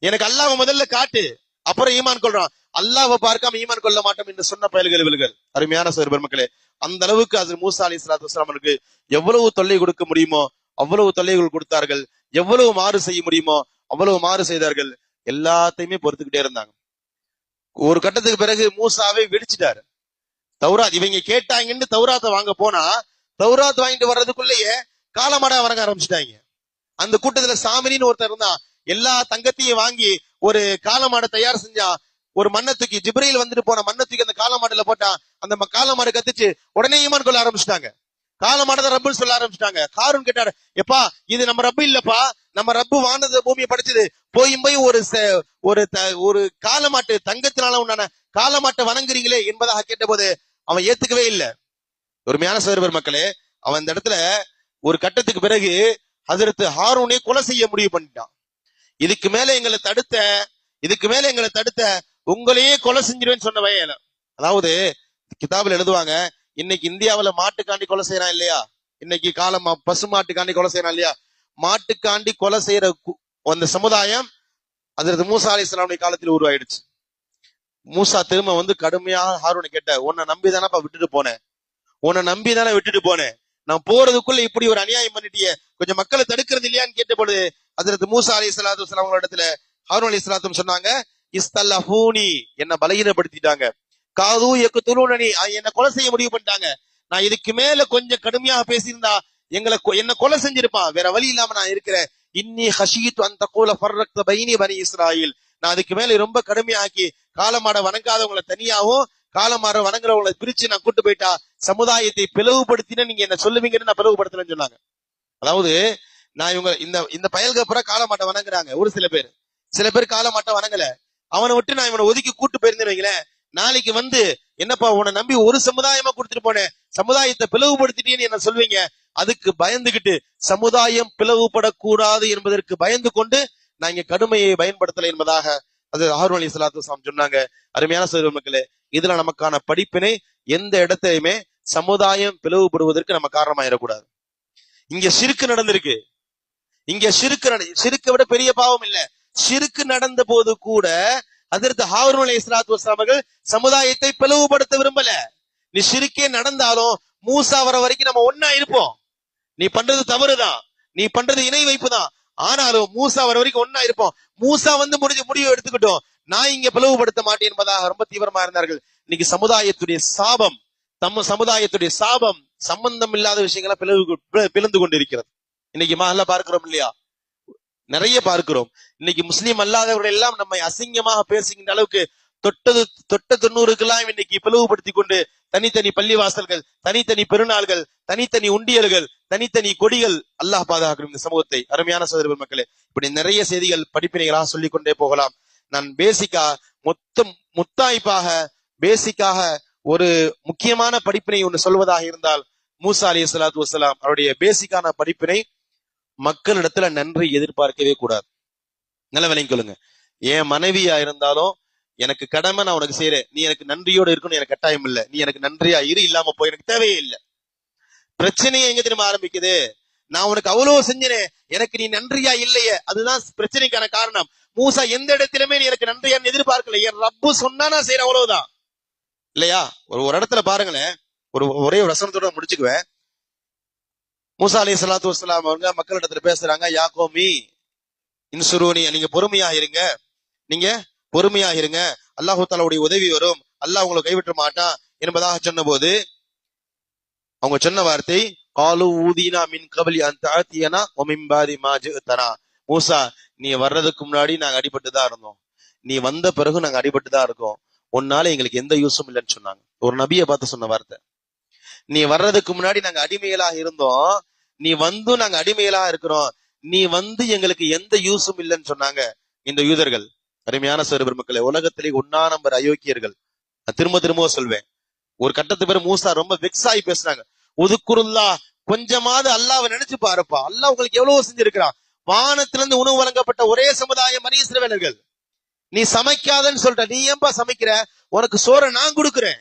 எனக்கு அல்லாஹ்வை முதல்ல காட்டு, அப்புறம் ஈமான் கொள்றான். அல்லாஹ்வை பார்க்காம ஈமான் கொள்ள மாட்டோம் என்று சொன்ன பயல்கள். அருமையான சகோதர பெருமக்களே, அந்த அளவுக்கு ஹஜ்ரத் மூஸா அலைஹிஸ்ஸலாத்து வஸ்ஸலாமுக்கு எவ்வளவு தொல்லை கொடுக்க முடியுமோ அவ்வளவு தொல்லைகள் கொடுத்தார்கள். எவ்வளவு மாறு செய்ய முடியுமோ அவ்வளவு மாறு செய்தார்கள். எல்லாத்தையுமே பொறுத்துக்கிட்டே இருந்தாங்க. ஒரு கட்டத்துக்கு பிறகு மூசாவை வெடிச்சிட்டாரு. தௌராத் இவங்க கேட்டாங்கன்னு தௌராத்தை வாங்க போனா, தௌராத் வாங்கிட்டு வர்றதுக்குள்ளேயே காலமாடா வணங்க ஆரம்பிச்சுட்டாங்க. அந்த கூட்டத்துல சாமினின்னு ஒருத்தர் இருந்தான். எல்லா தங்கத்தையும் வாங்கி ஒரு காலமாடை தயார் செஞ்சா, ஒரு மண்ணத்துக்கு ஜிப்ரீல் வந்துட்டு போன மண்ணத்துக்கு அந்த காலமாடுல போட்டா, அந்த காலமாடு கத்துச்சு. உடனே ஈமான் கொள்ள ஆரம்பிச்சுட்டாங்க. காலமாடதான் ரப்புன்னு சொல்ல ஆரம்பிச்சுட்டாங்க. காரூன் கேட்டாரு, எப்பா இது நம்ம ரப்பு இல்லப்பா, நம்ம ரப்பு வானத பூமியை படைச்சது. போய் ஒரு காலமாட்டு தங்கத்தினால உண்டான காலமாட்டை வணங்குறீங்களே என்பதாக கேட்ட போது அவன் ஏத்துக்கவே இல்லை. ஒருமையான சகோதர மக்களே, அவன் இந்த இடத்துல ஒரு கட்டத்துக்கு பிறகு ஹஜ்ரத் ஹாரூனை கொலை செய்ய முடிவு பண்ணிட்டான். இதுக்கு மேல எங்களை தடுத்த உங்களையே கொலை செஞ்சிருவேன்னு சொன்ன வயல. அதாவது கிதாபில் எழுதுவாங்க, இன்னைக்கு இந்தியாவில மாட்டுக்காண்டி கொலை செய்யறான் இல்லையா, இன்னைக்கு காலம் பசு மாட்டுக்காண்டி கொலை செய்யறான் இல்லையா, மாட்டுக்காண்டி கொலை செய்யற அந்த சமுதாயம் ஹஜ்ரத் மூஸா அலைஹிஸ்ஸலாமுடைய காலத்தில் உருவாயிடுச்சு. மூசா திரும்ப கடுமையாக ஹாரூனை கேட்ட, உன்னை நம்பிதானப்பா விட்டுட்டு போனேன், நான் போறதுக்குள்ள இப்படி ஒரு அநியாயம் பண்ணிட்டியே, கொஞ்சம் மக்களை தடுக்கிறது இல்லையான்னு கேட்ட பொழுது ஹஜ்ரத் மூஸா அலைஹிஸ்ஸலாத்து வஸ்ஸலாம் இடத்துல ஹாரூன் அலைஹிஸ்ஸலாத்தும் சொன்னாங்க, இஸ்தல்லஹூனி, என்ன பலகீனப்படுத்திட்டாங்க, காது யக்துலூனனி, என்ன கொலை செய்ய முடிவு பண்ணிட்டாங்க. நான் இதுக்கு மேல கொஞ்சம் கடுமையாக பேசியிருந்தா என்ன கொலை செஞ்சிருப்பான். வேற வழி இல்லாம நான் இருக்கிறேன். இன்னி ஹஷீது அன் தகூல ஃபர்ரக்த பைனி பனி இஸ்ராயில், நான் அதுக்கு மேல ரொம்ப கடுமையாக்கி காலமாட வணங்காதவங்களை தனியாவும் காலமாட வணங்குறவங்களை பிரிச்சு நான் கூட்டு போயிட்டா சமுதாயத்தை பிளவுபடுத்தின நீங்க என்ன சொல்லுவீங்கன்னு நான் பிளவுபடுத்தலன்னு சொன்னாங்க. அதாவது நான் இவங்க இந்த பயல்க புற காலமாட்ட வணங்குறாங்க. ஒரு சில பேர் காலமாட்ட வணங்கல. அவனை விட்டு நான் இவனை ஒதுக்கி கூட்டு போயிருந்தேன்னு வைங்களேன், நாளைக்கு என்னப்பா உன்னை நம்பி ஒரு சமுதாயமா கொடுத்துட்டு போனேன், சமுதாயத்தை பிளவுபடுத்திட்டேன்னு என்ன சொல்வீங்க. அதுக்கு பயந்துகிட்டு சமுதாயம் பிளவுபடக்கூடாது என்பதற்கு பயந்து கொண்டு நான் இங்க கடுமையை பயன்படுத்தல என்பதாக அது ஹாரூன் அலைஹிஸ்ஸலாத்து வஸ்ஸலாம் சொன்னாங்க. அருமையான சகோதர மக்களே, இதுல நமக்கான படிப்பினை, எந்த இடத்தையுமே சமுதாயம் பிளவுபடுவதற்கு நம்ம காரணமாயிடக்கூடாது. இங்க ஷிர்க் நடந்திருக்கு. ஷிர்க்கை விட பெரிய பாவம் இல்ல. ஷிர்க் நடந்த போது கூட ஹஜ்ரத் ஹாரூன் அலைஹிஸ்ஸலாத்து வஸ்ஸலாம் அவர்கள் சமுதாயத்தை பிளவுபடுத்த விரும்பல. நீ ஷிர்க்கே நடந்தாலும் மூசா வர வரைக்கும் நம்ம ஒன்னா இருப்போம். நீ பண்றது தவறுதான், நீ பண்றது இணை வைப்பு தான், ஆனாலும் மூசா வர வரைக்கும் ஒன்னா இருப்போம். மூசா முடிவு எடுத்துக்கிட்டோம், நான் இங்க பிளவுபடுத்த மாட்டேன் என்பதாக ரொம்ப தீவிரமா இருந்தார்கள். இன்னைக்கு சமுதாயத்துடைய சாபம் சம்பந்தம் இல்லாத விஷயங்களை பிளந்து கொண்டிருக்கிறது. இன்னைக்கு மஹல்ல பார்க்கிறோம் இல்லையா, நிறைய பார்க்கிறோம். இன்னைக்கு முஸ்லீம் அல்லாதவர்கள் எல்லாம் நம்மை அசிங்கமாக பேசுகின்ற அளவுக்கு தொட்ட 90க்கெல்லாம் இன்னைக்கு பிளவுபடுத்தி கொண்டு தனித்தனி பள்ளிவாசல்கள், தனித்தனி பெருநாள்கள், தனித்தனி உண்டியல்கள், தனித்தனி கொடிகள். அல்லாஹ் பாதுகாக்கணும் இந்த சமூகத்தை. அருமையான சகோதர மக்களே, இப்படி நிறைய செய்திகள் படிப்பினைகளாக சொல்லிக் கொண்டே போகலாம். நான் பேசிக்காக ஒரு முக்கியமான படிப்பினை ஒன்று சொல்வதாக இருந்தால், மூசா அலைஹிஸ்ஸலாத்து வஸ்ஸலாம் அவருடைய பேசிக்கான படிப்பினை, மக்களிடத்துல நன்றி எதிர்பார்க்கவே கூடாது. நல்ல விளங்கிக் கொள்ளுங்க. என் மனைவியா இருந்தாலும் எனக்கு கடமை, நான் உனக்கு செய்யறேன், நீ எனக்கு நன்றியோடு இருக்கணும் எனக்கு கட்டாயம் இல்ல. நீ எனக்கு நன்றியா இரு, இல்லாம போய் எனக்கு தேவையே இல்லை. பிரச்சனையே எங்க திரும்ப ஆரம்பிக்குது, நான் உனக்கு அவ்வளவு செஞ்சனே, எனக்கு நீ நன்றியா இல்லையே, அதுதான் பிரச்சனைக்கான காரணம். மூசா எந்த இடத்திலுமே நீ எனக்கு நன்றியான்னு எதிர்பார்க்கல. என் ரப்பு சொன்னா நான் செய்யற, அவ்வளவுதான் இல்லையா. ஒரு இடத்துல பாருங்களேன், ஒரே ஒரு வசனத்தோட முடிச்சுக்குவேன். மூசா அலைஹிஸ்ஸலாத்து வஸ்ஸலாம் அவங்க மக்களிடத்துல பேசுறாங்க, யா கௌமி இன்சுரூனி, நீங்க பொறுமையா இருங்க, அல்லாஹு தஆலாவுடைய உதவி வரும், அல்லாஹ் உங்களை கைவிட்ட மாட்டான் என்பதாக சொன்ன போது அவங்க சொன்ன வார்த்தை, காலு ஊதீனா மின் கபலி அன் தஅதியனா வ மின் பாதி மா ஜிஅதனா. மூசா, நீ வர்றதுக்கு முன்னாடி நாங்க அடிபட்டு தான் இருந்தோம், நீ வந்த பிறகு நாங்க அடிபட்டு தான் இருக்கோம், உன்னால எங்களுக்கு எந்த யூஸும் இல்லைன்னு சொன்னாங்க. ஒரு நபியை பார்த்து சொன்ன வார்த்தை. நீ வர்றதுக்கு முன்னாடி நாங்க அடிமைகளாக இருந்தோம், நீ வந்தும் நாங்க அடிமைகளாக இருக்கிறோம், நீ எங்களுக்கு எந்த யூஸும் இல்லைன்னு சொன்னாங்க இந்த யூதர்கள். அருமையான சகோதர பெருமக்களே, உலகத்திலே 1 நம்பர் அயோக்கியர்கள். நான் திரும்ப திரும்ப சொல்வேன். ஒரு கட்டத்து பேர் மூசா ரொம்ப வெக்ஸ் ஆகி பேசுறாங்க. ஒதுக்குருல்லா, கொஞ்சமாவது அல்லாவை நினைச்சு பாருப்பா, அல்லாஹ் உங்களுக்கு எவ்வளவு செஞ்சிருக்கிறான். வானத்திலிருந்து உணவு வழங்கப்பட்ட ஒரே சமுதாயம் பனி இஸ்ரவேலர்கள். நீ சமைக்காதன்னு சொல்ற, நீ ஏன்பா சமைக்கிற? உனக்கு சோறை நான் கொடுக்கிறேன்,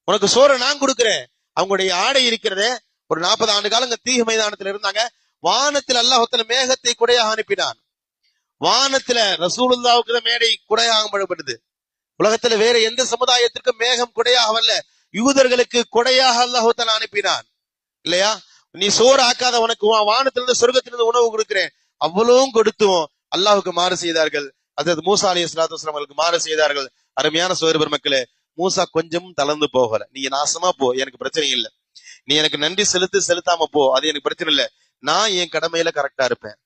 உனக்கு சோறை நான் கொடுக்கிறேன். அவங்களுடைய ஆடை இருக்கிறதே, ஒரு 40 ஆண்டு காலங்க தீகு மைதானத்துல இருந்தாங்க. வானத்தில் அல்லாஹ் மேகத்தை குடையாக அனுப்பினான். வானத்துல ரசூலுல்லாவுக்கு தான் மேடை குடையாக படுபடுது. உலகத்துல வேற எந்த சமுதாயத்திற்கும் மேகம் குடையாக வரல, யூதர்களுக்கு குடையாக அல்லாஹ் அனுப்பினான் இல்லையா? நீ சோறு ஆக்காத, உனக்கு வானத்திலிருந்து சொர்க்கத்திலிருந்து உணவு கொடுக்கிறேன். அவ்வளவும் கொடுத்தும் அல்லாஹுக்கு மாறு செய்தார்கள். அதாவது மூசா அலைஹிஸ்ஸலாத்து வஸ்ஸலாம் அவர்களுக்கு மாறு செய்தார்கள். அருமையான சகோதர பெருமக்களே, மூசா கொஞ்சம் தளர்ந்து போகல. நீ நாசமா போ, எனக்கு பிரச்சனை இல்லை. நீ எனக்கு நன்றி செலுத்தாம போ, அது எனக்கு பிரச்சனை இல்லை. நான் என் கடமையில கரெக்டா இருப்பேன்,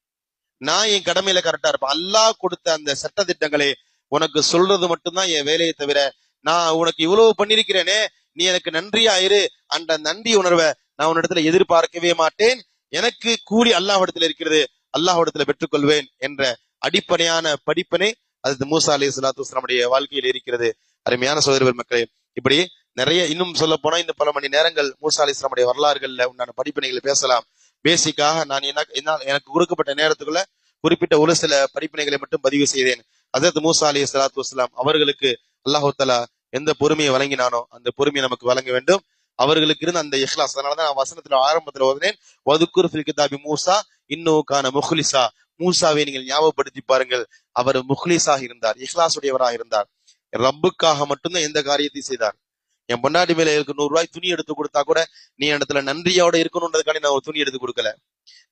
நான் என் கடமையில கரெக்டா இருப்பேன். அல்லாஹ் கொடுத்த அந்த சட்ட திட்டங்களை உனக்கு சொல்றது மட்டும்தான் என் வேலையை தவிர, நான் உனக்கு இவ்வளவு பண்ணிருக்கிறேனே, நீ எனக்கு நன்றியா இரு. அந்த நன்றி உணர்வை நான் உன்னிடத்துல எதிர்பார்க்கவே மாட்டேன். எனக்கு கூலி அல்லாஹ்விடத்துல இருக்கிறது, அல்லாஹ்விடத்துல பெற்றுக்கொள்வேன் என்ற அடிப்படையான படிப்பினை அது மூசா அலைஹிஸ்ஸலாத்து வஸ்ஸலாமுடைய வாழ்க்கையில் இருக்கிறது. அருமையான சகோதர பெருமக்களே, இப்படி நிறைய இன்னும் சொல்ல போனா இந்த பல மணி நேரங்கள் மூசா அலைஹிஸ்ஸலாமுடைய வரலாறுகள்ல உண்டான படிப்பினைகளை பேசலாம். பேசிக்காக நான் எனக்கு கொடுக்கப்பட்ட நேரத்துக்குள்ள குறிப்பிட்ட ஒரு சில படிப்பினைகளை மட்டும் பதிவு செய்தேன். ஹஜ்ரத் மூசா அலைஹிஸ்ஸலாத்து வஸ்ஸலாம் அவர்களுக்கு அல்லாஹ் தஆலா எந்த பொறுமையை வழங்கினானோ அந்த பொறுமையை நமக்கு வழங்க வேண்டும். அவர்களுக்கு இருந்த அந்த இஹ்லாஸ், அதனாலதான் நான் வசனத்துல ஆரம்பத்துல ஓதுனேன், வதுக்குர் ஃபில் கிதாபி மூசா இன்னஹு கான முஹ்லிஸா. மூசாவை நீங்கள் ஞாபகப்படுத்தி பாருங்கள், அவர் முஹ்லிஸாக இருந்தார், இஹ்லாசுடையவராக இருந்தார். ரப்புக்காக மட்டும்தான் எந்த காரியத்தை செய்தார். என் பொண்டாட்டி மேல எனக்கு 100 ரூபாய் துணி எடுத்து கொடுத்தா கூட நீ இடத்துல நன்றியோட இருக்கணும்ன்றதுக்காண்டி நான் ஒரு துணி எடுத்து கொடுக்கல.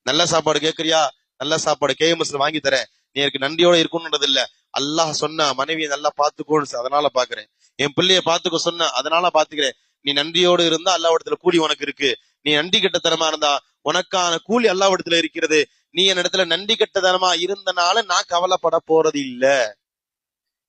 நல்ல சாப்பாடு கேட்கறியா, நல்ல சாப்பாடு KMS வாங்கி தரேன், நீ எனக்கு நன்றியோட இருக்கணும்ன்றது இல்ல. அல்லாஹ் சொன்ன மனைவியை நல்லா பாத்துக்கோன்னு அதனால பாக்குறேன், என் பிள்ளைய பாத்துக்க சொன்ன அதனால பாத்துக்கிறேன். நீ நன்றியோடு இருந்தா அல்லாஹ்விடத்துல கூலி உனக்கு இருக்கு. நீ நன்றி கெட்டத்தனமா இருந்தா உனக்கான கூலி அல்லாஹ்விடத்துல இருக்கிறது. நீ என் இடத்துல நன்றி கெட்டத்தனமா இருந்தனால நான் கவலைப்பட போறது இல்ல.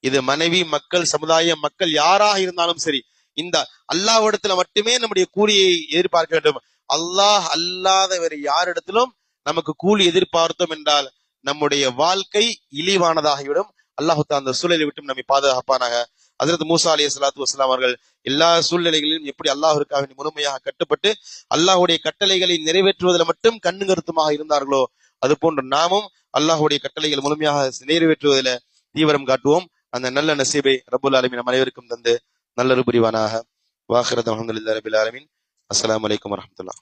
இது மனைவி, மக்கள், சமுதாயம், மக்கள் யாராக இருந்தாலும் சரி, இந்த அல்லாஹ்விடத்துல மட்டுமே நம்முடைய கூலியை எதிர்பார்க்க வேண்டும். அல்லாஹ் அல்லாத வேறு யாரிடத்திலும் நமக்கு கூலி எதிர்பார்த்தோம் என்றால் நம்முடைய வாழ்க்கை இழிவானதாகிவிடும். அல்லாஹ் அந்த சூழலை விட்டு நம்மை பாதுகாப்பானாக. ஹஜ்ரத் மூசா அலைஹிஸ்ஸலாத்து வஸ்ஸலாம் அவர்கள் எல்லா சூழ்நிலைகளிலும் எப்படி அல்லாஹ்விற்காக முழுமையாக கட்டுப்பட்டு அல்லாஹ்வுடைய கட்டளைகளை நிறைவேற்றுவதில் மட்டும் கண்ணு கருத்துமாக இருந்தார்களோ, அது போன்று நாமும் அல்லாஹ்வுடைய கட்டளைகள் முழுமையாக நிறைவேற்றுவதில் தீவிரம் காட்டுவோம். அந்த நல்ல நசீபை ரப்புல் ஆலமீன் நம் அனைவருக்கும் தந்து நல்லரு புரிவானாக. வாஹிரத் அல்ஹம்துலில்லாஹி ரப்பில் ஆலமீன். அஸ்ஸலாமு அலைக்கும் வரஹ்மத்துல்லாஹ்.